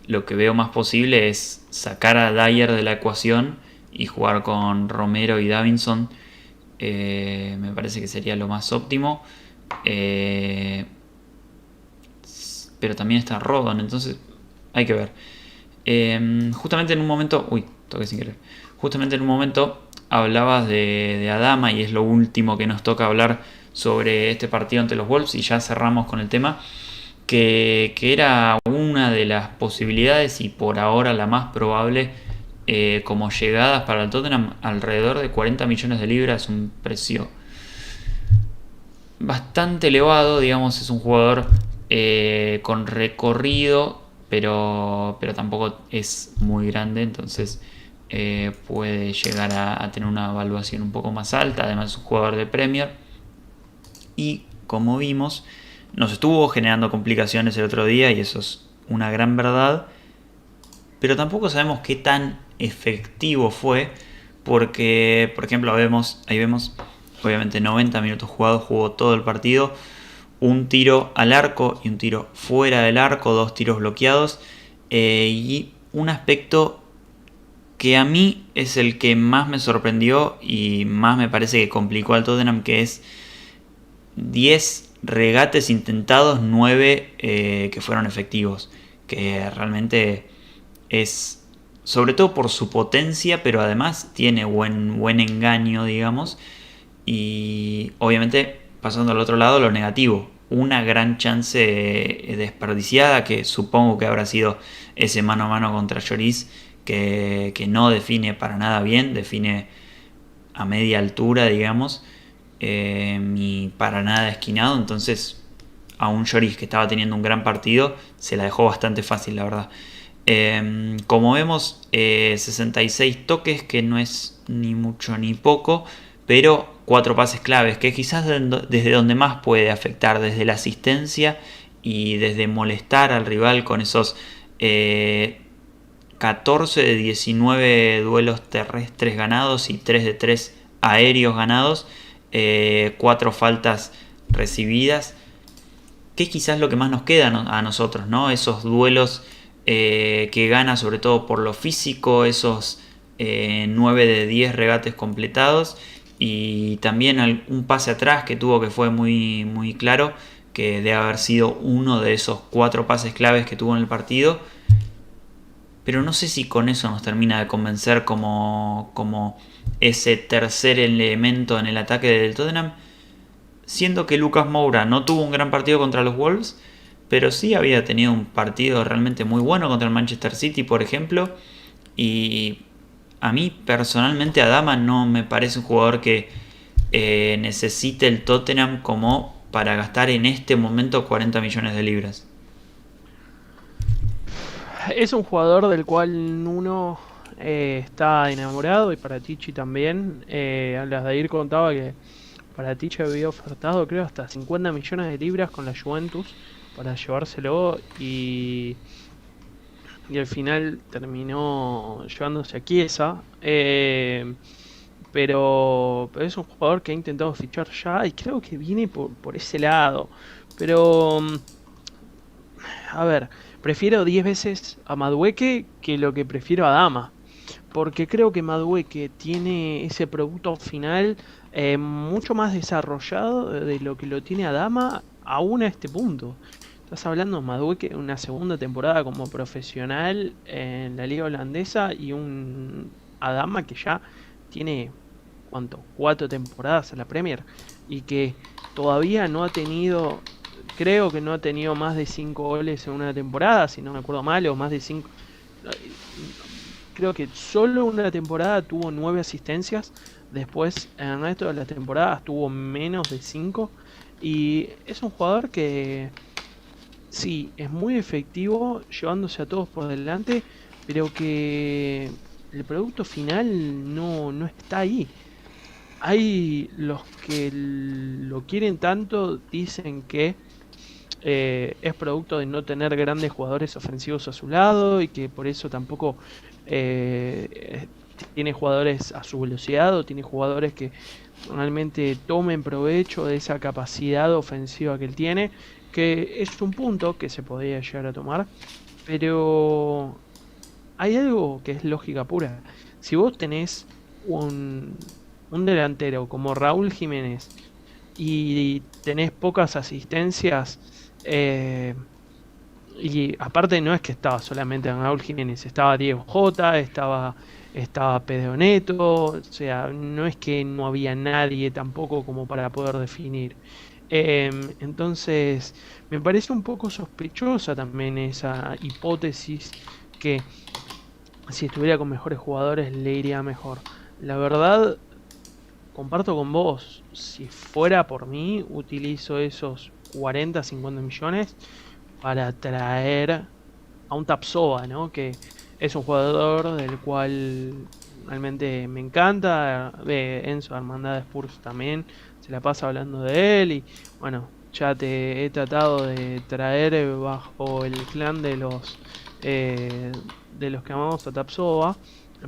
lo que veo más posible es sacar a Dyer de la ecuación y jugar con Romero y Davinson. Me parece que sería lo más óptimo. Pero también está Rodon, entonces hay que ver. Justamente en un momento... Uy, toqué sin querer. Justamente en un momento hablabas de Adama, y es lo último que nos toca hablar sobre este partido ante los Wolves, y ya cerramos con el tema, que era una de las posibilidades y por ahora la más probable como llegadas para el Tottenham, alrededor de 40 millones de libras, un precio bastante elevado, digamos. Es un jugador con recorrido, pero tampoco es muy grande, entonces puede llegar a tener una evaluación un poco más alta. Además es un jugador de Premier, y como vimos, nos estuvo generando complicaciones el otro día, y eso es una gran verdad, pero tampoco sabemos qué tan efectivo fue, porque, por ejemplo, ahí vemos obviamente 90 minutos jugados, jugó todo el partido, un tiro al arco y un tiro fuera del arco, 2 tiros bloqueados, y un aspecto que a mí es el que más me sorprendió y más me parece que complicó al Tottenham, que es 10 regates intentados, 9 que fueron efectivos, que realmente es, sobre todo por su potencia, pero además tiene buen engaño, digamos. Y obviamente, pasando al otro lado, lo negativo, una gran chance desperdiciada, que supongo que habrá sido ese mano a mano contra Lloris, que no define para nada bien, define a media altura, digamos, ni para nada esquinado. Entonces a un Lloris que estaba teniendo un gran partido se la dejó bastante fácil, la verdad. Como vemos, 66 toques, que no es ni mucho ni poco, pero 4 pases claves, que quizás desde donde más puede afectar, desde la asistencia y desde molestar al rival con esos 14 de 19 duelos terrestres ganados y 3 de 3 aéreos ganados, 4 faltas recibidas, que es quizás lo que más nos queda a nosotros, ¿no? Esos duelos que gana sobre todo por lo físico, esos 9 de 10 regates completados, Y también un pase atrás que tuvo que fue muy, muy claro, que debe haber sido uno de esos 4 pases claves que tuvo en el partido. Pero no sé si con eso nos termina de convencer como ese tercer elemento en el ataque del Tottenham. Siendo que Lucas Moura no tuvo un gran partido contra los Wolves, pero sí había tenido un partido realmente muy bueno contra el Manchester City, por ejemplo. Y a mí personalmente Adama no me parece un jugador que necesite el Tottenham como para gastar en este momento 40 millones de libras. Es un jugador del cual uno está enamorado, y Paratici también. Aldair contaba que Paratici había ofertado, creo, hasta 50 millones de libras con la Juventus para llevárselo, y al final terminó llevándose a Chiesa. Pero es un jugador que ha intentado fichar ya y creo que viene por ese lado. Pero, a ver, prefiero 10 veces a Madueke que lo que prefiero a Dama. Porque creo que Madueke tiene ese producto final mucho más desarrollado de lo que lo tiene Adama aún a este punto. Estás hablando de Madueke una segunda temporada como profesional en la liga holandesa, y un Adama que ya tiene, ¿cuánto? 4 temporadas en la Premier, y que todavía no ha tenido, creo que no ha tenido más de 5 goles en una temporada, si no me acuerdo mal, o más de 5. Creo que solo una temporada tuvo 9 asistencias. Después, en el resto de las temporadas, tuvo menos de 5. Y es un jugador que sí, es muy efectivo llevándose a todos por delante, pero que el producto final no está ahí. Hay los que lo quieren tanto, dicen que es producto de no tener grandes jugadores ofensivos a su lado, y que por eso tampoco tiene jugadores a su velocidad, o tiene jugadores que realmente tomen provecho de esa capacidad ofensiva que él tiene, que es un punto que se podría llegar a tomar, pero hay algo que es lógica pura. Si vos tenés un delantero como Raúl Jiménez y tenés pocas asistencias, y aparte no es que estaba solamente Raúl Jiménez, estaba Diego Jota, estaba Pedro Neto, o sea, no es que no había nadie tampoco como para poder definir. Entonces, me parece un poco sospechosa también esa hipótesis que si estuviera con mejores jugadores le iría mejor. La verdad, comparto con vos, si fuera por mí, utilizo esos 40, 50 millones para traer a un Tapsoba, ¿no? Que es un jugador del cual realmente me encanta. Enzo Hermandad Spurs también se la pasa hablando de él, y bueno, ya te he tratado de traer bajo el clan de los que amamos a Tapsoba,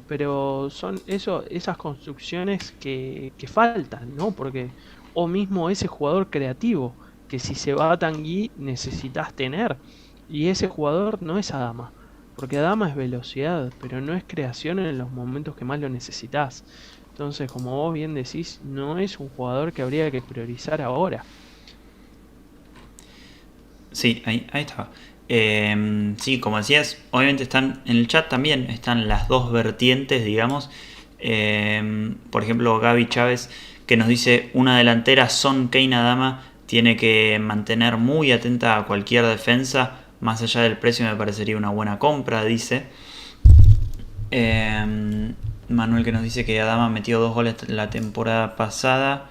pero son esas construcciones que faltan, ¿no? Porque, o mismo ese jugador creativo que si se va a Tanguy necesitas tener, y ese jugador no es Adama, porque Adama es velocidad, pero no es creación en los momentos que más lo necesitas. Entonces, como vos bien decís, no es un jugador que habría que priorizar ahora. Sí, ahí estaba. Sí, como decías, obviamente están en el chat también, están las dos vertientes, digamos. Por ejemplo, Gaby Chávez, que nos dice: una delantera Son Kane Adama tiene que mantener muy atenta a cualquier defensa. Más allá del precio me parecería una buena compra, dice. Manuel, que nos dice que Adama metió 2 goles la temporada pasada.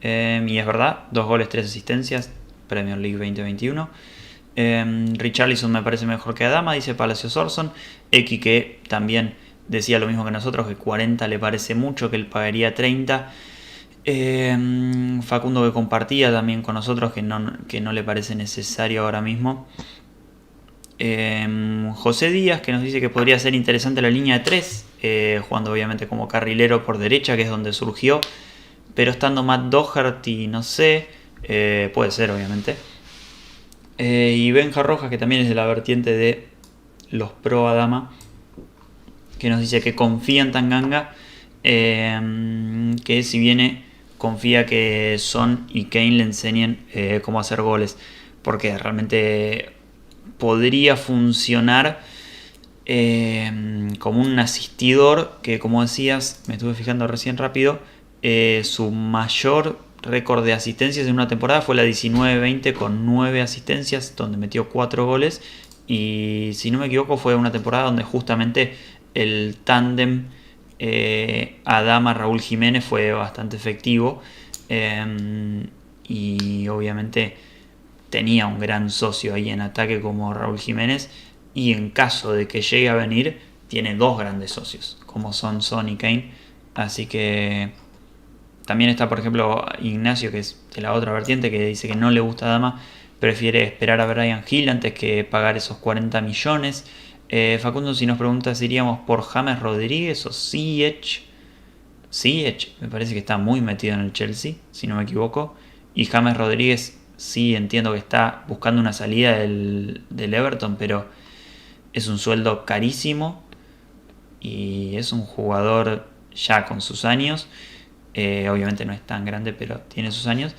Y es verdad, 2 goles, 3 asistencias, Premier League 2021. Richarlison me parece mejor que Adama, dice Palacios Orson. X, que también decía lo mismo que nosotros, que 40 le parece mucho, que él pagaría 30. Facundo, que compartía también con nosotros, que no le parece necesario ahora mismo. José Díaz, que nos dice que podría ser interesante la línea de 3, jugando obviamente como carrilero por derecha, que es donde surgió, pero estando Matt Doherty, no sé, puede ser obviamente. Y Benja Rojas, que también es de la vertiente de los pro Adama, que nos dice que confía en Tanganga, que si viene confía que Son y Kane le enseñen cómo hacer goles, porque realmente podría funcionar como un asistidor que, como decías, me estuve fijando recién rápido, su mayor récord de asistencias en una temporada fue la 19-20 con 9 asistencias, donde metió 4 goles, y si no me equivoco fue una temporada donde justamente el tándem Adama-Raúl Jiménez fue bastante efectivo, y obviamente tenía un gran socio ahí en ataque como Raúl Jiménez, y en caso de que llegue a venir tiene dos grandes socios como son Son y Kane. Así que también está, por ejemplo, Ignacio, que es de la otra vertiente, que dice que no le gusta Dama, prefiere esperar a Brian Hill antes que pagar esos 40 millones. Facundo, si nos pregunta si iríamos por James Rodríguez o Ziyech. Ziyech me parece que está muy metido en el Chelsea, si no me equivoco. Y James Rodríguez sí entiendo que está buscando una salida del Everton, pero es un sueldo carísimo y es un jugador ya con sus años. Obviamente no es tan grande, pero tiene sus años.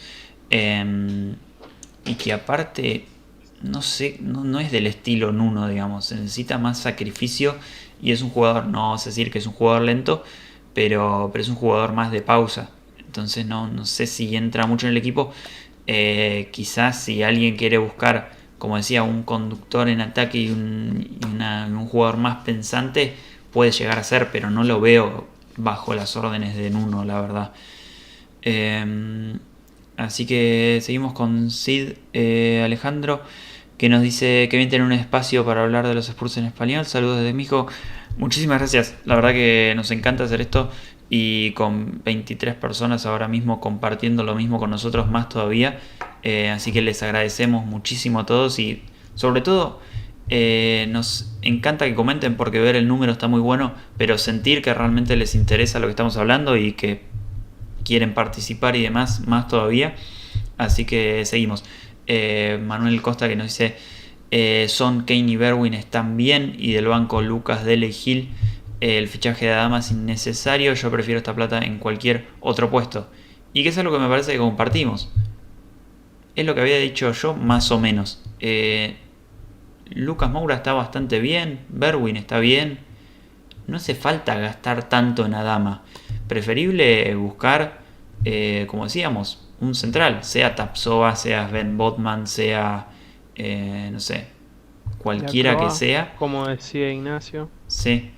Y que aparte, no sé, no es del estilo Nuno, digamos. Se necesita más sacrificio y es un jugador, no vamos a decir que es un jugador lento, pero es un jugador más de pausa. Entonces no sé si entra mucho en el equipo. Quizás si alguien quiere buscar, como decía, un conductor en ataque y un jugador más pensante, puede llegar a ser, pero no lo veo bajo las órdenes de Nuno, la verdad. Así que seguimos con Sid Alejandro, que nos dice que bien tener un espacio para hablar de los Spurs en español. Saludos desde México. Muchísimas gracias. La verdad que nos encanta hacer esto, y con 23 personas ahora mismo compartiendo lo mismo con nosotros, más todavía. Así que les agradecemos muchísimo a todos, y sobre todo nos encanta que comenten, porque ver el número está muy bueno, pero sentir que realmente les interesa lo que estamos hablando y que quieren participar y demás, más todavía. Así que seguimos. Manuel Costa, que nos dice Son, Kane y Berwin están bien, y del banco Lucas, Dele y Gil. El fichaje de Adama es innecesario, yo prefiero esta plata en cualquier otro puesto. Y que es algo que me parece que compartimos. Es lo que había dicho yo, más o menos. Lucas Moura está bastante bien, Berwin está bien. No hace falta gastar tanto en Adama. Preferible buscar, como decíamos, un central. Sea Tapsoba, sea Sven Botman, sea, no sé, cualquiera que sea. Como decía Ignacio. Sí,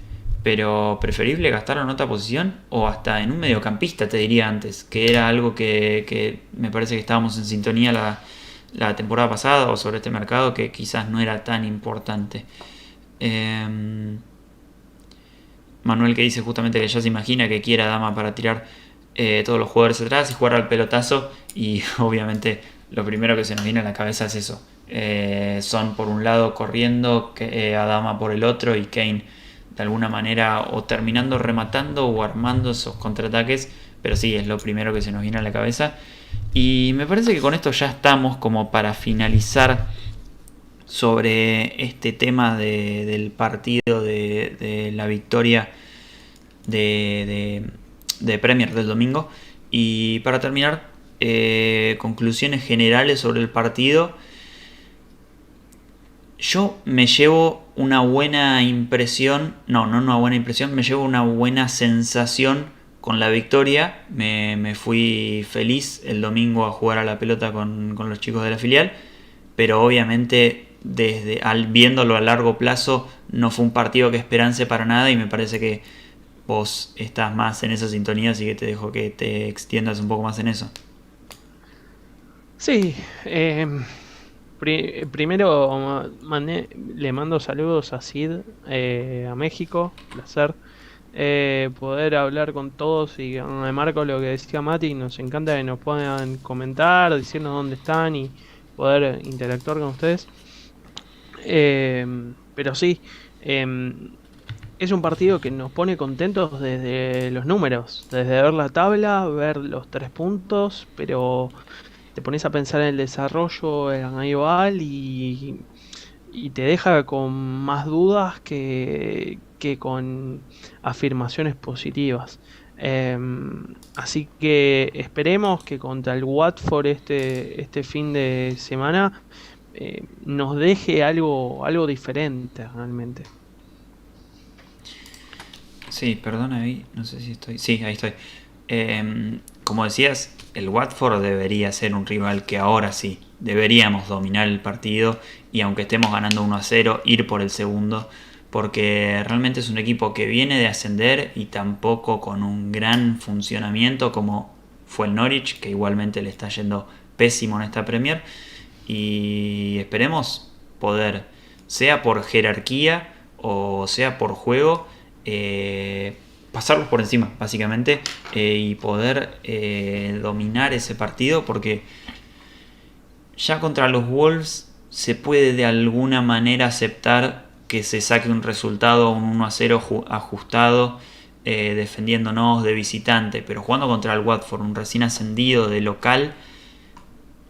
pero preferible gastarlo en otra posición, o hasta en un mediocampista, te diría antes, que era algo que me parece que estábamos en sintonía la temporada pasada, o sobre este mercado, que quizás no era tan importante. Manuel, que dice justamente que ya se imagina que quiera Dama para tirar todos los jugadores atrás y jugar al pelotazo, y obviamente lo primero que se nos viene a la cabeza es eso. Son por un lado corriendo, Adama por el otro, y Kane de alguna manera o terminando rematando o armando esos contraataques, pero sí, es lo primero que se nos viene a la cabeza. Y me parece que con esto ya estamos como para finalizar sobre este tema del partido de la victoria de Premier del domingo. Y para terminar, conclusiones generales sobre el partido. Yo me llevo una buena impresión, no una buena impresión, me llevo una buena sensación con la victoria. Me fui feliz el domingo a jugar a la pelota con los chicos de la filial, pero obviamente viéndolo a largo plazo no fue un partido que esperance para nada, y me parece que vos estás más en esa sintonía, así que te dejo que te extiendas un poco más en eso. Sí, primero le mando saludos a Sid, a México, placer poder hablar con todos, y me marco lo que decía Mati, nos encanta que nos puedan comentar, decirnos dónde están y poder interactuar con ustedes. Pero sí, es un partido que nos pone contentos desde los números, desde ver la tabla, ver los 3 puntos, pero te pones a pensar en el desarrollo anual y te deja con más dudas que que con afirmaciones positivas. Así que esperemos que contra el Watford este fin de semana nos deje algo diferente realmente. Sí, perdona ahí, no sé si estoy. Sí, ahí estoy. Como decías, el Watford debería ser un rival que ahora sí, deberíamos dominar el partido y aunque estemos ganando 1-0, ir por el segundo, porque realmente es un equipo que viene de ascender y tampoco con un gran funcionamiento como fue el Norwich, que igualmente le está yendo pésimo en esta Premier, y esperemos poder, sea por jerarquía o sea por juego, pasarlos por encima, básicamente, y poder dominar ese partido, porque ya contra los Wolves se puede de alguna manera aceptar que se saque un resultado, un 1-0 ajustado, defendiéndonos de visitante, pero jugando contra el Watford, un recién ascendido de local,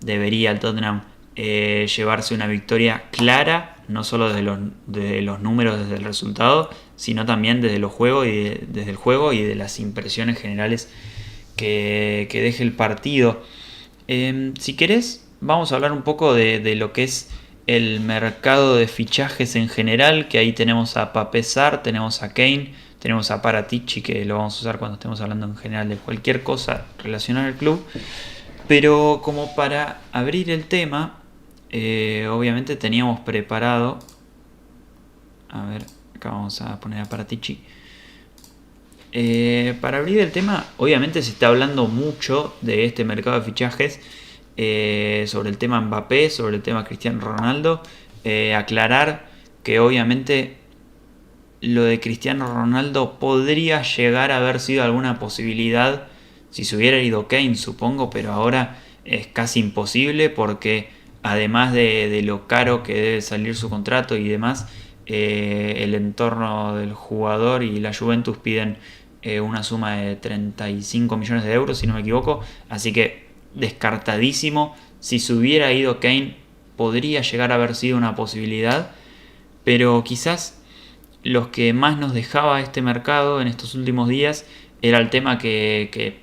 debería el Tottenham llevarse una victoria clara, no solo desde los números, desde el resultado, sino también desde los juegos desde el juego y de las impresiones generales que deje el partido. Si querés, vamos a hablar un poco de lo que es el mercado de fichajes en general, que ahí tenemos a Pape Sarr, tenemos a Kane, tenemos a Paratici, que lo vamos a usar cuando estemos hablando en general de cualquier cosa relacionada al club. Pero como para abrir el tema, obviamente teníamos preparado... A ver, acá vamos a poner a Paratici. Para abrir el tema, obviamente se está hablando mucho de este mercado de fichajes, sobre el tema Mbappé, sobre el tema Cristiano Ronaldo. Aclarar que obviamente lo de Cristiano Ronaldo podría llegar a haber sido alguna posibilidad si se hubiera ido Kane, supongo, pero ahora es casi imposible porque además de lo caro que debe salir su contrato y demás, el entorno del jugador y la Juventus piden una suma de 35 millones de euros, si no me equivoco, así que descartadísimo. Si se hubiera ido Kane, podría llegar a haber sido una posibilidad, pero quizás los que más nos dejaba este mercado en estos últimos días era el tema que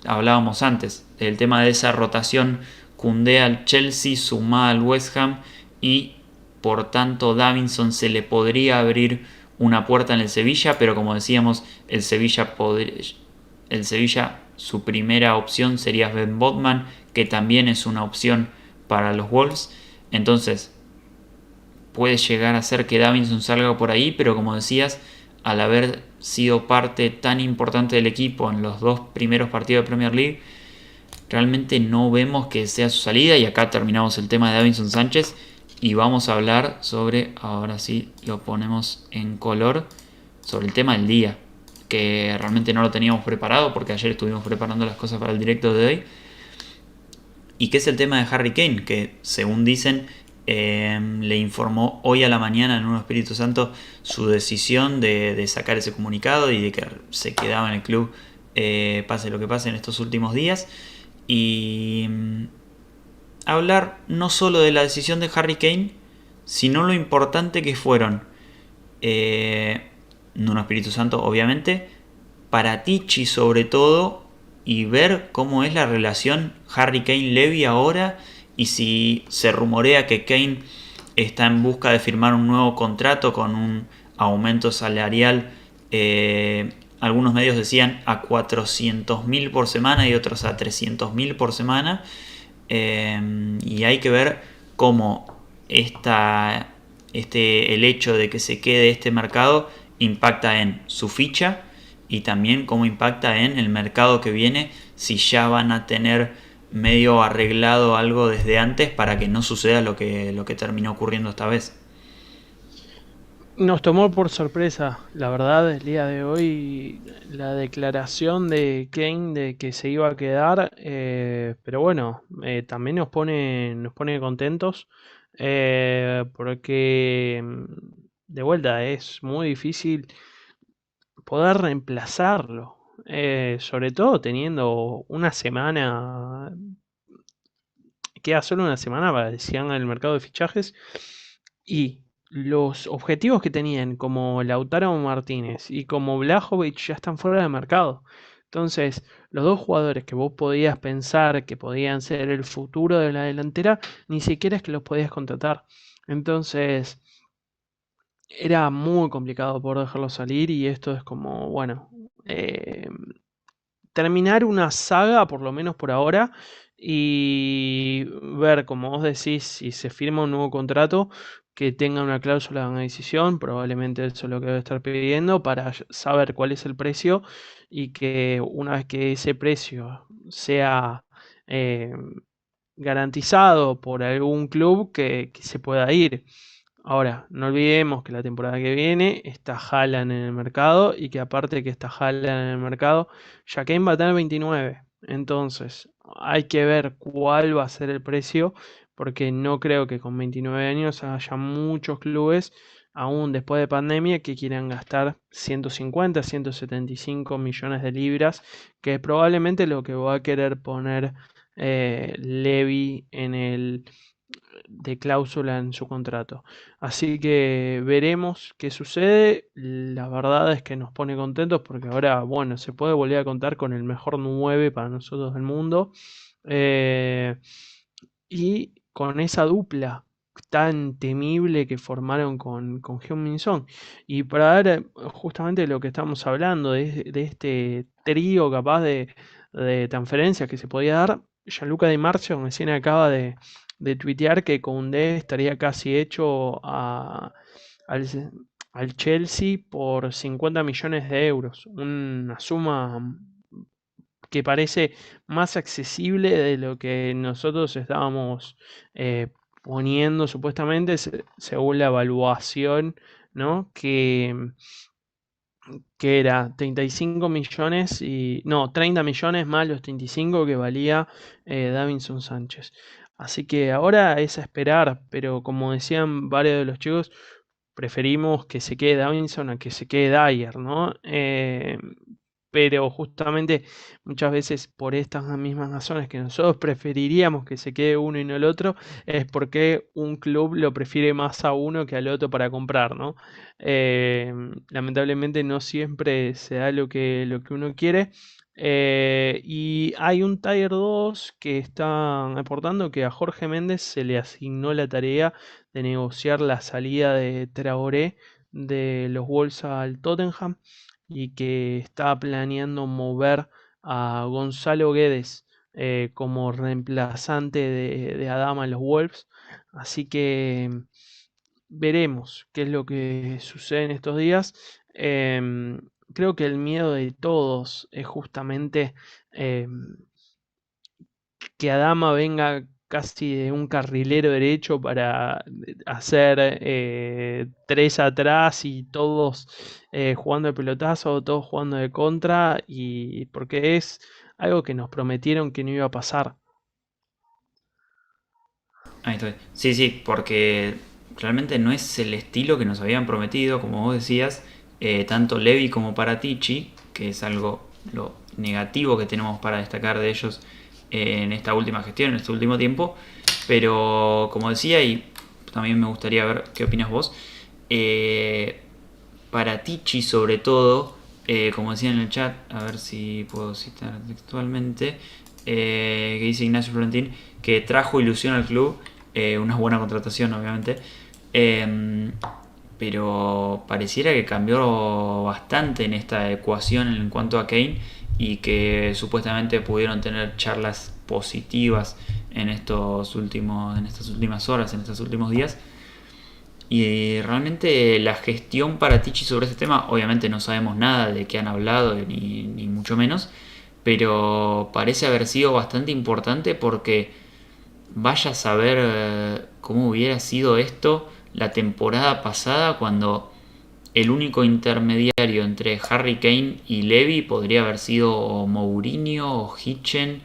hablábamos antes, el tema de esa rotación Koundé al Chelsea, sumada al West Ham, y por tanto Davinson se le podría abrir una puerta en el Sevilla, pero como decíamos, el Sevilla su primera opción sería Ben Botman, que también es una opción para los Wolves. Entonces puede llegar a ser que Davinson salga por ahí, pero como decías, al haber sido parte tan importante del equipo en los dos primeros partidos de Premier League, realmente no vemos que sea su salida. Y acá terminamos el tema de Davinson Sánchez y vamos a hablar sobre, ahora sí lo ponemos en color, sobre el tema del día, que realmente no lo teníamos preparado porque ayer estuvimos preparando las cosas para el directo de hoy, y que es el tema de Harry Kane, que según dicen le informó hoy a la mañana en un Espíritu Santo su decisión de sacar ese comunicado y de que se quedaba en el club, pase lo que pase en estos últimos días. Y hablar no solo de la decisión de Harry Kane, sino lo importante que fueron Nuno Espíritu Santo, obviamente, Paratici sobre todo, y ver cómo es la relación Harry Kane-Levy ahora, y si se rumorea que Kane está en busca de firmar un nuevo contrato con un aumento salarial, algunos medios decían a 400.000 por semana y otros a 300.000 por semana, y hay que ver cómo el hecho de que se quede este mercado impacta en su ficha y también cómo impacta en el mercado que viene, si ya van a tener medio arreglado algo desde antes para que no suceda lo que terminó ocurriendo esta vez. Nos tomó por sorpresa, la verdad, el día de hoy la declaración de Kane de que se iba a quedar, pero bueno, también nos pone contentos, porque de vuelta es muy difícil poder reemplazarlo, sobre todo teniendo una semana, queda solo una semana para que se haga el mercado de fichajes y los objetivos que tenían como Lautaro Martínez y como Blajovic ya están fuera de mercado. Entonces, los dos jugadores que vos podías pensar que podían ser el futuro de la delantera, ni siquiera es que los podías contratar. Entonces, era muy complicado poder dejarlos salir y esto es como, bueno, terminar una saga, por lo menos por ahora, y ver, como vos decís, si se firma un nuevo contrato que tenga una cláusula de una decisión, probablemente eso es lo que debe estar pidiendo para saber cuál es el precio y que una vez que ese precio sea eh, garantizado por algún club que se pueda ir. Ahora, no olvidemos que la temporada que viene está Haaland en el mercado y que aparte que está Haaland en el mercado, Kane va a tener 29. Entonces, hay que ver cuál va a ser el precio porque no creo que con 29 años haya muchos clubes, aún después de pandemia, que quieran gastar 150, 175 millones de libras, que es probablemente lo que va a querer poner Levy en el de cláusula en su contrato. Así que veremos qué sucede. La verdad es que nos pone contentos porque ahora, bueno, se puede volver a contar con el mejor 9 para nosotros del mundo. Eh, y con esa dupla tan temible que formaron con Heung-min Son. Y para ver justamente lo que estamos hablando, de este trío capaz de transferencias que se podía dar, Gianluca Di Marzio recién acaba de tuitear que Koundé estaría casi hecho al, al Chelsea por 50 millones de euros, una suma que parece más accesible de lo que nosotros estábamos poniendo supuestamente según la evaluación, ¿no? Que era 35 millones y no, 30 millones más los 35 que valía Davinson Sánchez. Así que ahora es a esperar, pero como decían varios de los chicos, preferimos que se quede Davinson a que se quede Dyer, ¿no? Pero justamente muchas veces por estas mismas razones que nosotros preferiríamos que se quede uno y no el otro, es porque un club lo prefiere más a uno que al otro para comprar, ¿no? Lamentablemente no siempre se da lo que uno quiere. Y hay un Tier 2 que está reportando que a Jorge Méndez se le asignó la tarea de negociar la salida de Traoré de los Wolves al Tottenham y que está planeando mover a Gonzalo Guedes como reemplazante de Adama en los Wolves. Así que veremos qué es lo que sucede en estos días. Creo que el miedo de todos es justamente que Adama venga casi de un carrilero derecho para hacer tres atrás y todos jugando de pelotazo, todos jugando de contra, y porque es algo que nos prometieron que no iba a pasar. Ahí estoy. Sí, sí, porque realmente no es el estilo que nos habían prometido, como vos decías, tanto Levi como Paratici, que es algo lo negativo que tenemos para destacar de ellos en esta última gestión, en este último tiempo. Pero como decía, y también me gustaría ver qué opinas vos, Paratici sobre todo, como decía en el chat, a ver si puedo citar textualmente, que dice Ignacio Florentín, que trajo ilusión al club, una buena contratación obviamente, pero pareciera que cambió bastante en esta ecuación en cuanto a Kane y que supuestamente pudieron tener charlas positivas en estas últimas horas, en estos últimos días. Y realmente la gestión para Tichi sobre este tema, obviamente no sabemos nada de qué han hablado, ni mucho menos, pero parece haber sido bastante importante porque vaya a saber cómo hubiera sido esto la temporada pasada cuando el único intermediario entre Harry Kane y Levy podría haber sido Mourinho o Hitchen,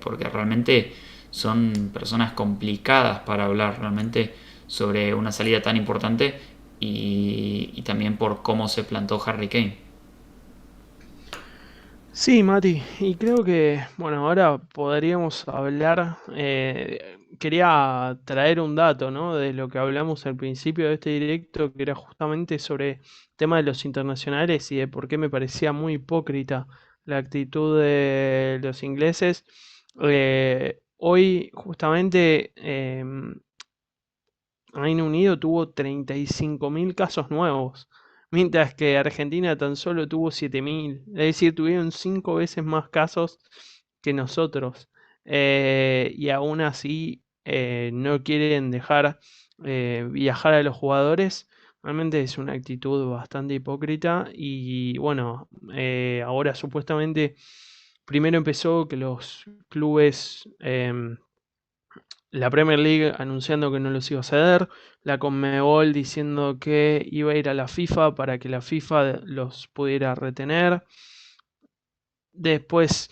porque realmente son personas complicadas para hablar realmente sobre una salida tan importante y también por cómo se plantó Harry Kane. Sí, Mati, y creo que, bueno, ahora podríamos hablar, quería traer un dato, ¿no? De lo que hablamos al principio de este directo, que era justamente sobre el tema de los internacionales y de por qué me parecía muy hipócrita la actitud de los ingleses. Hoy, justamente, Reino Unido tuvo 35.000 casos nuevos, mientras que Argentina tan solo tuvo 7.000. Es decir, tuvieron 5 veces más casos que nosotros. Y aún así no quieren dejar viajar a los jugadores. Realmente es una actitud bastante hipócrita. Y bueno, ahora supuestamente primero empezó que los clubes... la Premier League anunciando que no los iba a ceder, la Conmebol diciendo que iba a ir a la FIFA para que la FIFA los pudiera retener. Después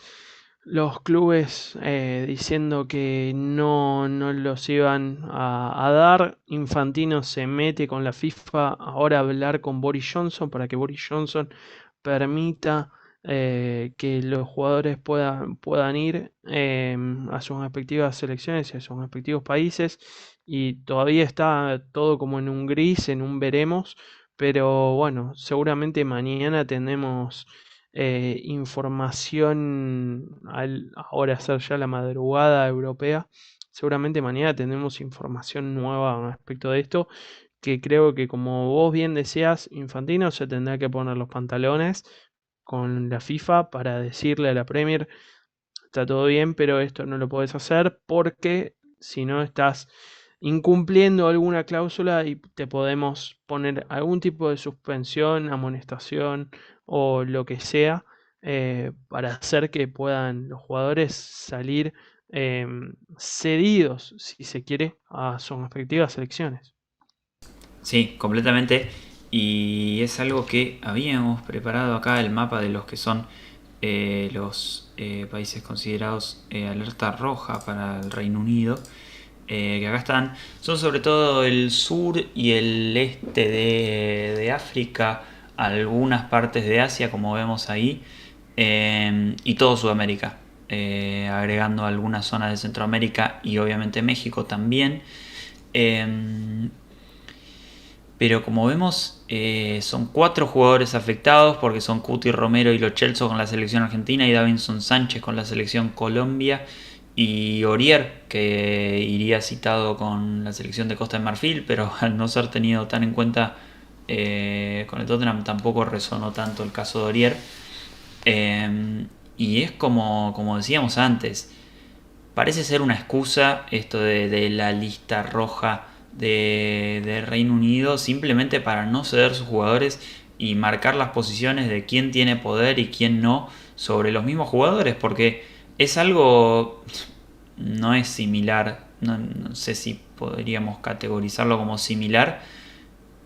los clubes diciendo que no los iban a dar. Infantino se mete con la FIFA ahora a hablar con Boris Johnson para que Boris Johnson permita que los jugadores puedan ir a sus respectivas selecciones y a sus respectivos países. Y todavía está todo como en un gris, en un veremos. Pero bueno, seguramente mañana tenemos información al ahora ser ya la madrugada europea. Seguramente mañana tendremos información nueva respecto de esto, que creo que como vos bien decías, Infantino se tendrá que poner los pantalones con la FIFA para decirle a la Premier, está todo bien, pero esto no lo podés hacer porque si no estás incumpliendo alguna cláusula y te podemos poner algún tipo de suspensión, amonestación o lo que sea para hacer que puedan los jugadores salir cedidos, si se quiere, a sus respectivas selecciones. Sí, completamente. Y es algo que habíamos preparado acá, el mapa de los que son los países considerados alerta roja para el Reino Unido. Que acá están, son sobre todo el sur y el este de África, algunas partes de Asia, como vemos ahí, y todo Sudamérica, agregando algunas zonas de Centroamérica y obviamente México también. Eh, pero como vemos, son 4 jugadores afectados porque son Cuti Romero y Lo Celso con la selección argentina y Davinson Sánchez con la selección Colombia y Aurier, que iría citado con la selección de Costa de Marfil, pero al no ser tenido tan en cuenta con el Tottenham tampoco resonó tanto el caso de Aurier. Y es como decíamos antes, parece ser una excusa esto de la lista roja de Reino Unido simplemente para no ceder sus jugadores y marcar las posiciones de quién tiene poder y quién no sobre los mismos jugadores, porque es algo, no es similar, no sé si podríamos categorizarlo como similar,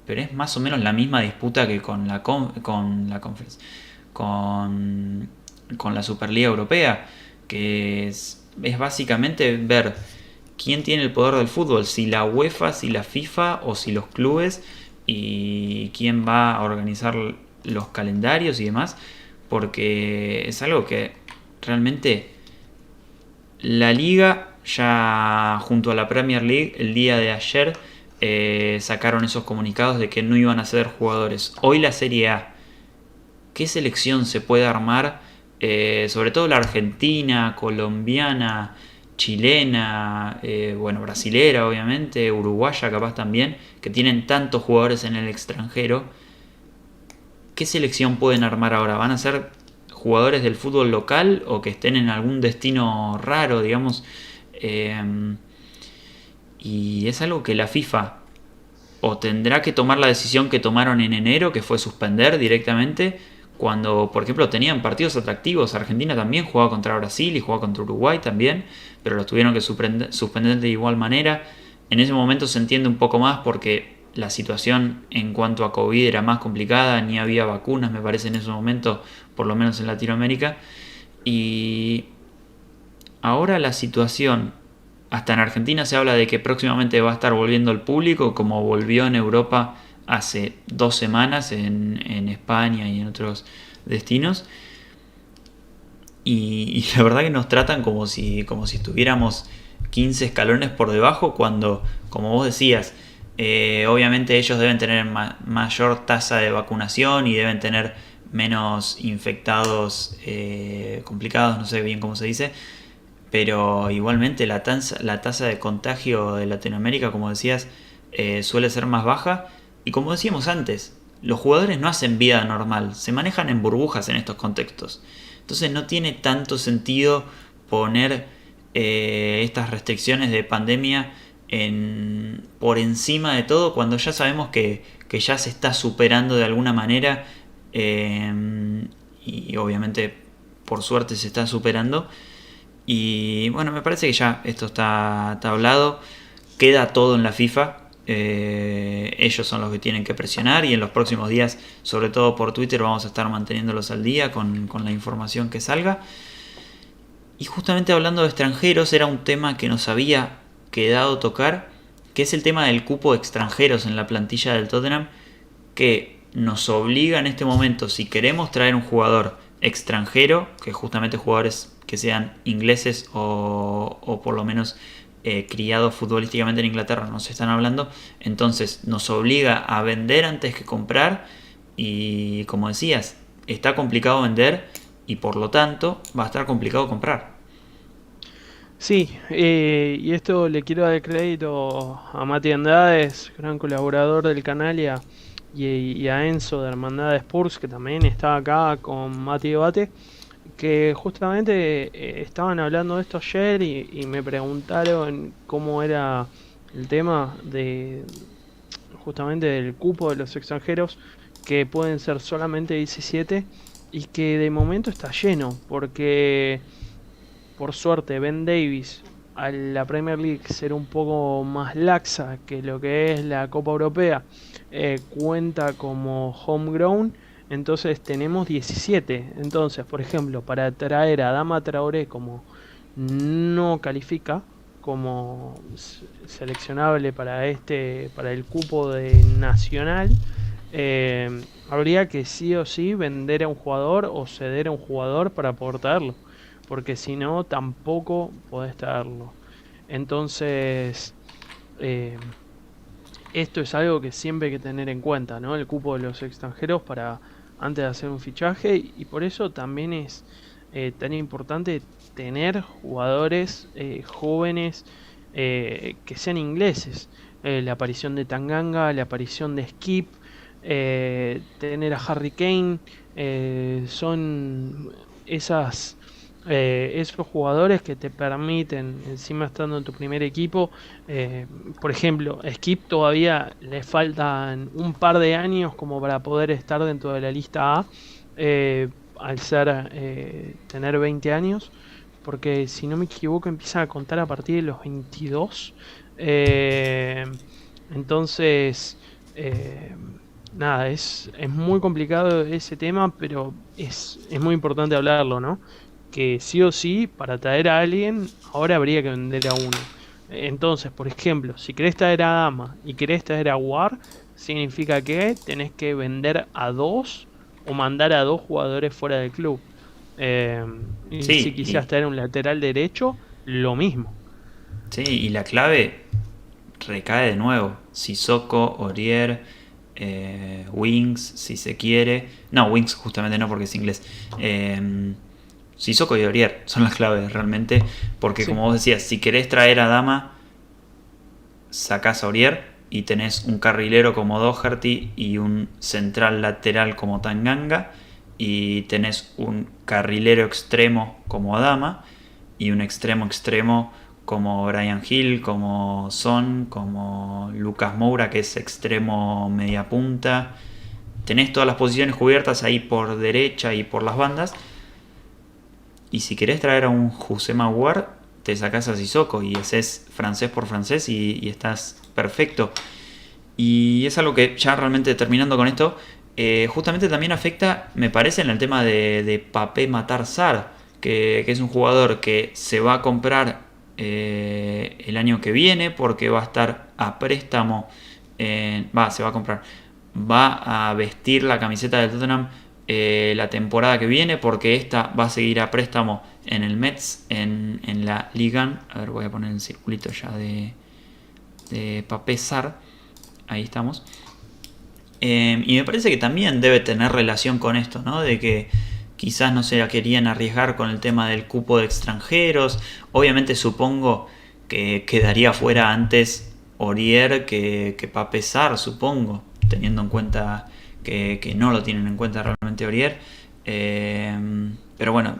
pero es más o menos la misma disputa que con la conference, con la Superliga Europea, que es básicamente ver quién tiene el poder del fútbol, si la UEFA, si la FIFA o si los clubes, y quién va a organizar los calendarios y demás, porque es algo que realmente la liga ya junto a la Premier League el día de ayer sacaron esos comunicados de que no iban a ceder jugadores. Hoy la Serie A, ¿qué selección se puede armar? Sobre todo la argentina, colombiana, chilena, bueno, brasilera obviamente, uruguaya capaz también, que tienen tantos jugadores en el extranjero. ¿Qué selección pueden armar ahora? ¿Van a ser jugadores del fútbol local o que estén en algún destino raro, digamos? Y es algo que la FIFA o tendrá que tomar la decisión que tomaron en enero, que fue suspender directamente, cuando, por ejemplo, tenían partidos atractivos. Argentina también jugaba contra Brasil y jugaba contra Uruguay también, pero los tuvieron que suspender de igual manera. En ese momento se entiende un poco más porque la situación en cuanto a COVID era más complicada, ni había vacunas, me parece, en ese momento, por lo menos en Latinoamérica. Y ahora la situación, hasta en Argentina se habla de que próximamente va a estar volviendo el público, como volvió en Europa hace 2 semanas, en España y en otros destinos. y la verdad que nos tratan como si estuviéramos 15 escalones por debajo cuando, como vos decías, obviamente ellos deben tener mayor tasa de vacunación y deben tener menos infectados complicados, no sé bien cómo se dice, pero igualmente la tasa de contagio de Latinoamérica, como decías, suele ser más baja. Y como decíamos antes, los jugadores no hacen vida normal, se manejan en burbujas en estos contextos. Entonces no tiene tanto sentido poner estas restricciones de pandemia por encima de todo cuando ya sabemos que ya se está superando de alguna manera, y obviamente por suerte se está superando. Y bueno, me parece que ya esto está hablado, queda todo en la FIFA. Ellos son los que tienen que presionar y en los próximos días, sobre todo por Twitter, vamos a estar manteniéndolos al día con la información que salga. Y justamente hablando de extranjeros, era un tema que nos había quedado tocar, que es el tema del cupo de extranjeros en la plantilla del Tottenham, que nos obliga en este momento, si queremos traer un jugador extranjero, que justamente jugadores que sean ingleses o por lo menos criados futbolísticamente en Inglaterra nos están hablando, entonces nos obliga a vender antes que comprar. Y como decías, está complicado vender y por lo tanto va a estar complicado comprar. Sí, y esto le quiero dar crédito a Mati Andrades, gran colaborador del canal, y a Enzo de Hermandad de Spurs, que también está acá con Mati Debate, que justamente estaban hablando de esto ayer y me preguntaron cómo era el tema de justamente del cupo de los extranjeros, que pueden ser solamente 17 y que de momento está lleno, porque por suerte Ben Davis, a la Premier League ser un poco más laxa que lo que es la Copa Europea, cuenta como homegrown. Entonces tenemos 17. Entonces, por ejemplo, para traer a Adama Traoré, como no califica como seleccionable para el cupo de nacional, habría que sí o sí vender a un jugador o ceder a un jugador para poder traerlo, porque si no tampoco podés traerlo. Entonces, esto es algo que siempre hay que tener en cuenta, ¿no? El cupo de los extranjeros para antes de hacer un fichaje, y por eso también es tan importante tener jugadores jóvenes que sean ingleses. La aparición de Tanganga, la aparición de Skip, tener a Harry Kane, son esos jugadores que te permiten, encima estando en tu primer equipo, por ejemplo, a Skip todavía le faltan un par de años como para poder estar dentro de la lista A, al tener 20 años, porque si no me equivoco empiezan a contar a partir de los 22. Entonces, nada, es muy complicado ese tema, pero es muy importante hablarlo, ¿no? Que sí o sí, para traer a alguien, ahora habría que vender a uno. Entonces, por ejemplo, si querés traer a Dama y querés traer a War, significa que tenés que vender a dos o mandar a dos jugadores fuera del club. Y Sí, si quisieras traer un lateral derecho, lo mismo. sí, y la clave recae de nuevo. Sissoko, Aurier, Wings, si se quiere. No, Wings justamente no porque es inglés. Sissoko y Aurier son las claves realmente. Porque Sí. como vos decías, si querés traer a Dama, sacás a Aurier y tenés un carrilero como Doherty y un central lateral como Tanganga. Y tenés un carrilero extremo como Adama y un extremo como Brian Hill, como Son, como Lucas Moura, que es extremo media punta. Tenés todas las posiciones cubiertas ahí por derecha y por las bandas. Y si querés traer a un Houssem Aouar, te sacás a Sissoko y haces francés por francés y estás perfecto. Y es algo que ya realmente terminando con esto, justamente también afecta, me parece, en el tema de Papé Matar Sarr, que es un jugador que se va a comprar el año que viene porque va a estar a préstamo, se va a comprar, va a vestir la camiseta del Tottenham la temporada que viene, porque esta va a seguir a préstamo en el Metz, en la Liga. A ver, voy a poner el circulito ya de Pape Sarr. Ahí estamos. Y me parece que también debe tener relación con esto, ¿no? De que quizás no se la querían arriesgar con el tema del cupo de extranjeros. Obviamente supongo que quedaría fuera antes Aurier que Pape Sarr, supongo, teniendo en cuenta que no lo tienen en cuenta realmente Aurier. Pero bueno,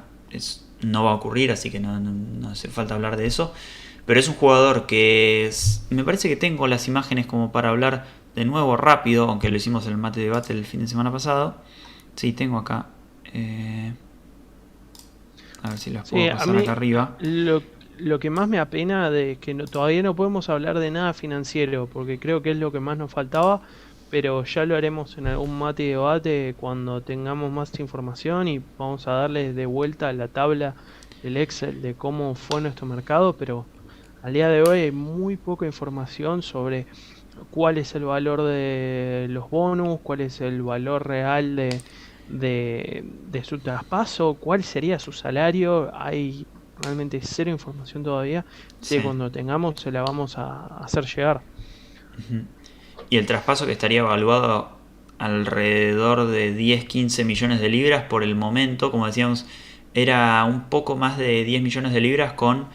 no va a ocurrir, así que no hace falta hablar de eso. Pero es un jugador que me parece que tengo las imágenes como para hablar de nuevo rápido, aunque lo hicimos en el mate debate el fin de semana pasado. Sí, tengo acá. A ver si las puedo pasar acá arriba. Lo que más me apena de que todavía no podemos hablar de nada financiero, porque creo que es lo que más nos faltaba, pero ya lo haremos en algún mate y debate cuando tengamos más información y vamos a darles de vuelta la tabla del Excel de cómo fue nuestro mercado, pero al día de hoy hay muy poca información sobre cuál es el valor de los bonus, cuál es el valor real de su traspaso, cuál sería su salario. Hay realmente cero información todavía. Sí. Cuando tengamos se la vamos a hacer llegar. Y el traspaso que estaría evaluado alrededor de 10-15 millones de libras por el momento, como decíamos, era un poco más de 10 millones de libras con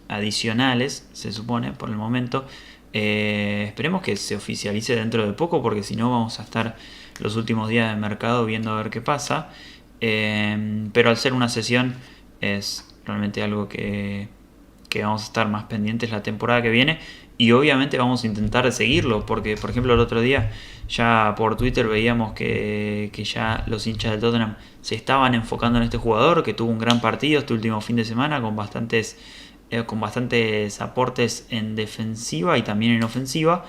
adicionales, se supone, por el momento. Esperemos que se oficialice dentro de poco, porque si no vamos a estar los últimos días de mercado viendo a ver qué pasa. Pero al ser una sesión es realmente algo que vamos a estar más pendientes la temporada que viene, y obviamente vamos a intentar seguirlo, porque por ejemplo el otro día ya por Twitter veíamos que ya los hinchas del Tottenham se estaban enfocando en este jugador, que tuvo un gran partido este último fin de semana con bastantes aportes en defensiva y también en ofensiva,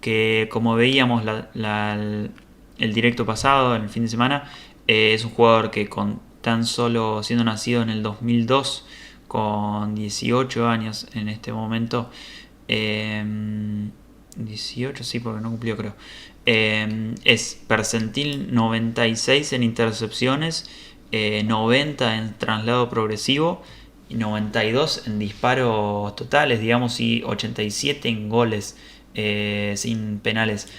que como veíamos el directo pasado, en el fin de semana, es un jugador que con tan solo siendo nacido en el 2002, con 18 años en este momento, 18 sí, porque no cumplió creo, es percentil 96 en intercepciones, 90 en traslado progresivo, 92 en disparos totales, digamos, y 87 en goles sin penales,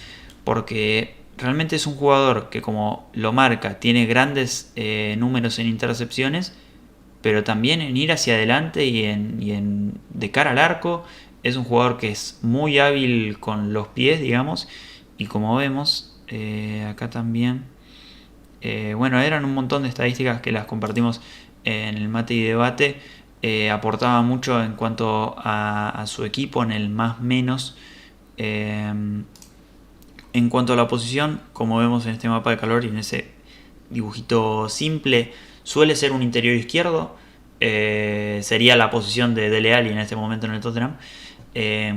porque realmente es un jugador que, como lo marca, tiene grandes números en intercepciones, pero también en ir hacia adelante y en de cara al arco. Es un jugador que es muy hábil con los pies, digamos, y como vemos acá también, bueno, eran un montón de estadísticas que las compartimos en el mate y debate. Aportaba mucho en cuanto a su equipo en el más menos. En cuanto a la posición, como vemos en este mapa de calor y en ese dibujito simple, suele ser un interior izquierdo. Sería la posición de Dele Alli en este momento en el Tottenham.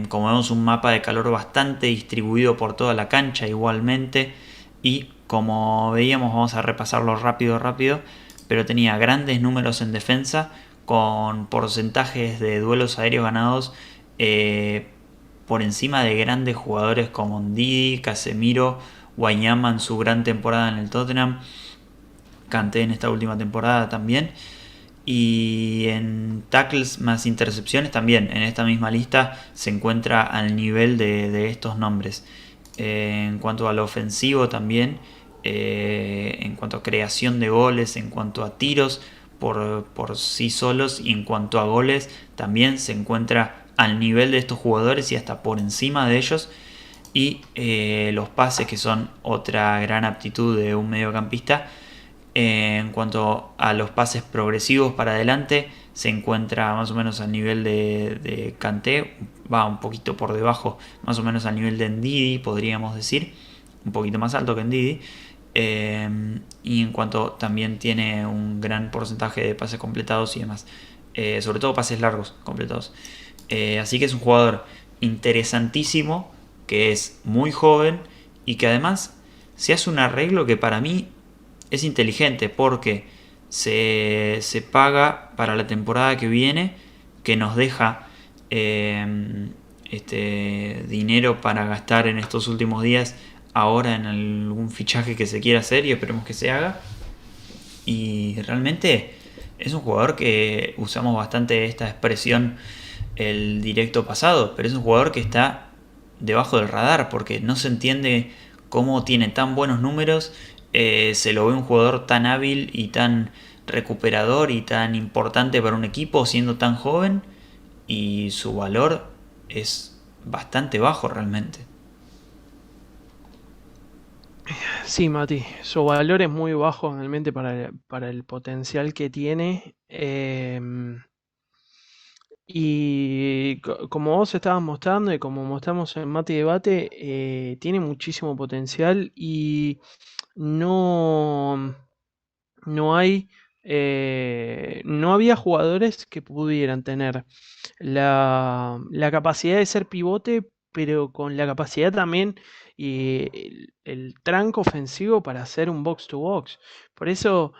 Como vemos, un mapa de calor bastante distribuido por toda la cancha igualmente. Y como veíamos, vamos a repasarlo rápido, pero tenía grandes números en defensa, con porcentajes de duelos aéreos ganados por encima de grandes jugadores como Ndidi, Casemiro, Wanyama en su gran temporada en el Tottenham, Kanté en esta última temporada también. Y en tackles más intercepciones también, en esta misma lista se encuentra al nivel de estos nombres. En cuanto al ofensivo también, en cuanto a creación de goles, en cuanto a tiros por sí solos, y en cuanto a goles también se encuentra al nivel de estos jugadores y hasta por encima de ellos. Y los pases, que son otra gran aptitud de un mediocampista. En cuanto a los pases progresivos para adelante, se encuentra más o menos al nivel de Kanté, va un poquito por debajo, más o menos al nivel de Ndidi, podríamos decir, un poquito más alto que Ndidi. Y en cuanto también tiene un gran porcentaje de pases completados y demás, sobre todo pases largos completados. Así que es un jugador interesantísimo, que es muy joven y que además se hace un arreglo que para mí es inteligente, porque se paga para la temporada que viene, que nos deja dinero para gastar en estos últimos días ahora en algún fichaje que se quiera hacer y esperemos que se haga. Y realmente es un jugador que usamos bastante esta expresión el directo pasado, pero es un jugador que está debajo del radar porque no se entiende cómo tiene tan buenos números. Se lo ve un jugador tan hábil y tan recuperador y tan importante para un equipo siendo tan joven, y su valor es bastante bajo realmente. Sí, Mati, su valor es muy bajo realmente para el potencial que tiene. Y como vos estabas mostrando y como mostramos en Mati Debate, tiene muchísimo potencial y no, no hay, no había jugadores que pudieran tener la capacidad de ser pivote, pero con la capacidad también y el tranco ofensivo para hacer un box to box. Por eso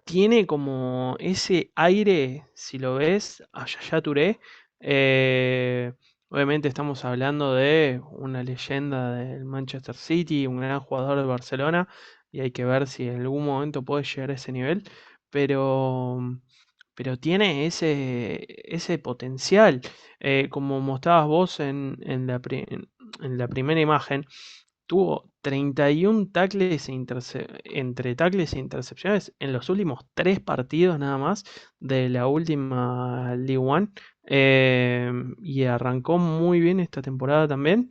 tiene como ese aire, si lo ves, a Yaya Touré. eh, Obviamente estamos hablando de una leyenda del Manchester City, un gran jugador del Barcelona, y hay que ver si en algún momento puede llegar a ese nivel, pero, pero tiene ese potencial. Como mostrabas vos en la primera imagen, tuvo 31 tackles entre tackles e intercepciones en los últimos 3 partidos nada más de la última League One. Y arrancó muy bien esta temporada también.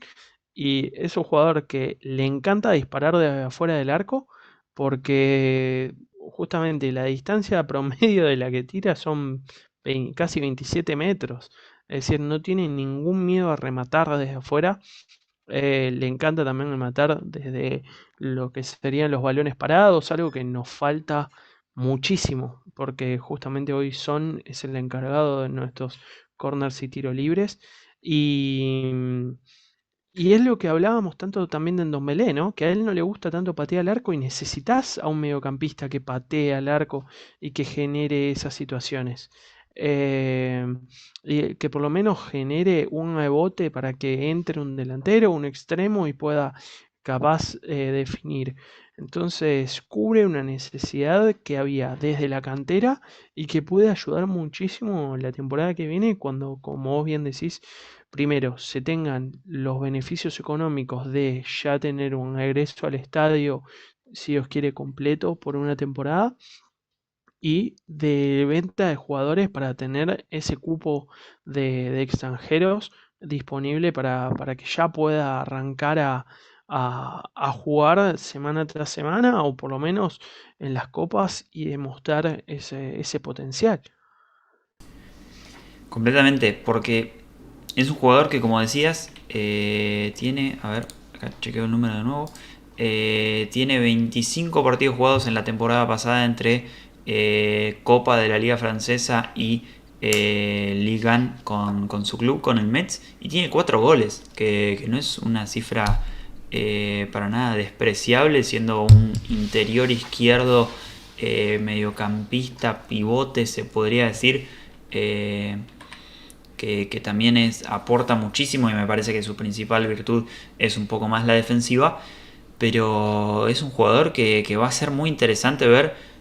Y es un jugador que le encanta disparar de afuera del arco porque justamente la distancia promedio de la que tira son casi 27 metros. Es decir, no tiene ningún miedo a rematar desde afuera. Le encanta también matar desde lo que serían los balones parados, algo que nos falta muchísimo, porque justamente hoy Son es el encargado de nuestros corners y tiros libres. Y, y es lo que hablábamos tanto también de Ndombele, ¿no? Que a él no le gusta tanto patear al arco y necesitas a un mediocampista que patee al arco y que genere esas situaciones. Eh, y que por lo menos genere un rebote para que entre un delantero, un extremo y pueda capaz definir. Entonces cubre una necesidad que había desde la cantera y que puede ayudar muchísimo la temporada que viene cuando, como vos bien decís, primero se tengan los beneficios económicos de ya tener un regreso al estadio, si Dios quiere, completo por una temporada, y de venta de jugadores para tener ese cupo de extranjeros disponible para que ya pueda arrancar a jugar semana tras semana o por lo menos en las copas y demostrar ese potencial. Completamente, porque es un jugador que, como decías, tiene, a ver, acá chequeo el número de nuevo, tiene 25 partidos jugados en la temporada pasada entre Copa de la Liga Francesa y Ligue 1 con su club, con el Metz, y tiene 4 goles, que no es una cifra para nada despreciable, siendo un interior izquierdo, mediocampista, pivote, se podría decir. Que también aporta muchísimo y me parece que su principal virtud es un poco más la defensiva, pero es un jugador que va a ser muy interesante ver,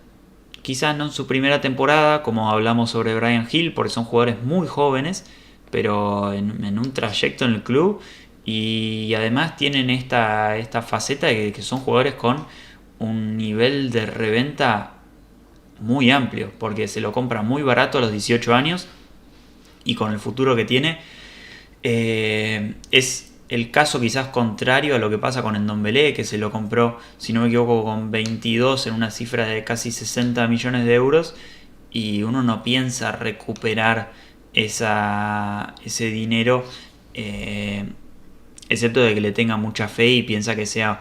quizás no en su primera temporada, como hablamos sobre Brian Hill, porque son jugadores muy jóvenes, pero en un trayecto en el club, y además tienen esta faceta de que son jugadores con un nivel de reventa muy amplio, porque se lo compra muy barato a los 18 años y con el futuro que tiene. Es el caso quizás contrario a lo que pasa con Ndombele, que se lo compró, si no me equivoco, con 22 en una cifra de casi 60 millones de euros, y uno no piensa recuperar ese dinero, excepto de que le tenga mucha fe y piensa que sea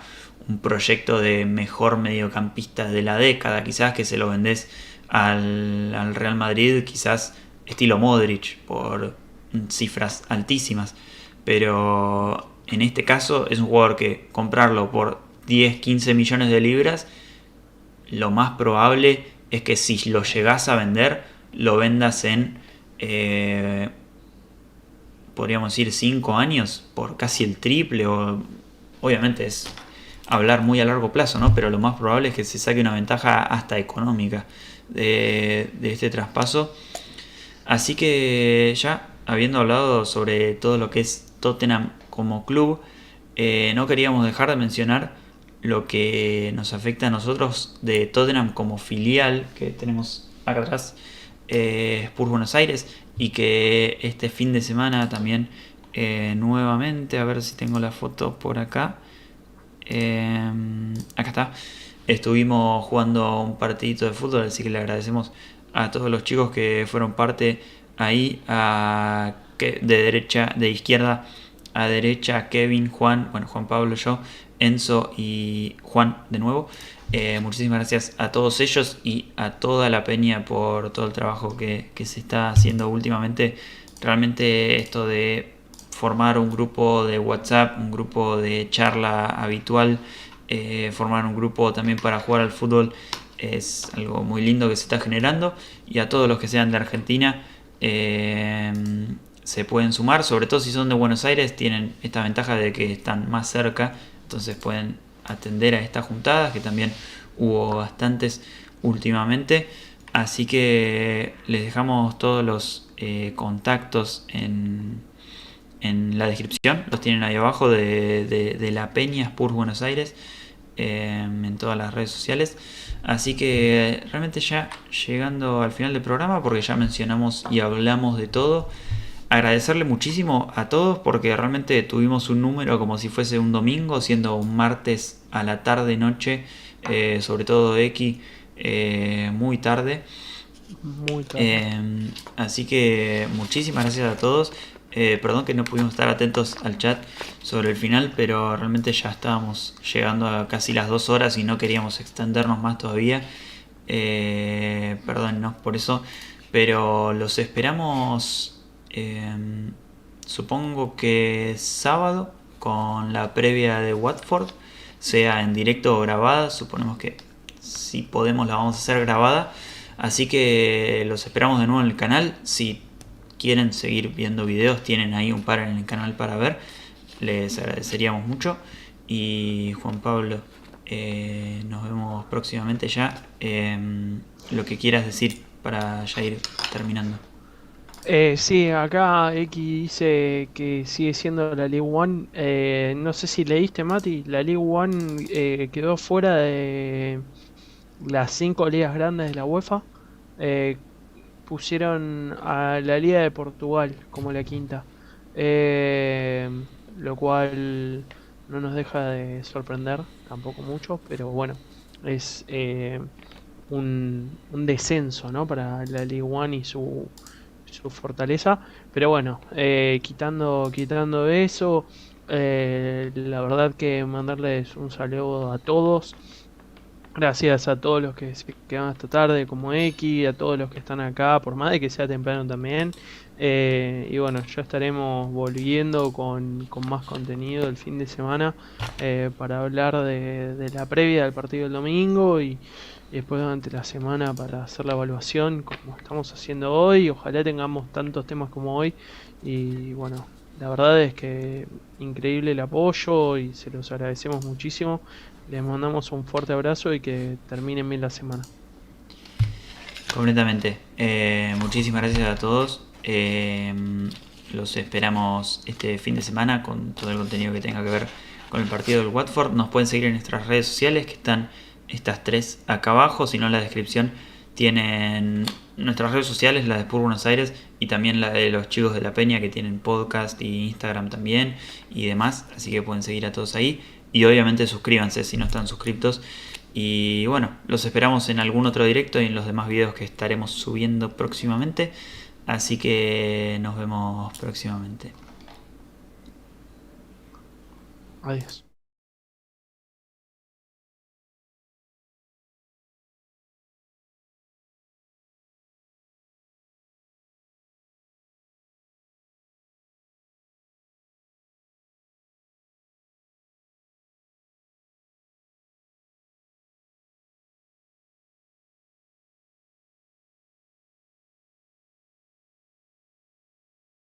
un proyecto de mejor mediocampista de la década, quizás que se lo vendés al Real Madrid, quizás estilo Modric, por cifras altísimas. Pero en este caso es un jugador que comprarlo por 10, 15 millones de libras, lo más probable es que si lo llegás a vender, lo vendas en, podríamos decir, 5 años por casi el triple o obviamente es hablar muy a largo plazo, ¿no? Pero lo más probable es que se saque una ventaja hasta económica de este traspaso. Así que ya habiendo hablado sobre todo lo que es Tottenham como club, no queríamos dejar de mencionar lo que nos afecta a nosotros de Tottenham como filial que tenemos acá atrás, Spurs Buenos Aires, y que este fin de semana también nuevamente, a ver si tengo la foto por acá, acá está, estuvimos jugando un partidito de fútbol, así que le agradecemos a todos los chicos que fueron parte ahí, de izquierda a derecha, Kevin, Juan, bueno, Juan Pablo, yo, Enzo y Juan de nuevo. Muchísimas gracias a todos ellos y a toda la peña por todo el trabajo que se está haciendo últimamente. Realmente esto de formar un grupo de WhatsApp, un grupo de charla habitual, formar un grupo también para jugar al fútbol, es algo muy lindo que se está generando, y a todos los que sean de Argentina se pueden sumar, sobre todo si son de Buenos Aires, tienen esta ventaja de que están más cerca, entonces pueden atender a estas juntadas, que también hubo bastantes últimamente. Así que les dejamos todos los contactos en la descripción, los tienen ahí abajo de la Peña Spurs Buenos Aires, en todas las redes sociales. Así que realmente ya llegando al final del programa, porque ya mencionamos y hablamos de todo, agradecerle muchísimo a todos porque realmente tuvimos un número como si fuese un domingo, siendo un martes a la tarde noche, sobre todo X, muy tarde. Muy tarde. Así que muchísimas gracias a todos. Perdón que no pudimos estar atentos al chat sobre el final, pero realmente ya estábamos llegando a casi las 2 horas y no queríamos extendernos más todavía. Perdónennos por eso, pero los esperamos, supongo que sábado, con la previa de Watford, sea en directo o grabada. Suponemos que si podemos la vamos a hacer grabada. Así que los esperamos de nuevo en el canal. Si quieren seguir viendo videos, tienen ahí un par en el canal para ver. Les agradeceríamos mucho. Y Juan Pablo, nos vemos próximamente ya. Lo que quieras decir para ya ir terminando. Sí, acá X dice que sigue siendo la League One. No sé si leíste, Mati, la League One quedó fuera de las 5 ligas grandes de la UEFA. Pusieron a la Liga de Portugal como la quinta, lo cual no nos deja de sorprender tampoco mucho, pero bueno, es un descenso, ¿no?, para la League One y su fortaleza. Pero bueno, quitando eso, la verdad que mandarles un saludo a todos. Gracias a todos los que se quedan hasta tarde, como X, a todos los que están acá, por más de que sea temprano también. Y bueno, ya estaremos volviendo con más contenido el fin de semana, para hablar de la previa del partido del domingo, y después durante la semana para hacer la evaluación como estamos haciendo hoy. Ojalá tengamos tantos temas como hoy. Y bueno, la verdad es que increíble el apoyo y se los agradecemos muchísimo. Les mandamos un fuerte abrazo y que terminen bien la semana. Completamente. Muchísimas gracias a todos. Los esperamos este fin de semana con todo el contenido que tenga que ver con el partido del Watford. Nos pueden seguir en nuestras redes sociales, que están estas 3 acá abajo. Si no, en la descripción tienen nuestras redes sociales, la de Spurs Buenos Aires y también la de los chicos de la Peña, que tienen podcast y Instagram también y demás. Así que pueden seguir a todos ahí. Y obviamente suscríbanse si no están suscriptos. Y bueno, los esperamos en algún otro directo y en los demás videos que estaremos subiendo próximamente. Así que nos vemos próximamente. Adiós.